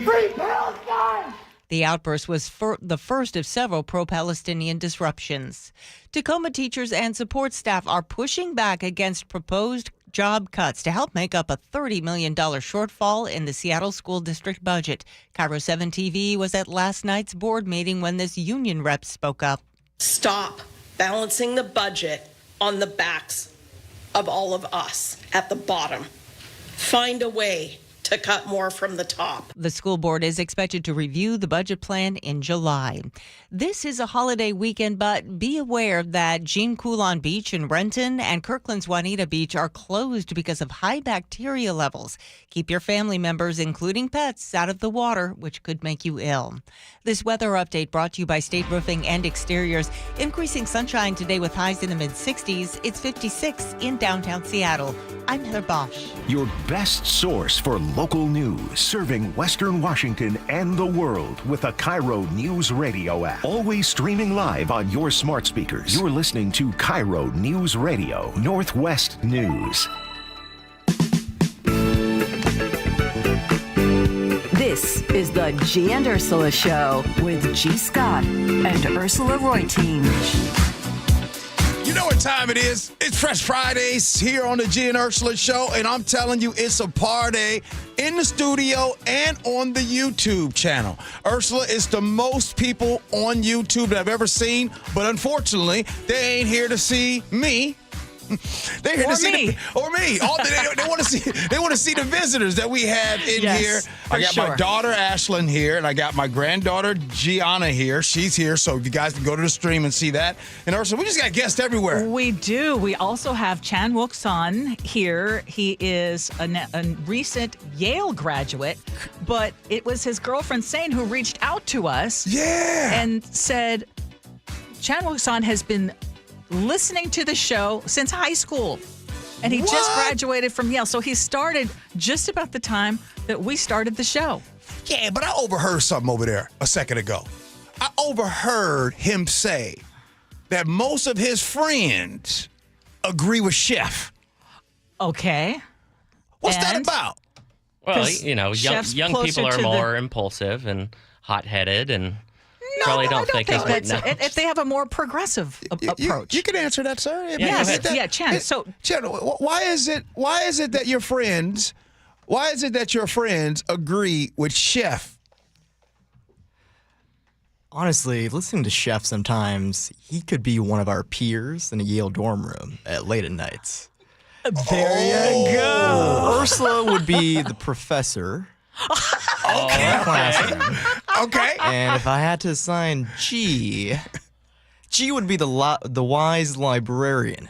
Free Palestine! The outburst was the first of several pro-Palestinian disruptions. Tacoma teachers and support staff are pushing back against proposed job cuts to help make up a $30 million shortfall in the Seattle School District budget. KIRO 7 TV was at last night's board meeting when this union rep spoke up. Stop balancing the budget on the backs of all of us at the bottom. Find a way to cut more from the top. The school board is expected to review the budget plan in July. This is a holiday weekend, but be aware that Jean Coulon Beach in Renton and Kirkland's Juanita Beach are closed because of high bacteria levels. Keep your family members, including pets, out of the water, which could make you ill. This weather update brought to you by State Roofing and Exteriors. Increasing sunshine today with highs in the mid-60s. It's 56 in downtown Seattle. I'm Heather Bosch. Your best source for local news, serving Western Washington and the world with a KIRO Newsradio app. Always streaming live on your smart speakers. You're listening to KIRO Newsradio, Northwest News. This is the Gee and Ursula Show with G. Scott and Ursula Reutin. You know what time it is? It's Fresh Fridays here on the Gee and Ursula Show, and I'm telling you, it's a party in the studio and on the YouTube channel. Ursula is the most people on YouTube that I've ever seen, but unfortunately, they ain't here to see me. They're here to see me. They want to see. They want to see the visitors that we have in here. I got my daughter Ashlyn here, and I got my granddaughter Gianna here. She's here, so you guys can go to the stream and see that. And Ursula, we just got guests everywhere. We do. We also have Chan Wook-son here. He is a recent Yale graduate, but it was his girlfriend Sane who reached out to us. And said Chan Wook-son has been listening to the show since high school. And he just graduated from Yale. So he started just about the time that we started the show. Yeah, but I overheard something over there a second ago. I overheard him say that most of his friends agree with Chef. Okay. What's that about? Well, you know, young people are more impulsive and hot-headed and probably don't think that's if they have a more progressive approach. You can answer that, sir. Chan. So, Chan, why is it that your friends agree with Chef? Honestly, listening to Chef sometimes, he could be one of our peers in a Yale dorm room at late at nights. There you go. Ursula would be the professor. Okay. And if I had to assign G would be the wise librarian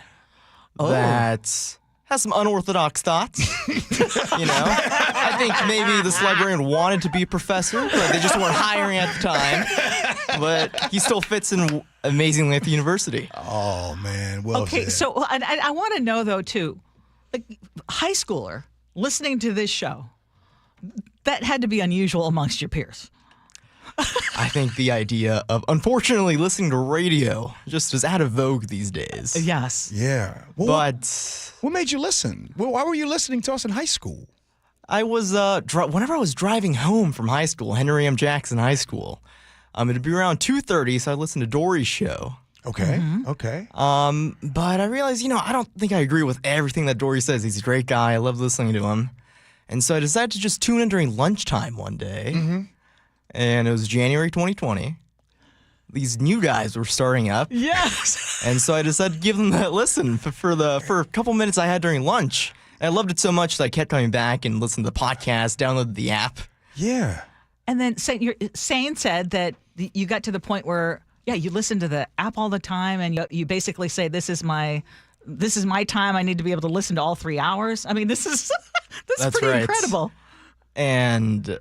that has some unorthodox thoughts. I think maybe this librarian wanted to be a professor, but they just weren't hiring at the time. But he still fits in amazingly at the university. Oh, man. Well said. So I want to know, though, too, like, high schooler listening to this show, that had to be unusual amongst your peers. I think the idea of, unfortunately, listening to radio just is out of vogue these days. Yes. Yeah. Well, what made you listen? Why were you listening to us in high school? I was, whenever I was driving home from high school, Henry M. Jackson High School, it'd be around 2:30, so I listened to Dory's show. Okay. Okay. But I realized, I don't think I agree with everything that Dory says. He's a great guy. I love listening to him. And so I decided to just tune in during lunchtime one day. Mm-hmm. And it was January 2020. These new guys were starting up. Yes. And so I decided to give them that listen for a couple minutes I had during lunch. And I loved it so much that I kept coming back and listened to the podcast, downloaded the app. Yeah. And then Sane said that you got to the point where, you listen to the app all the time and you basically say, this is my this is my time. I need to be able to listen to all 3 hours. I mean, this is That's pretty right. incredible. And,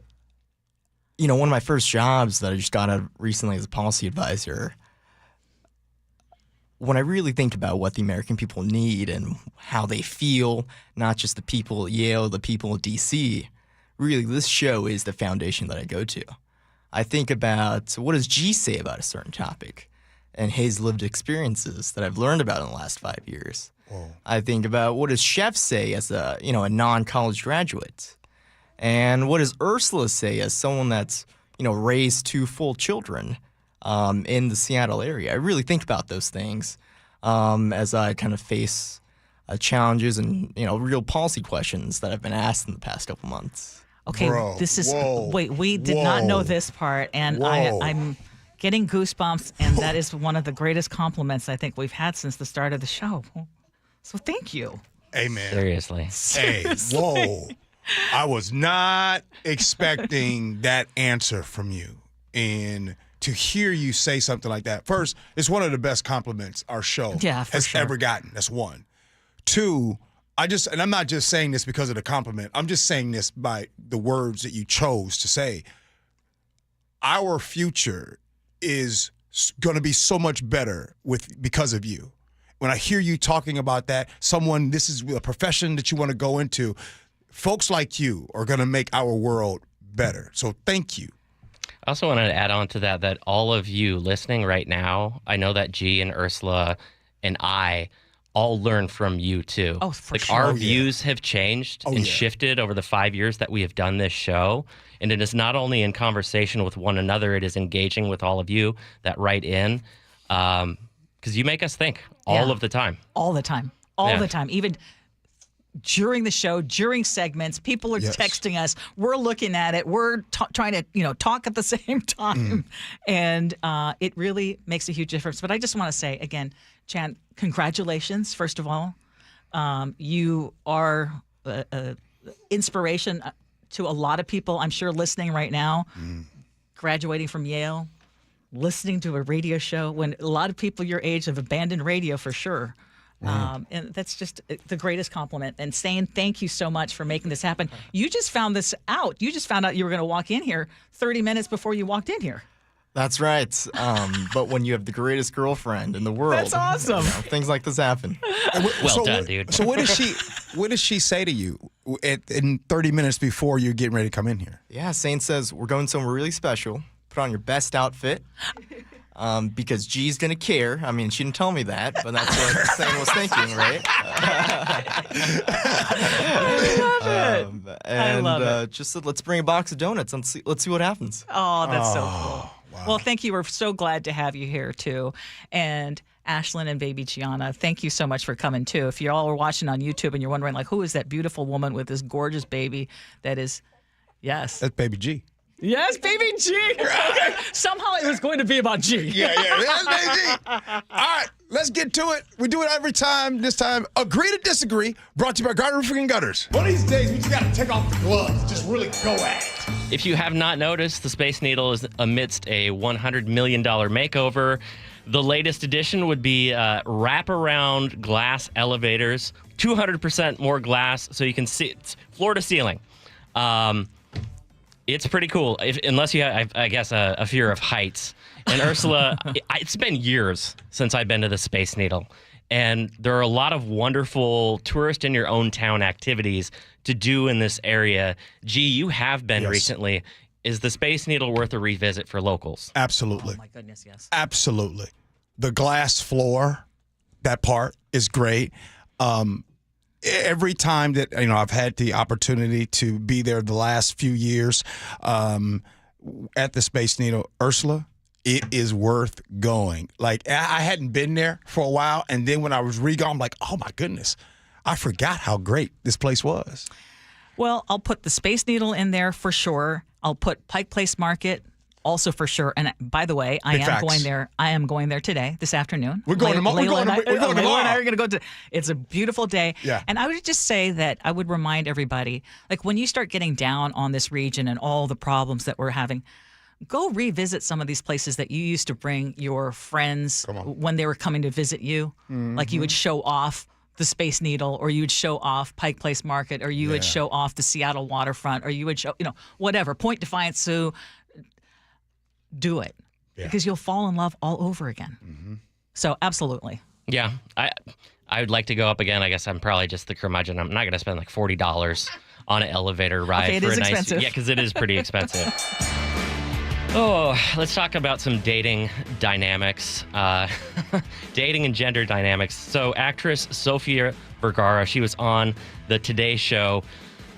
one of my first jobs that I just got out of recently as a policy advisor, when I really think about what the American people need and how they feel, not just the people at Yale, the people at D.C., really, this show is the foundation that I go to. I think about what does Gee say about a certain topic and his lived experiences that I've learned about in the last 5 years. Whoa. I think about what does Chef say as a non-college graduate, and what does Ursula say as someone that's raised 2 full children in the Seattle area. I really think about those things as I kind of face challenges and real policy questions that I've been asked in the past couple months. Okay, wait, we did not know this part, and I'm getting goosebumps, and that is one of the greatest compliments I think we've had since the start of the show. So thank you. Amen. Seriously. Hey, whoa. I was not expecting that answer from you. And to hear you say something like that, first, it's one of the best compliments our show has ever gotten. That's one. 2, and I'm not just saying this because of the compliment. I'm just saying this by the words that you chose to say. Our future is going to be so much better because of you. When I hear you talking about that, this is a profession that you want to go into, folks like you are going to make our world better. So thank you. I also wanted to add on to that all of you listening right now, I know that Gee and Ursula and I all learn from you too. Oh, for sure. Our views have changed and shifted over the 5 years that we have done this show. And it is not only in conversation with one another, it is engaging with all of you that write in. Because you make us think all of the time. All the time. All the time. Even during the show, during segments, people are texting us. We're looking at it. We're trying to, talk at the same time. And it really makes a huge difference. But I just want to say, again, Chan, congratulations, first of all. You are inspiration to a lot of people, I'm sure, listening right now, graduating from Yale, listening to a radio show when a lot of people your age have abandoned radio for sure. And that's just the greatest compliment. And saying thank you so much for making this happen. You just found this out. You just found out you were going to walk in here 30 minutes before you walked in here. That's right. But when you have the greatest girlfriend in the world, that's awesome. Things like this happen. Well done, dude. So what does she say to you in 30 minutes before you're getting ready to come in here? Yeah, Saint says, we're going somewhere really special. Put on your best outfit. Because Gee's going to care. I mean, she didn't tell me that, but that's what Saint was thinking, right? I love it. Just said, let's bring a box of donuts and let's see what happens. Oh, that's so cool. Wow. Well, thank you. We're so glad to have you here, too. And Ashlyn and baby Gianna, thank you so much for coming, too. If you all are watching on YouTube and you're wondering, who is that beautiful woman with this gorgeous baby that is, yes. That's baby G. Yes, baby G. Okay. Somehow it was going to be about G. Yeah, that's baby G. All right, let's get to it. We do it every time. This time, Agree to Disagree, brought to you by Garden Roofing and Gutters. One of these days, we just got to take off the gloves, just really go at it. If you have not noticed, the Space Needle is amidst a $100 million makeover. The latest addition would be wraparound glass elevators, 200% more glass, so you can see it's floor to ceiling. It's pretty cool, unless you have, I guess, a fear of heights. And Ursula, it's been years since I've been to the Space Needle. And there are a lot of wonderful tourist in your own town activities to do in this area. Gee, you have been recently. Is the Space Needle worth a revisit for locals? Absolutely. Oh, my goodness, yes. Absolutely. The glass floor, that part is great. Every time that I've had the opportunity to be there the last few years at the Space Needle, Ursula, it is worth going. Like, I hadn't been there for a while, and then when I was re-going, I'm like, oh my goodness, I forgot how great this place was. Well, I'll put the Space Needle in there for sure. I'll put Pike Place Market also for sure. And by the way, I am going there today, this afternoon. We're going tomorrow. Layla and I are going to go to. It's a beautiful day. Yeah. And I would just say that I would remind everybody, like when you start getting down on this region and all the problems that we're having, go revisit some of these places that you used to bring your friends when they were coming to visit you. Like you would show off the Space Needle, or you would show off Pike Place Market, or you would show off the Seattle waterfront, or you would show, whatever, Point Defiance Zoo. Do it because you'll fall in love all over again. So absolutely. Yeah, I would like to go up again. I guess I'm probably just the curmudgeon. I'm not going to spend like $40 on an elevator ride Okay, it for is a nice. expensive. Yeah, because it is pretty expensive. Oh, let's talk about some dating dynamics, dating and gender dynamics. So actress Sofia Vergara, she was on the Today Show,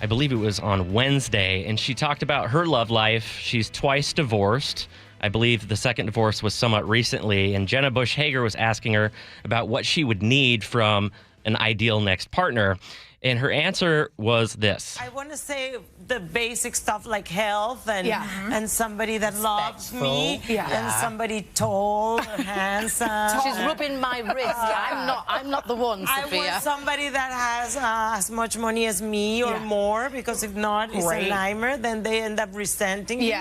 I believe it was on Wednesday, and she talked about her love life. She's twice divorced. I believe the second divorce was somewhat recently, and Jenna Bush Hager was asking her about what she would need from an ideal next partner. And her answer was this. I want to say the basic stuff like health and somebody that loves me and somebody tall, handsome. She's rubbing my wrist. I'm not the one, Sophia. I want somebody that has as much money as me or more, because if not, it's a nightmare. Then they end up resenting you.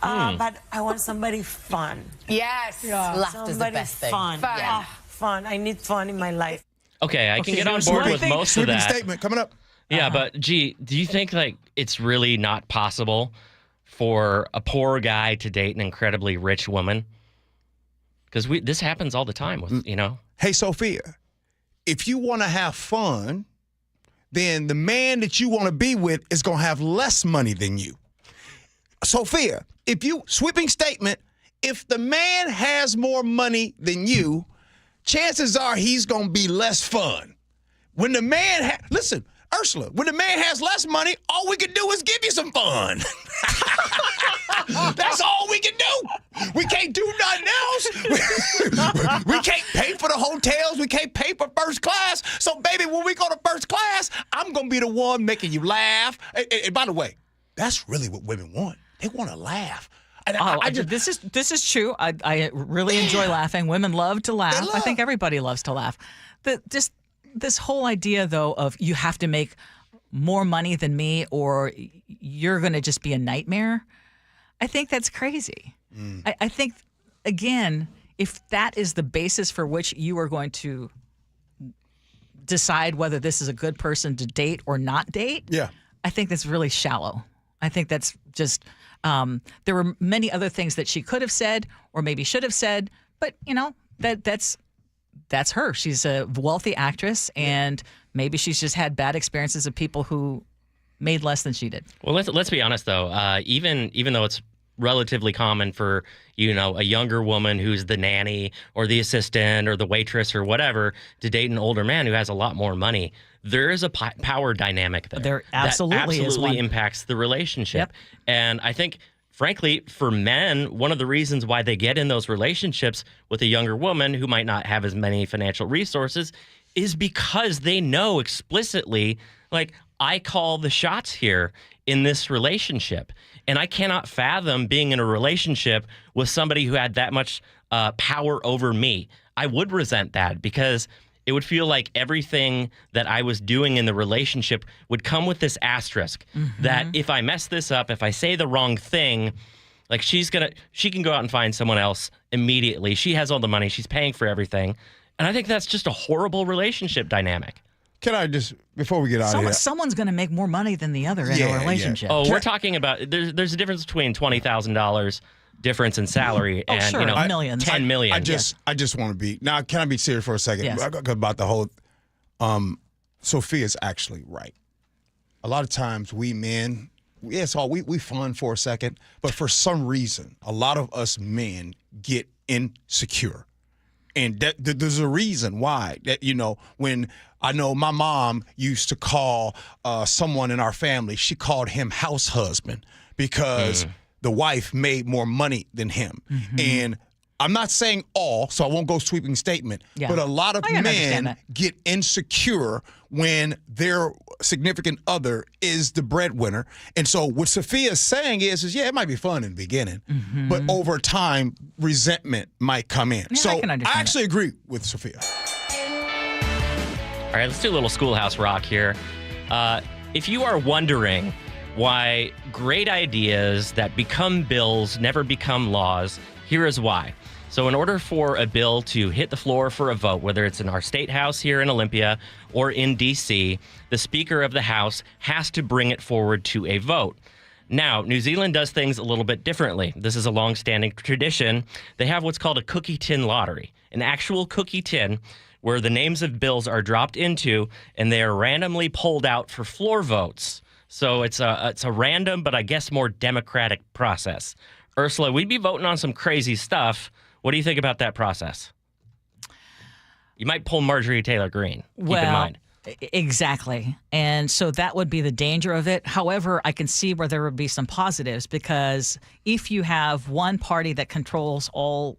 But I want somebody fun. Yes. Laughter's the best thing. Fun. Fun. I need fun in my life. Okay, I can get on board with most of that. Statement coming up. Yeah, but gee, do you think like it's really not possible for a poor guy to date an incredibly rich woman? Because this happens all the time with, Hey, Sophia, if you want to have fun, then the man that you want to be with is going to have less money than you. Sophia, sweeping statement, if the man has more money than you, chances are he's going to be less fun. When the man listen, Ursula, when the man has less money, all we can do is give you some fun. That's all we can do. We can't do nothing else. We can't pay for the hotels. We can't pay for first class. So, baby, when we go to first class, I'm going to be the one making you laugh. And by the way, that's really what women want. They want to laugh. And this is true. I really enjoy laughing. Women love to laugh. I think everybody loves to laugh. Just this whole idea, though, of you have to make more money than me or you're going to just be a nightmare, I think that's crazy. I think, again, if that is the basis for which you are going to decide whether this is a good person to date or not date, I think that's really shallow. I think that's just... there were many other things that she could have said or maybe should have said, but that's her. She's a wealthy actress, and maybe she's just had bad experiences of people who made less than she did. Well, let's be honest though. Even though it's relatively common for a younger woman who's the nanny or the assistant or the waitress or whatever to date an older man who has a lot more money, there is a power dynamic there. There absolutely that is one. Impacts the relationship. And I think, frankly, for men, one of the reasons why they get in those relationships with a younger woman who might not have as many financial resources is because they know explicitly, like, I call the shots here in this relationship. And I cannot fathom being in a relationship with somebody who had that much power over me. I would resent that because it would feel like everything that I was doing in the relationship would come with this asterisk that if I mess this up, if I say the wrong thing, like she can go out and find someone else immediately. She has all the money. She's paying for everything. And I think that's just a horrible relationship dynamic. Can I just, before we get out of here. Someone's going to make more money than the other in a relationship. Oh, we're talking about, there's a difference between $20,000 difference in salary and millions. 10 million. I just want to be, now can I be serious for a second? Yes. About the whole, Sophia's actually right. A lot of times we men, we fun for a second, but for some reason, a lot of us men get insecure. And there's a reason why that, when I know my mom used to call someone in our family, she called him house husband because the wife made more money than him. And I'm not saying all, so I won't go sweeping statement, but a lot of men get insecure when their significant other is the breadwinner. And so what Sophia is saying is it might be fun in the beginning, but over time, resentment might come in. Yeah, so I actually agree with Sophia. All right, let's do a little Schoolhouse Rock here. If you are wondering why great ideas that become bills never become laws. Here is why. So in order for a bill to hit the floor for a vote, whether it's in our state house here in Olympia or in D.C., the Speaker of the House has to bring it forward to a vote. Now, New Zealand does things a little bit differently. This is a long-standing tradition. They have what's called a cookie tin lottery, an actual cookie tin where the names of bills are dropped into and they are randomly pulled out for floor votes. So it's a random, but I guess more democratic process. Ursula, we'd be voting on some crazy stuff. What do you think about that process? You might pull Marjorie Taylor Greene. Keep in mind. Exactly. And so that would be the danger of it. However, I can see where there would be some positives, because if you have one party that controls all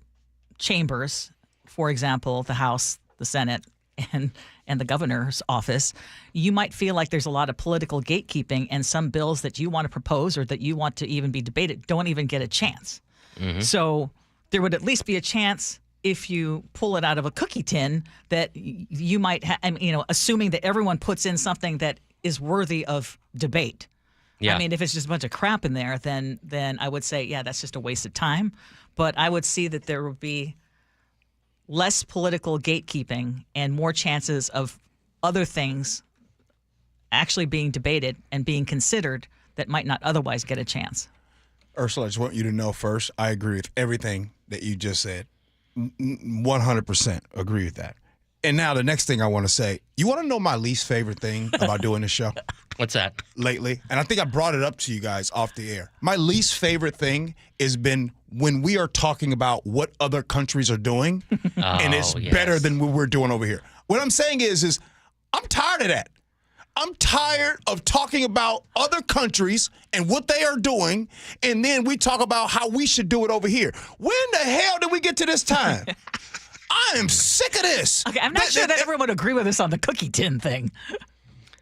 chambers, for example, the House, the Senate, and the governor's office, you might feel like there's a lot of political gatekeeping, and some bills that you want to propose or that you want to even be debated don't even get a chance. Mm-hmm. So there would at least be a chance, if you pull it out of a cookie tin, that you might have, assuming that everyone puts in something that is worthy of debate. Yeah. I mean, if it's just a bunch of crap in there, then I would say, yeah, that's just a waste of time. But I would see that there would be less political gatekeeping and more chances of other things actually being debated and being considered that might not otherwise get a chance. Ursula, I just want you to know first, I agree with everything that you just said. 100% agree with that. And now the next thing I want to say, you want to know my least favorite thing about doing this show? What's that? Lately, and I think I brought it up to you guys off the air. My least favorite thing has been when we are talking about what other countries are doing, and it's better than what we're doing over here. What I'm saying is I'm tired of that. I'm tired of talking about other countries and what they are doing, and then we talk about how we should do it over here. When the hell did we get to this time? I am sick of this. Okay, I'm not sure that everyone would agree with us on the cookie tin thing.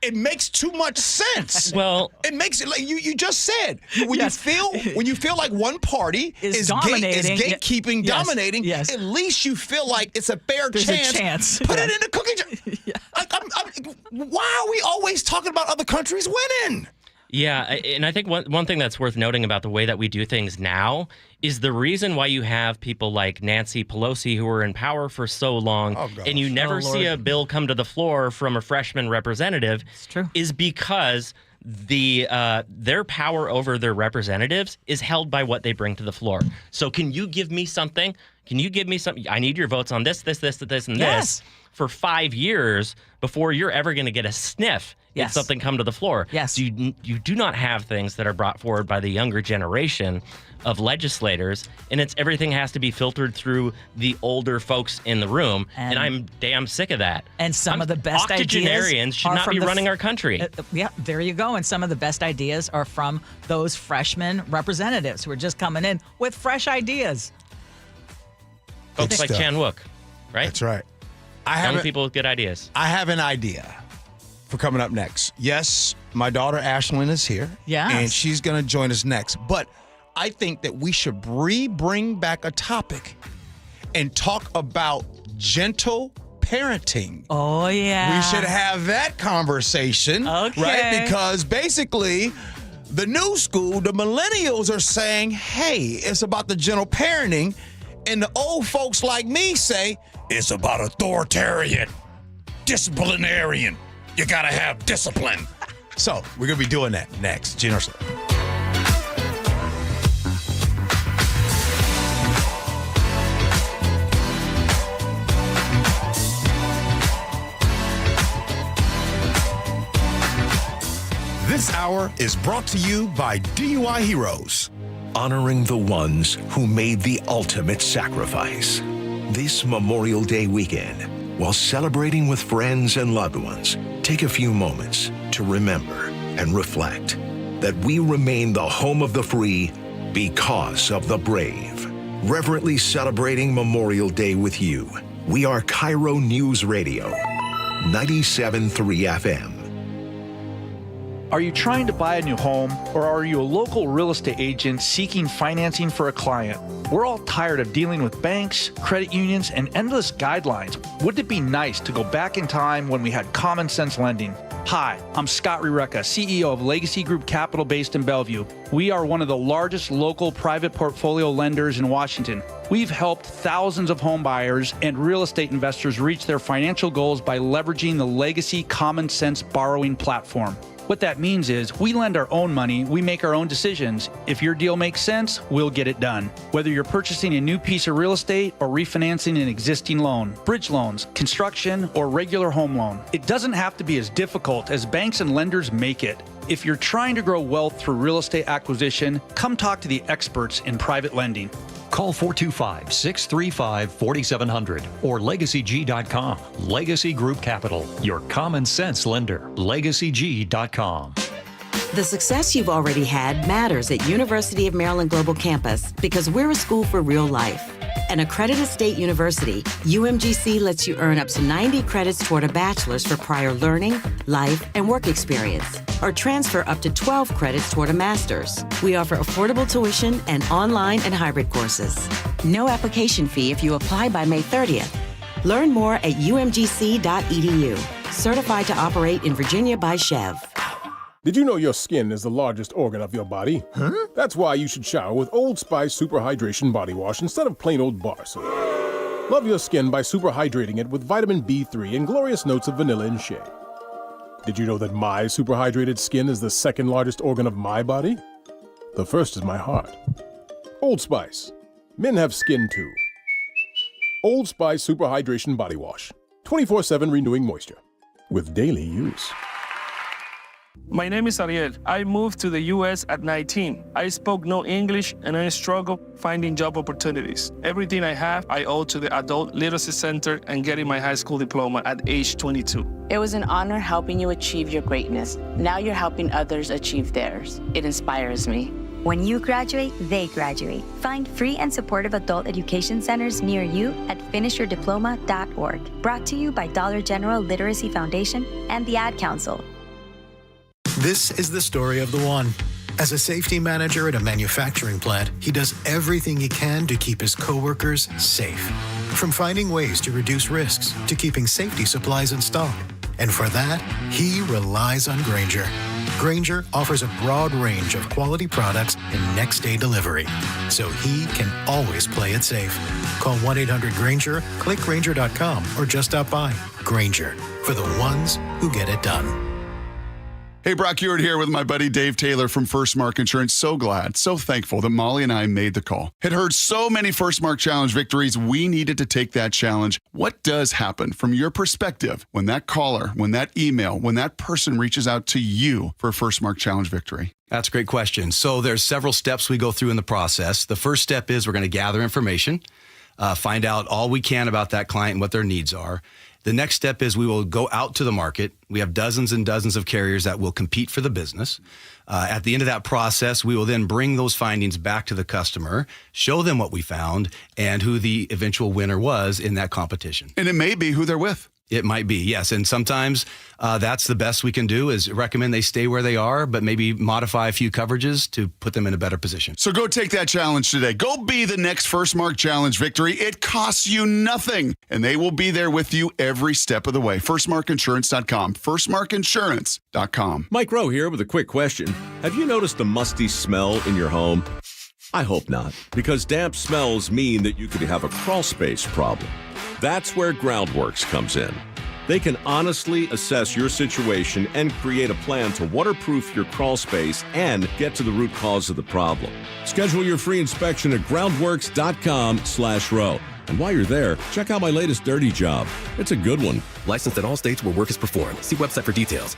It makes too much sense. Well, it makes it like you just said. When you feel like one party is dominating, gatekeeping, dominating, at least you feel like it's a fair chance. Put it in the cookie jar. Why are we always talking about other countries winning? Yeah, and I think one thing that's worth noting about the way that we do things now is the reason why you have people like Nancy Pelosi who were in power for so long, and you never see a bill come to the floor from a freshman representative, is because their power over their representatives is held by what they bring to the floor. So can you give me something? Can you give me something? I need your votes on this, and this for 5 years before you're ever going to get a sniff if something come to the floor. Yes. So you do not have things that are brought forward by the younger generation of legislators, and everything has to be filtered through the older folks in the room, and I'm damn sick of that. And some of the best ideas octogenarians should not be running our country. Yeah, there you go. And some of the best ideas are from those freshman representatives who are just coming in with fresh ideas. Folks like Chan Wook, right? That's right. Young people with good ideas. I have an idea for coming up next. Yes, my daughter Ashlyn is here. Yes. And she's going to join us next. But I think that we should bring back a topic and talk about gentle parenting. Oh, yeah. We should have that conversation. Okay. Right? Because basically, the new school, the millennials are saying, hey, it's about the gentle parenting. And the old folks like me say, it's about authoritarian, disciplinarian. You got to have discipline. So we're going to be doing that next. Gee Ursula. This hour is brought to you by DUI Heroes. Honoring the ones who made the ultimate sacrifice. This Memorial Day weekend, while celebrating with friends and loved ones, take a few moments to remember and reflect that we remain the home of the free because of the brave. Reverently celebrating Memorial Day with you, we are KIRO Newsradio, 97.3 FM. Are you trying to buy a new home, or are you a local real estate agent seeking financing for a client? We're all tired of dealing with banks, credit unions, and endless guidelines. Wouldn't it be nice to go back in time when we had common sense lending? Hi, I'm Scott Rureka, CEO of Legacy Group Capital based in Bellevue. We are one of the largest local private portfolio lenders in Washington. We've helped thousands of home buyers and real estate investors reach their financial goals by leveraging the Legacy Common Sense borrowing platform. What that means is we lend our own money, we make our own decisions. If your deal makes sense, we'll get it done. Whether you're purchasing a new piece of real estate or refinancing an existing loan, bridge loans, construction, or regular home loan, it doesn't have to be as difficult as banks and lenders make it. If you're trying to grow wealth through real estate acquisition, come talk to the experts in private lending. Call 425-635-4700 or LegacyG.com. Legacy Group Capital, your common sense lender. LegacyG.com. The success you've already had matters at University of Maryland Global Campus because we're a school for real life. An accredited state university, UMGC lets you earn up to 90 credits toward a bachelor's for prior learning, life, and work experience, or transfer up to 12 credits toward a master's. We offer affordable tuition and online and hybrid courses. No application fee if you apply by May 30th. Learn more at umgc.edu. Certified to operate in Virginia by Chev. Did you know your skin is the largest organ of your body? Huh? That's why you should shower with Old Spice Super Hydration Body Wash instead of plain old bar soap. Love your skin by super hydrating it with vitamin B3 and glorious notes of vanilla and shea. Did you know that my super hydrated skin is the second largest organ of my body? The first is my heart. Old Spice. Men have skin too. Old Spice Super Hydration Body Wash. 24/7 renewing moisture. With daily use. My name is Ariel. I moved to the U.S. at 19. I spoke no English and I struggled finding job opportunities. Everything I have, I owe to the Adult Literacy Center and getting my high school diploma at age 22. It was an honor helping you achieve your greatness. Now you're helping others achieve theirs. It inspires me. When you graduate, they graduate. Find free and supportive adult education centers near you at finishyourdiploma.org. Brought to you by Dollar General Literacy Foundation and the Ad Council. This is the story of the one. As a safety manager at a manufacturing plant, he does everything he can to keep his coworkers safe. From finding ways to reduce risks to keeping safety supplies in stock. And for that, he relies on Grainger. Grainger offers a broad range of quality products and next-day delivery, so he can always play it safe. Call 1-800-GRAINGER, click Grainger.com, or just stop by. Grainger, for the ones who get it done. Hey, Brock Ewart here with my buddy Dave Taylor from First Mark Insurance. So glad, so thankful that Molly and I made the call. Had heard so many First Mark Challenge victories, we needed to take that challenge. What does happen from your perspective when that caller, when that email, when that person reaches out to you for a First Mark Challenge victory? That's a great question. So there's several steps we go through in the process. The first step is we're going to gather information, find out all we can about that client and what their needs are. The next step is we will go out to the market. We have dozens and dozens of carriers that will compete for the business. At the end of that process, we will then bring those findings back to the customer, show them what we found, and who the eventual winner was in that competition. And it may be who they're with. It might be, yes. And sometimes that's the best we can do is recommend they stay where they are, but maybe modify a few coverages to put them in a better position. So go take that challenge today. Go be the next First Mark Challenge victory. It costs you nothing, and they will be there with you every step of the way. FirstMarkInsurance.com. FirstMarkInsurance.com. Mike Rowe here with a quick question. Have you noticed a musty smell in your home? I hope not, because damp smells mean that you could have a crawl space problem. That's where Groundworks comes in. They can honestly assess your situation and create a plan to waterproof your crawl space and get to the root cause of the problem. Schedule your free inspection at groundworks.com/row. And while you're there, check out my latest dirty job. It's a good one. Licensed in all states where work is performed. See website for details.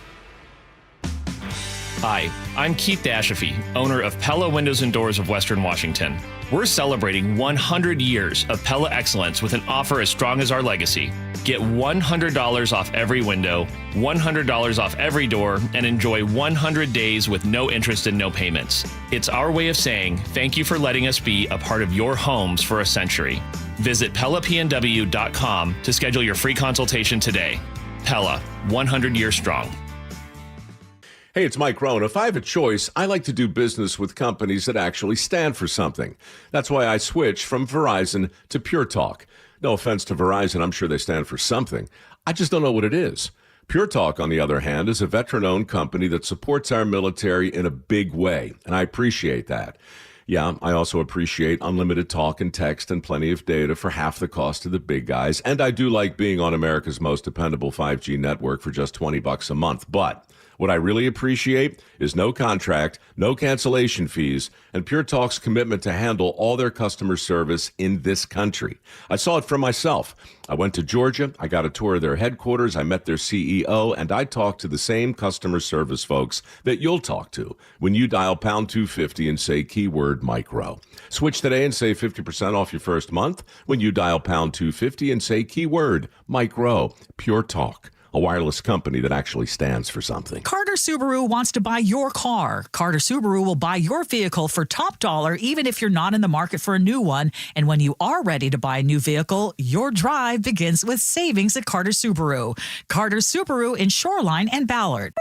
Hi, I'm Keith Dashafee, owner of Pella Windows and Doors of Western Washington. We're celebrating 100 years of Pella excellence with an offer as strong as our legacy. Get $100 off every window, $100 off every door, and enjoy 100 days with no interest and no payments. It's our way of saying thank you for letting us be a part of your homes for a century. Visit PellaPNW.com to schedule your free consultation today. Pella, 100 years strong. Hey, it's Mike Rowe. If I have a choice, I like to do business with companies that actually stand for something. That's why I switched from Verizon to Pure Talk. No offense to Verizon, I'm sure they stand for something. I just don't know what it is. Pure Talk, on the other hand, is a veteran-owned company that supports our military in a big way, and I appreciate that. Yeah, I also appreciate unlimited talk and text and plenty of data for half the cost of the big guys, and I do like being on America's most dependable 5G network for just $20 a month, but what I really appreciate is no contract, no cancellation fees, and Pure Talk's commitment to handle all their customer service in this country. I saw it for myself. I went to Georgia, I got a tour of their headquarters, I met their CEO, and I talked to the same customer service folks that you'll talk to when you dial pound 250 and say keyword micro. Switch today and save 50% off your first month when you dial pound 250 and say keyword micro. Pure Talk. A wireless company that actually stands for something. Carter Subaru wants to buy your car. Carter Subaru will buy your vehicle for top dollar, even if you're not in the market for a new one. And when you are ready to buy a new vehicle, your drive begins with savings at Carter Subaru. Carter Subaru in Shoreline and Ballard.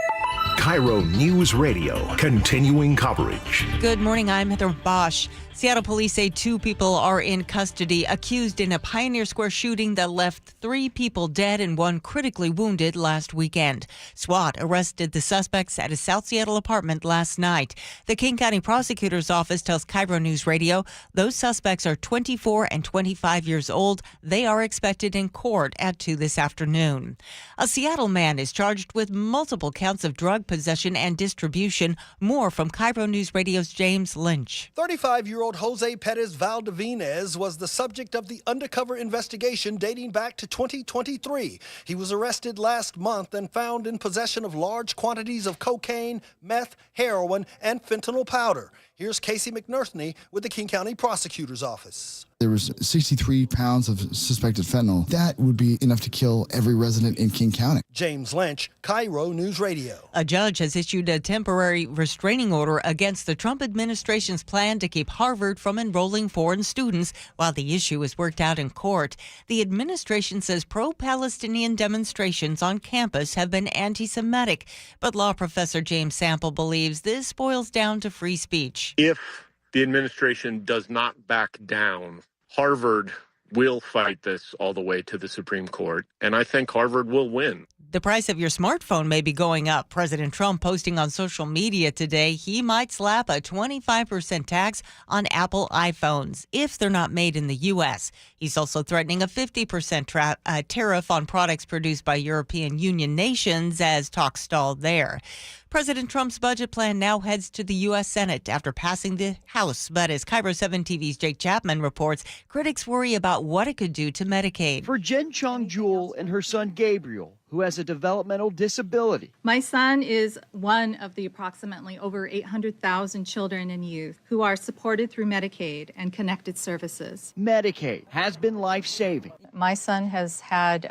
KIRO News Radio, continuing coverage. Good morning, I'm Heather Bosch. Seattle police say 2 people are in custody, accused in a Pioneer Square shooting that left 3 people dead and 1 critically wounded last weekend. SWAT arrested the suspects at a South Seattle apartment last night. The King County Prosecutor's Office tells KIRO News Radio those suspects are 24 and 25 years old. They are expected in court at 2 this afternoon. A Seattle man is charged with multiple counts of drug possession and distribution. More from KIRO News Radio's James Lynch. 35-year-old Jose Perez Valdevinez was the subject of the undercover investigation dating back to 2023. He was arrested last month and found in possession of large quantities of cocaine, meth, heroin, and fentanyl powder. Here's Casey McNerthney with the King County Prosecutor's Office. There was 63 pounds of suspected fentanyl. That would be enough to kill every resident in King County. James Lynch, KIRO News Radio. A judge has issued a temporary restraining order against the Trump administration's plan to keep Harvard from enrolling foreign students while the issue is worked out in court. The administration says pro-Palestinian demonstrations on campus have been anti-Semitic, but law professor James Sample believes this boils down to free speech. If the administration does not back down, Harvard will fight this all the way to the Supreme Court, and I think Harvard will win. The price of your smartphone may be going up. President Trump posting on social media today he might slap a 25% tax on Apple iPhones if they're not made in the U.S. He's also threatening a 50% tariff on products produced by European Union nations as talks stall there. President Trump's budget plan now heads to the U.S. Senate after passing the House. But as KIRO 7 TV's Jake Chapman reports, critics worry about what it could do to Medicaid. For Jen Chong Jewel and her son Gabriel, who has a developmental disability. My son is one of the approximately over 800,000 children and youth who are supported through Medicaid and connected services. Medicaid has been life-saving. My son has had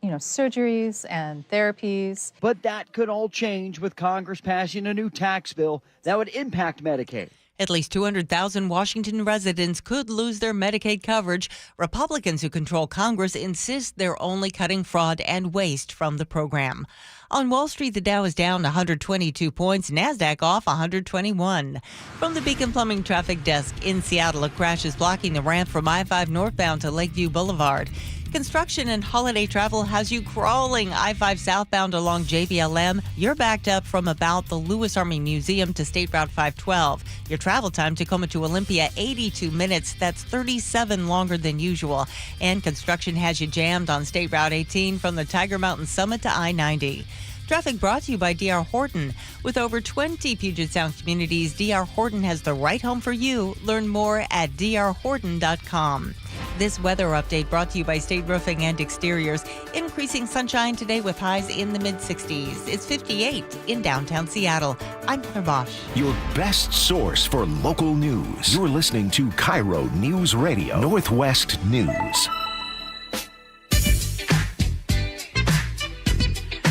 surgeries and therapies. But that could all change with Congress passing a new tax bill that would impact Medicaid. At least 200,000 Washington residents could lose their Medicaid coverage. Republicans who control Congress insist they're only cutting fraud and waste from the program. On Wall Street, the Dow is down 122 points, NASDAQ off 121. From the Beacon Plumbing Traffic Desk in Seattle, a crash is blocking the ramp from I-5 northbound to Lakeview Boulevard. Construction and holiday travel has you crawling I-5 southbound along JBLM. You're backed up from about the Lewis Army Museum to State Route 512. Your travel time Tacoma to Olympia, 82 minutes. That's 37 longer than usual. And construction has you jammed on State Route 18 from the Tiger Mountain Summit to I-90. Traffic brought to you by D.R. Horton. With over 20 Puget Sound communities, D.R. Horton has the right home for you. Learn more at drhorton.com. This weather update brought to you by State Roofing and Exteriors. Increasing sunshine today with highs in the mid-60s. It's 58 in downtown Seattle. I'm Heather Bosch. Your best source for local news. You're listening to KIRO News Radio, Northwest News.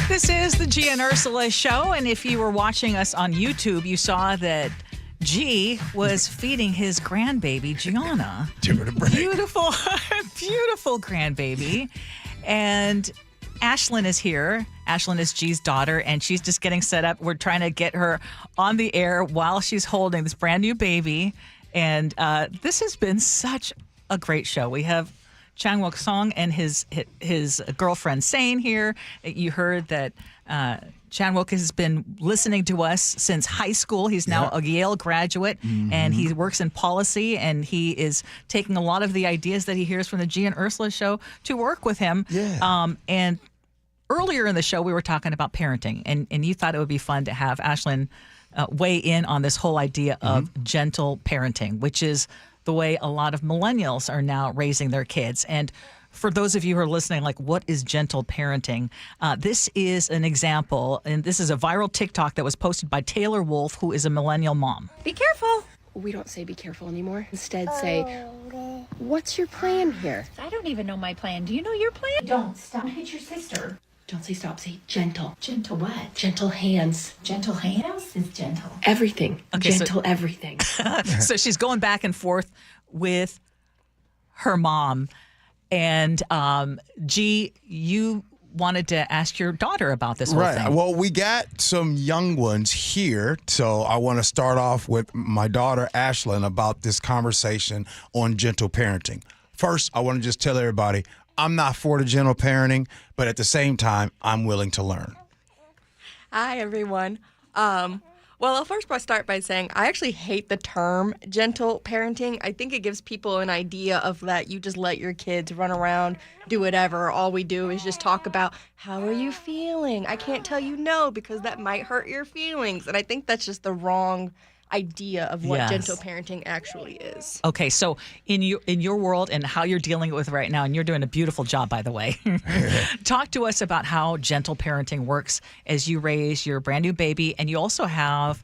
This is the Gee and Ursula Show, and if you were watching us on YouTube, you saw that Gee was feeding his grandbaby, Gianna. Give her a break. Beautiful, beautiful grandbaby. And Ashlyn is here. Ashlyn is Gee's daughter, and she's just getting set up. We're trying to get her on the air while she's holding this brand new baby. And this has been such a great show. We have Chang-wook Song and his girlfriend Sane here. You heard that Chan-wook has been listening to us since high school. He's now a Yale graduate, and he works in policy, and he is taking a lot of the ideas that he hears from the Gee and Ursula Show to work with him. And earlier in the show, we were talking about parenting, and you thought it would be fun to have Ashlyn weigh in on this whole idea of gentle parenting, which is the way a lot of millennials are now raising their kids. And for those of you who are listening, like, what is gentle parenting? This is an example, and this is a viral TikTok that was posted by Taylor Wolf, who is a millennial mom. Be careful. We don't say be careful anymore. Instead, say, what's your plan here? I don't even know my plan. Do you know your plan? Don't. Stop. Hit your sister. Don't say stop. Say gentle. Gentle what? Gentle hands. Gentle hands? What else is gentle? Everything. Okay, gentle everything. So she's going back and forth with her mom. And Gee, you wanted to ask your daughter about this whole thing. Well, we got some young ones here, so I want to start off with my daughter Ashlyn about this conversation on gentle parenting. First, I want to just tell everybody I'm not for the gentle parenting, but at the same time, I'm willing to learn. Hi, everyone. Well, I'll first start by saying I actually hate the term gentle parenting. I think it gives people an idea of that you just let your kids run around, do whatever. All we do is just talk about, how are you feeling? I can't tell you no because that might hurt your feelings. And I think that's just the wrong idea of what gentle parenting actually is. Okay, so in your world and how you're dealing with it right now, and you're doing a beautiful job, by the way. Talk to us about how gentle parenting works as you raise your brand new baby, and you also have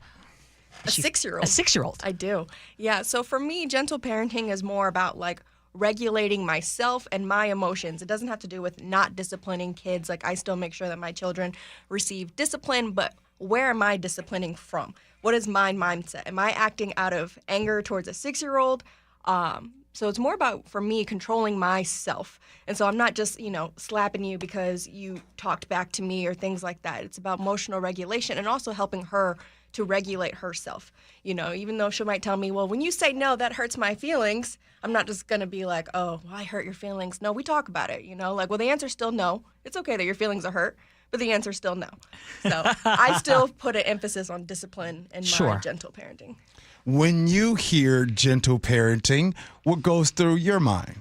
a 6-year-old. A 6-year-old. I do. Yeah, so for me, gentle parenting is more about like regulating myself and my emotions. It doesn't have to do with not disciplining kids. Like, I still make sure that my children receive discipline, but where am I disciplining from? What is my mindset? Am I acting out of anger towards a 6-year-old? So it's more about, for me, controlling myself. And so I'm not just, slapping you because you talked back to me or things like that. It's about emotional regulation and also helping her to regulate herself. Even though she might tell me, well, when you say no, that hurts my feelings, I'm not just going to be like, oh, well, I hurt your feelings. No, we talk about it, like, well, the answer's still no. It's okay that your feelings are hurt, but the answer's still no. So I still put an emphasis on discipline in my gentle parenting. When you hear gentle parenting, what goes through your mind?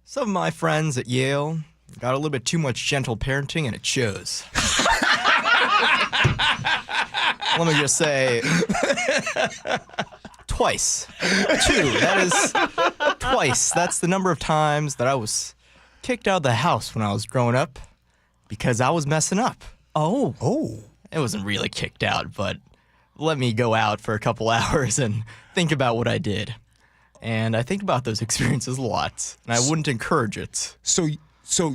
Some of my friends at Yale got a little bit too much gentle parenting, and it shows. Let me just say, twice. 2. That is twice. That's the number of times that I was kicked out of the house when I was growing up because I was messing up. Oh. It wasn't really kicked out, but let me go out for a couple hours and think about what I did. And I think about those experiences a lot, and I wouldn't encourage it. So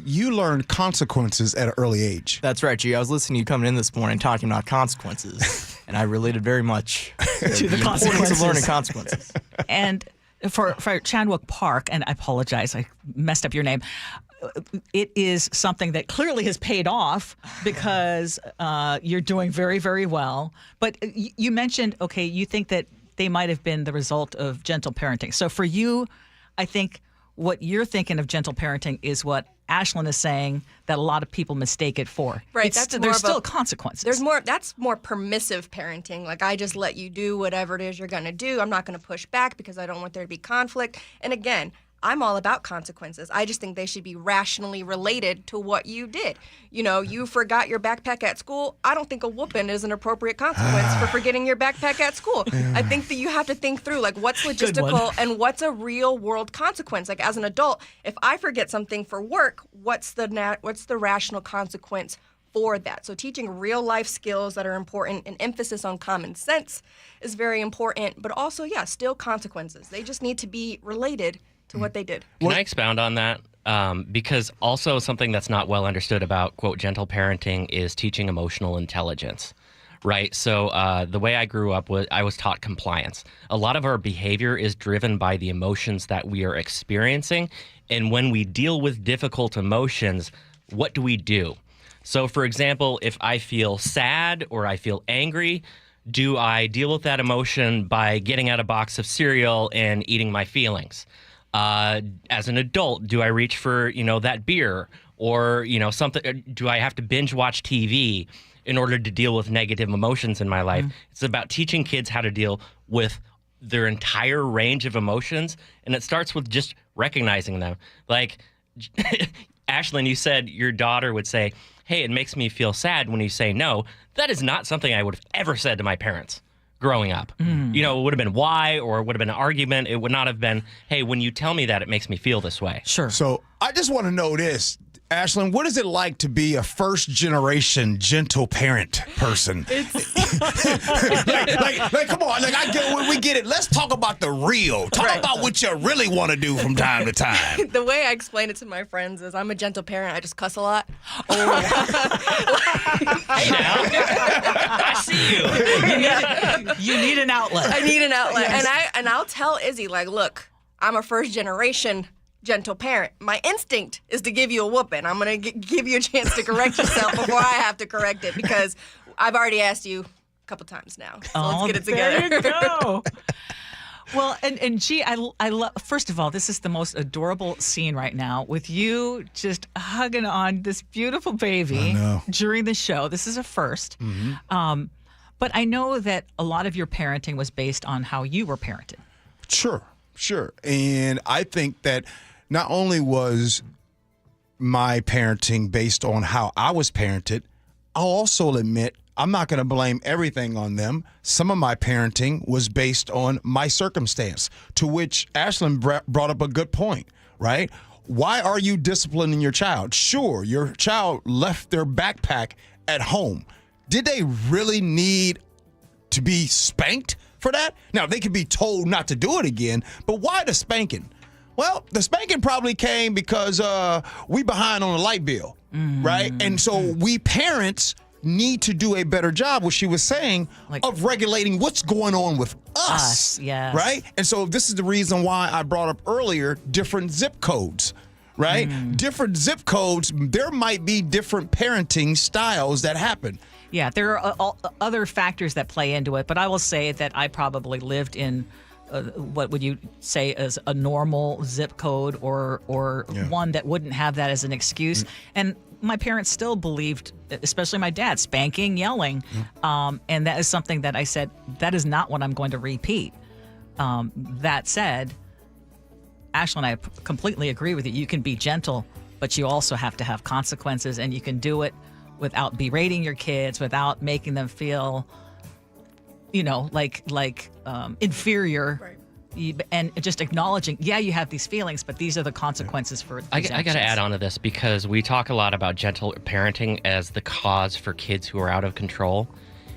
you learned consequences at an early age. That's right, Gee. I was listening to you coming in this morning talking about consequences, and I related very much to the importance of learning consequences. And for Chan-wook Park, and I apologize, I messed up your name, it is something that clearly has paid off because you're doing very, very well. But you mentioned, okay, you think that they might have been the result of gentle parenting. So for you, I think what you're thinking of gentle parenting is what Ashlyn is saying that a lot of people mistake it for. Right. There's still consequences. That's more permissive parenting. Like, I just let you do whatever it is you're going to do. I'm not going to push back because I don't want there to be conflict. And again, I'm all about consequences. I just think they should be rationally related to what you did. You forgot your backpack at school. I don't think a whooping is an appropriate consequence for forgetting your backpack at school. I think that you have to think through, like, what's logistical and what's a real world consequence. Like, as an adult, if I forget something for work, what's the rational consequence for that? So teaching real life skills that are important and emphasis on common sense is very important, but also, still consequences. They just need to be related to what they did. Can I expound on that? Because also something that's not well understood about, quote, gentle parenting is teaching emotional intelligence, right? So the way I grew up, I was taught compliance. A lot of our behavior is driven by the emotions that we are experiencing. And when we deal with difficult emotions, what do we do? So, for example, if I feel sad or I feel angry, do I deal with that emotion by getting out a box of cereal and eating my feelings? As an adult, do I reach for, that beer or, something? Do I have to binge watch TV in order to deal with negative emotions in my life? It's about teaching kids how to deal with their entire range of emotions. And it starts with just recognizing them. Like, Ashlyn, you said your daughter would say, hey, it makes me feel sad when you say no. That is not something I would have ever said to my parents growing up. It would have been why, or it would have been an argument. It would not have been, hey, when you tell me that, it makes me feel this way. Sure. So I just want to know this. Ashlyn, what is it like to be a first-generation gentle parent person? like, come on, I get we get it. Let's talk about the real. Talk about what you really want to do from time to time. The way I explain it to my friends is I'm a gentle parent. I just cuss a lot. Hey now, I see you. You need an outlet. I need an outlet, Yes. and I'll tell Izzy, like, look, I'm a first-generation gentle parent. My instinct is to give you a whooping. I'm going to give you a chance to correct yourself before I have to correct it, because I've already asked you a couple times now. So let's get it together. There you go. Well, and Gee, I love, first of all, this is the most adorable scene right now with you just hugging on this beautiful baby during the show. This is a first. But I know that a lot of your parenting was based on how you were parented. Sure. And I think that not only was my parenting based on how I was parented, I'll also admit I'm not going to blame everything on them. Some of my parenting was based on my circumstance, to which Ashlyn brought up a good point, right? Why are you disciplining your child? Sure, your child left their backpack at home. Did they really need to be spanked for that? Now, they could be told not to do it again, but why the spanking? Well, the spanking probably came because we behind on the light bill, right? And so we parents need to do a better job, what she was saying, of regulating what's going on with us, yes. Right? And so this is the reason why I brought up earlier different zip codes, right? Different zip codes, there might be different parenting styles that happen. Yeah, there are other factors that play into it, but I will say that I probably lived in what would you say is a normal zip code or one that wouldn't have that as an excuse. And my parents still believed, especially my dad, spanking, yelling. And that is something that I said, that is not what I'm going to repeat. That said, Ashlyn, I completely agree with you. You can be gentle, but you also have to have consequences, and you can do it without berating your kids, without making them feel, like inferior. Right. And just acknowledging, you have these feelings, but these are the consequences for these I got to add on to this, because we talk a lot about gentle parenting as the cause for kids who are out of control.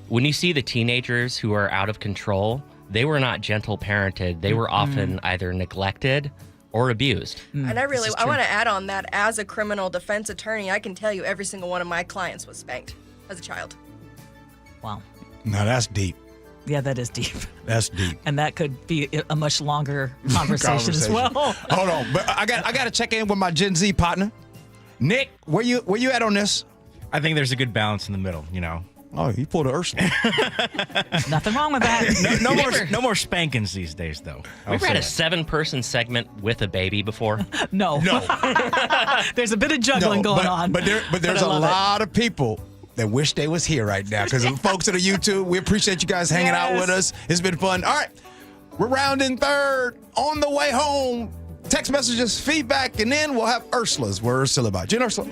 When you see the teenagers who are out of control, they were not gentle parented. They were often either neglected or abused. And I want to add on that, as a criminal defense attorney, I can tell you every single one of my clients was spanked as a child. Wow. Now that's deep. Yeah, that is deep. That's deep. And that could be a much longer conversation as well. Hold on, but I got to check in with my Gen Z partner, Nick. Where you at on this? I think there's a good balance in the middle. Oh, he pulled a Ursula. Nothing wrong with that. No more spankings these days, though. We've had a 7-person segment with a baby before. No. There's a bit of juggling going on. But there's a lot of people that wish they was here right now, because folks at the YouTube, we appreciate you guys hanging out with us. It's been fun. All right, we're rounding third on the way home. Text messages, feedback, and then we'll have Ursula's Where Ursula About. Gee Ursula.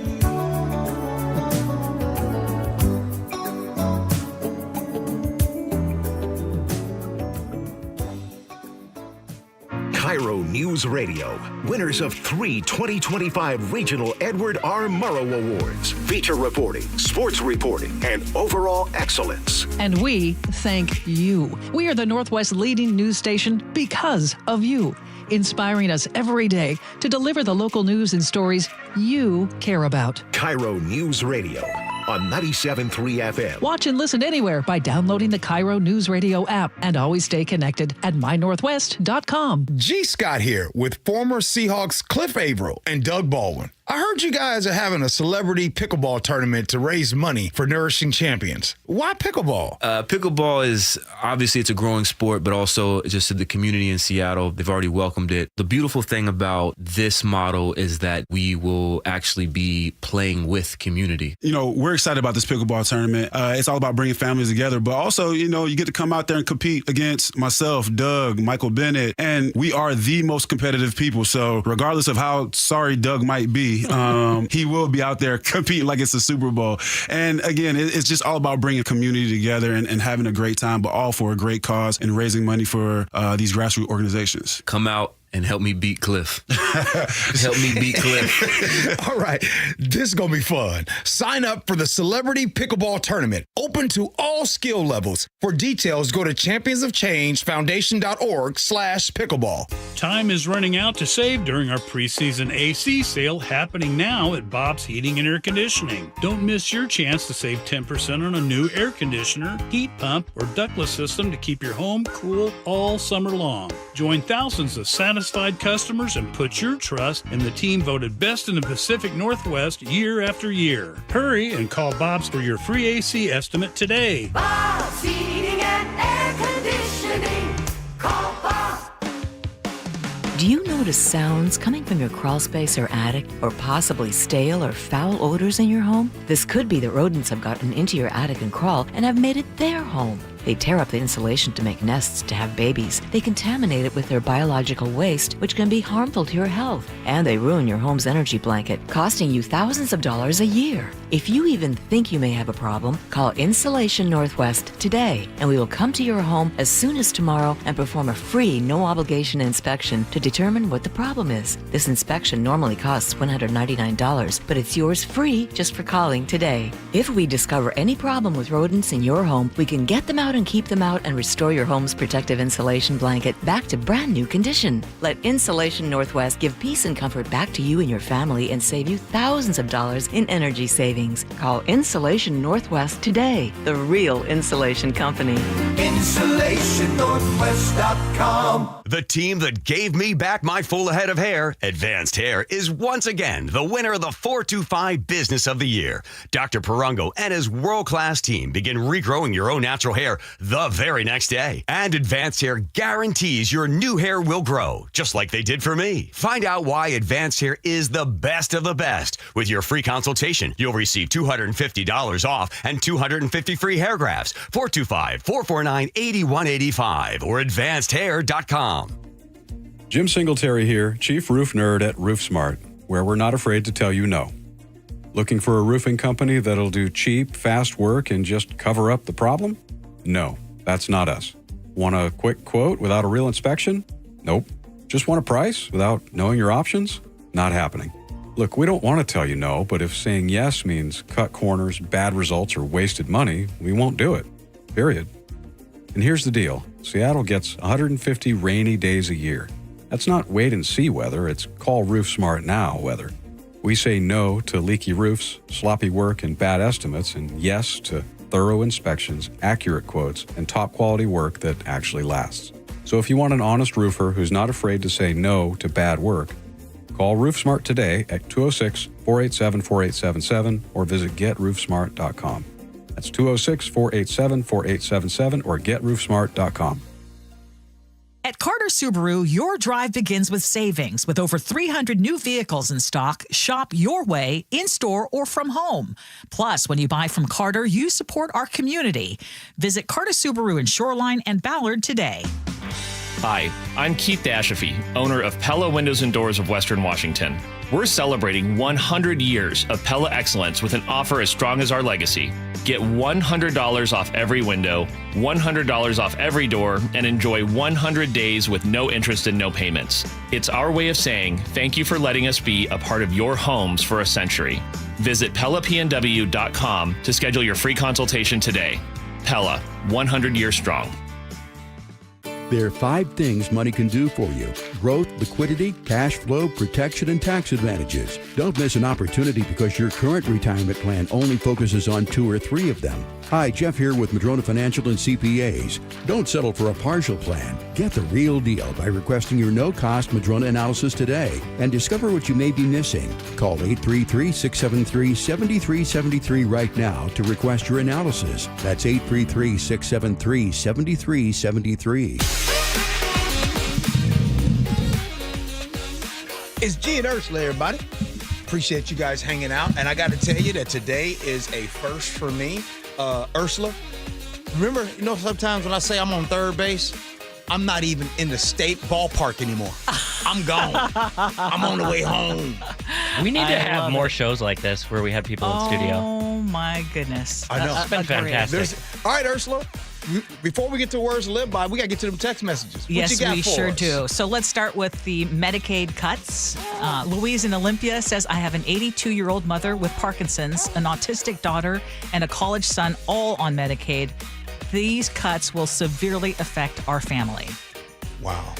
KIRO News Radio, winners of 3 2025 Regional Edward R. Murrow Awards. Feature reporting, sports reporting, and overall excellence. And we thank you. We are the Northwest leading news station because of you, inspiring us every day to deliver the local news and stories you care about. KIRO News Radio on 97.3 FM. Watch and listen anywhere by downloading the KIRO Newsradio app, and always stay connected at mynorthwest.com. G. Scott here with former Seahawks Cliff Averill and Doug Baldwin. I heard you guys are having a celebrity pickleball tournament to raise money for nourishing champions. Why pickleball? Pickleball is obviously it's a growing sport, but also just the community in Seattle, they've already welcomed it. The beautiful thing about this model is that we will actually be playing with community. You know, we're excited about this pickleball tournament. It's all about bringing families together, but also, you know, you get to come out there and compete against myself, Doug, Michael Bennett, and we are the most competitive people. So regardless of how sorry Doug might be, he will be out there competing like it's a Super Bowl. And again, it's just all about bringing community together and having a great time, but all for a great cause and raising money for these grassroots organizations. Come out and help me beat Cliff. Help me beat Cliff. All right, this is going to be fun. Sign up for the Celebrity Pickleball Tournament, open to all skill levels. For details, go to championsofchangefoundation.org/pickleball. Time is running out to save during our preseason AC sale happening now at Bob's Heating and Air Conditioning. Don't miss your chance to save 10% on a new air conditioner, heat pump, or ductless system to keep your home cool all summer long. Join thousands of satisfied customers and put your trust in the team voted best in the Pacific Northwest year after year. Hurry and call Bob's for your free AC estimate today. Bob's Heating and Air Conditioning. Call Bob. Do you notice sounds coming from your crawl space or attic, or possibly stale or foul odors in your home? This could be that rodents have gotten into your attic and crawl and have made it their home. They tear up the insulation to make nests to have babies. They contaminate it with their biological waste, which can be harmful to your health. And they ruin your home's energy blanket, costing you thousands of dollars a year. If you even think you may have a problem, call Insulation Northwest today, and we will come to your home as soon as tomorrow and perform a free, no-obligation inspection to determine what the problem is. This inspection normally costs $199, but it's yours free just for calling today. If we discover any problem with rodents in your home, we can get them out and keep them out and restore your home's protective insulation blanket back to brand new condition. Let Insulation Northwest give peace and comfort back to you and your family and save you thousands of dollars in energy savings. Call Insulation Northwest today, the real insulation company. InsulationNorthwest.com. The team that gave me back my full head of hair, Advanced Hair, is once again the winner of the 425 Business of the Year. Dr. Parango and his world-class team begin regrowing your own natural hair the very next day. And Advanced Hair guarantees your new hair will grow, just like they did for me. Find out why Advanced Hair is the best of the best. With your free consultation, you'll receive $250 off and 250 free hair grafts. 425-449-8185 or advancedhair.com. Jim Singletary here, Chief Roof Nerd at RoofSmart, where we're not afraid to tell you no. Looking for a roofing company that'll do cheap, fast work and just cover up the problem? No, that's not us. Want a quick quote without a real inspection? Nope. Just want a price without knowing your options? Not happening. Look, we don't want to tell you no, but if saying yes means cut corners, bad results, or wasted money, we won't do it. Period. And here's the deal. Seattle gets 150 rainy days a year. That's not wait and see weather, it's call RoofSmart now weather. We say no to leaky roofs, sloppy work, and bad estimates, and yes to thorough inspections, accurate quotes, and top quality work that actually lasts. So if you want an honest roofer who's not afraid to say no to bad work, call RoofSmart today at 206-487-4877 or visit GetRoofSmart.com. That's 206-487-4877 or GetRoofSmart.com. At Carter Subaru, your drive begins with savings. With over 300 new vehicles in stock, shop your way, in-store or from home. Plus, when you buy from Carter, you support our community. Visit Carter Subaru in Shoreline and Ballard today. Hi, I'm Keith Dashafee, owner of Pella Windows and Doors of Western Washington. We're celebrating 100 years of Pella excellence with an offer as strong as our legacy. Get $100 off every window, $100 off every door, and enjoy 100 days with no interest and no payments. It's our way of saying thank you for letting us be a part of your homes for a century. Visit PellaPNW.com to schedule your free consultation today. Pella, 100 years strong. There are 5 things money can do for you: growth, liquidity, cash flow, protection, and tax advantages. Don't miss an opportunity because your current retirement plan only focuses on 2 or 3 of them. Hi, Jeff here with Madrona Financial and CPAs. Don't settle for a partial plan. Get the real deal by requesting your no-cost Madrona analysis today and discover what you may be missing. Call 833-673-7373 right now to request your analysis. That's 833-673-7373. It's Gee and Ursula, everybody. Appreciate you guys hanging out. And I got to tell you that today is a first for me. Ursula, remember, sometimes when I say I'm on third base, I'm not even in the state ballpark anymore. I'm gone. I'm on the way home. We need to have more shows like this where we have people in studio. Oh, my goodness. I know. It's been fantastic. All right, Ursula. Before we get to words to live by, we got to get to them text messages. What Yes, you got we for sure us? do. So let's start with the Medicaid cuts. Louise in Olympia says, I have an 82-year-old mother with Parkinson's, an autistic daughter, and a college son, all on Medicaid. These cuts will severely affect our family. Wow.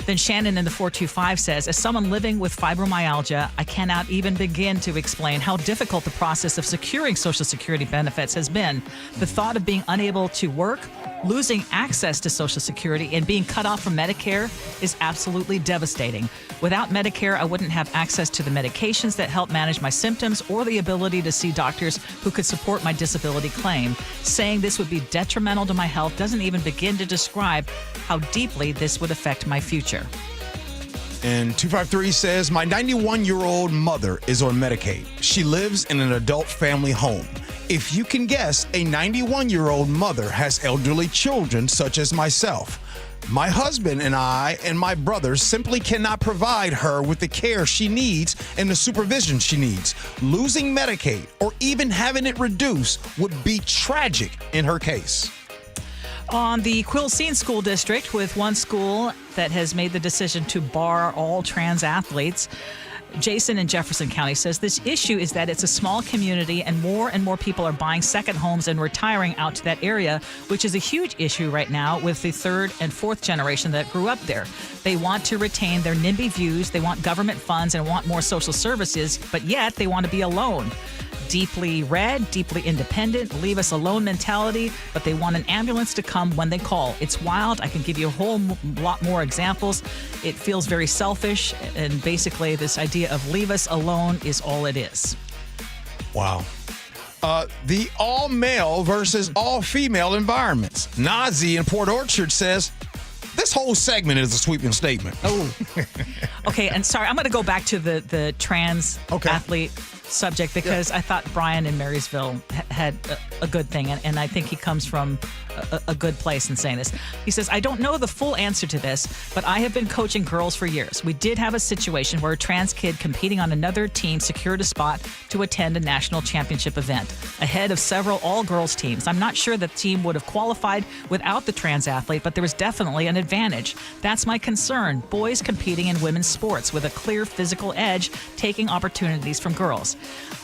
Then Shannon in the 425 says, as someone living with fibromyalgia, I cannot even begin to explain how difficult the process of securing Social Security benefits has been. The thought of being unable to work, losing access to Social Security, and being cut off from Medicare is absolutely devastating. Without Medicare, I wouldn't have access to the medications that help manage my symptoms or the ability to see doctors who could support my disability claim. Saying this would be detrimental to my health doesn't even begin to describe how deeply this would affect my future. And 253 says, my 91-year-old mother is on Medicaid. She lives in an adult family home. If you can guess, a 91-year-old mother has elderly children such as myself. My husband and I and my brothers simply cannot provide her with the care she needs and the supervision she needs. Losing Medicaid or even having it reduced would be tragic in her case. On the Quilcene School District, with one school that has made the decision to bar all trans athletes, Jason in Jefferson County says this issue is that it's a small community and more people are buying second homes and retiring out to that area, which is a huge issue right now with the third and fourth generation that grew up there. They want to retain their NIMBY views, they want government funds and want more social services, but yet they want to be alone. Deeply red, deeply independent, leave us alone mentality, but they want an ambulance to come when they call. It's wild. I can give you a whole lot more examples. It feels very selfish, and basically this idea of leave us alone is all it is. Wow. The all-male versus all-female environments. Nazi in Port Orchard says, this whole segment is a sweeping statement. Oh. Okay, and sorry, I'm going to go back to the trans athlete subject because I thought Brian in Marysville had a good thing, and I think he comes from a good place in saying this. He says, I don't know the full answer to this, but I have been coaching girls for years. We did have a situation where a trans kid competing on another team secured a spot to attend a national championship event ahead of several all-girls teams. I'm not sure the team would have qualified without the trans athlete, but there was definitely an advantage. That's my concern. Boys competing in women's sports with a clear physical edge, taking opportunities from girls.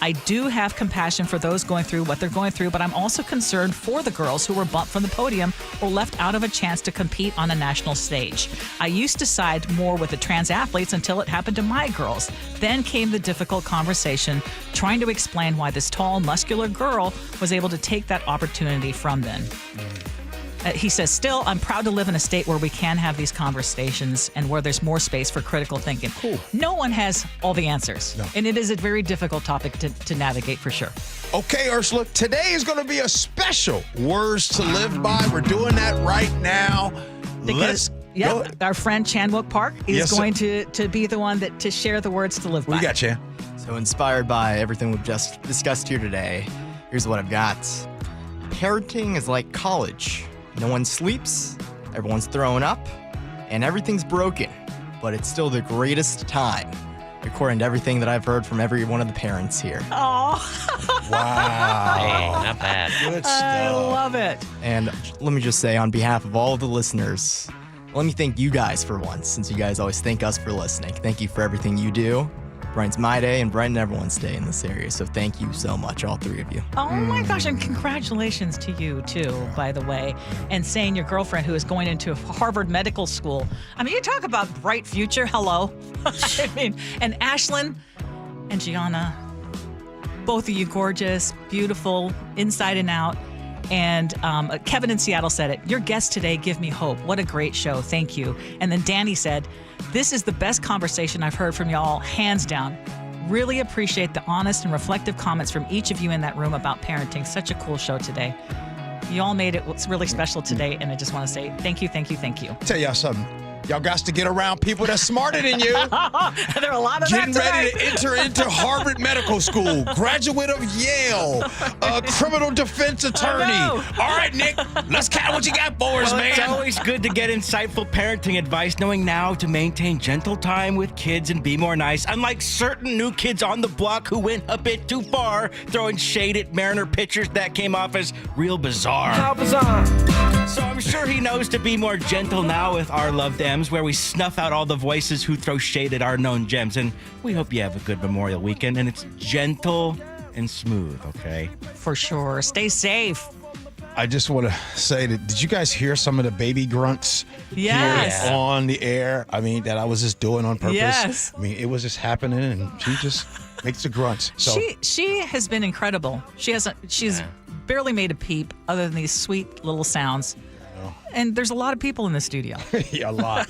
I do have compassion for those going through what they're going through, but I'm also concerned for the girls who were bumped from the podium or left out of a chance to compete on a national stage. I used to side more with the trans athletes until it happened to my girls. Then came the difficult conversation trying to explain why this tall, muscular girl was able to take that opportunity from them. He says, still, I'm proud to live in a state where we can have these conversations and where there's more space for critical thinking. Cool. No one has all the answers. No. And it is a very difficult topic to navigate for sure. Okay, Ursula, today is going to be a special Words to Live By. We're doing that right now. Because our friend Chan Wook Park is going to be the one to share the words to live by. What you got, Chan? So inspired by everything we've just discussed here today, here's what I've got. Parenting is like college. No one sleeps, everyone's throwing up, and everything's broken, but it's still the greatest time, according to everything that I've heard from every one of the parents here. Oh, wow. Dang, not bad. Good stuff. I love it. And let me just say, on behalf of all of the listeners, let me thank you guys for once, since you guys always thank us for listening. Thank you for everything you do. brightens my day and brightens everyone's day in this area. So thank you so much, all three of you. Oh my gosh, and congratulations to you too, by the way. And saying your girlfriend who is going into Harvard Medical School. I mean, you talk about bright future. Hello. I mean, and Ashlyn and Gianna, both of you gorgeous, beautiful, inside and out. And Kevin in Seattle said it. Your guests today give me hope. What a great show. Thank you. And then Danny said, this is the best conversation I've heard from y'all, hands down. Really appreciate the honest and reflective comments from each of you in that room about parenting. Such a cool show today. You all made it really special today, and I just want to say thank you, thank you, thank you. Tell y'all something. Y'all got to get around people that's smarter than you. There are a lot of Getting that ready today. to enter into Harvard Medical School, graduate of Yale, a criminal defense attorney. All right, Nick, let's count what you got for us, man. It's always good to get insightful parenting advice, knowing now to maintain gentle time with kids and be more nice. Unlike certain new kids on the block who went a bit too far, throwing shade at Mariner pitchers that came off as real bizarre. How bizarre. So I'm sure he knows to be more gentle now with our loved M's, where we snuff out all the voices who throw shade at our known gems. And we hope you have a good Memorial weekend, and it's gentle and smooth, okay? For sure. Stay safe. I just want to say that, did you guys hear some of the baby grunts Yes. here on the air? I mean, that I was just doing on purpose. Yes. I mean, it was just happening, and she just makes the grunts. So She has been incredible. She's barely made a peep other than these sweet little sounds. And there's a lot of people in the studio. Yeah, a lot.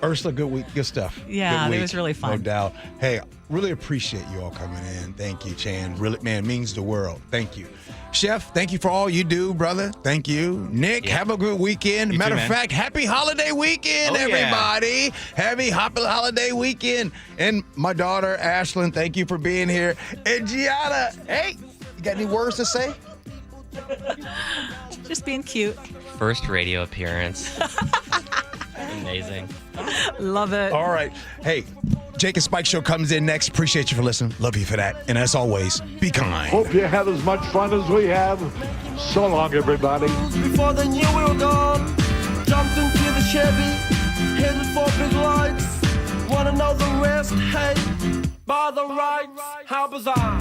Ursula, good week, good stuff. Yeah, Good it week, was really fun. No doubt. Hey, really appreciate you all coming in. Thank you, Chan. Really, man, means the world. Thank you. Chef, thank you for all you do, brother. Thank you. Nick, have a good weekend. You Matter too, of man. fact, happy holiday weekend, Oh, yeah. everybody. Happy holiday weekend. And my daughter, Ashlyn, thank you for being here. And Gianna, hey, you got any words to say? Just being cute. First radio appearance. Amazing. Love it. All right. Hey, Jake and Spike Show comes in next. Appreciate you for listening. Love you for that. And as always, be kind. Hope you had as much fun as we have. So long, everybody. Before they knew we were gone, jumped into the Chevy, headed for big lights. Wanna know the rest? Hey, by the rights. How bizarre.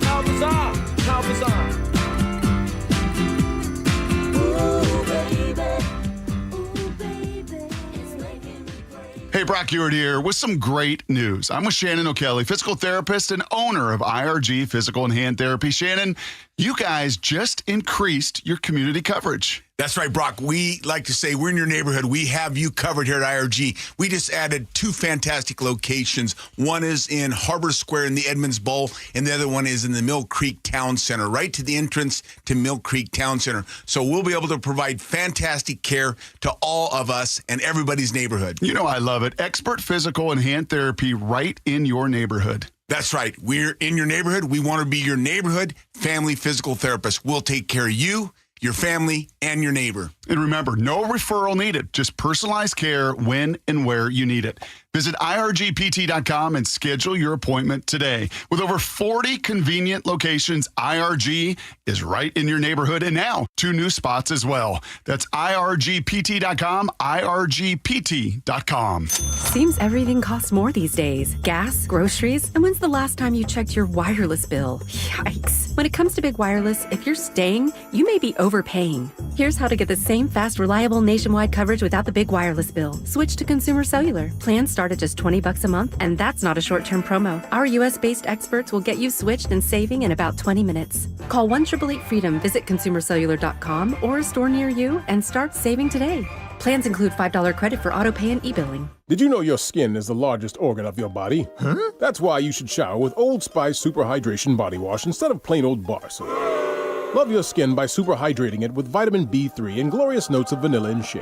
How bizarre. How bizarre. Ooh, baby. Hey, Brock Ewart here with some great news. I'm with Shannon O'Kelly, physical therapist and owner of IRG Physical and Hand Therapy. Shannon, you guys just increased your community coverage. That's right, Brock. We like to say we're in your neighborhood. We have you covered here at IRG. We just added 2 fantastic locations. One is in Harbor Square in the Edmonds Bowl, and the other one is in the Mill Creek Town Center, right to the entrance to Mill Creek Town Center. So we'll be able to provide fantastic care to all of us and everybody's neighborhood. You know I love it. Expert physical and hand therapy right in your neighborhood. That's right. We're in your neighborhood. We want to be your neighborhood family physical therapist. We'll take care of you, your family, and your neighbor. And remember, no referral needed, just personalized care when and where you need it. Visit IRGPT.com and schedule your appointment today. With over 40 convenient locations, IRG is right in your neighborhood, and now 2 new spots as well. That's IRGPT.com, IRGPT.com. Seems everything costs more these days. Gas, groceries, and when's the last time you checked your wireless bill? Yikes. When it comes to big wireless, if you're staying, you may be overpaying. Here's how to get the same fast, reliable nationwide coverage without the big wireless bill. Switch to Consumer Cellular. Plans start at just $20 a month, and that's not a short-term promo. Our U.S.-based experts will get you switched and saving in about 20 minutes. Call 1-888-FREEDOM, visit consumercellular.com or a store near you, and start saving today. Plans include $5 credit for auto pay and e-billing. Did you know your skin is the largest organ of your body? Huh? That's why you should shower with Old Spice Super Hydration Body Wash instead of plain old bar soap. Love your skin by super hydrating it with vitamin B3 and glorious notes of vanilla and shea.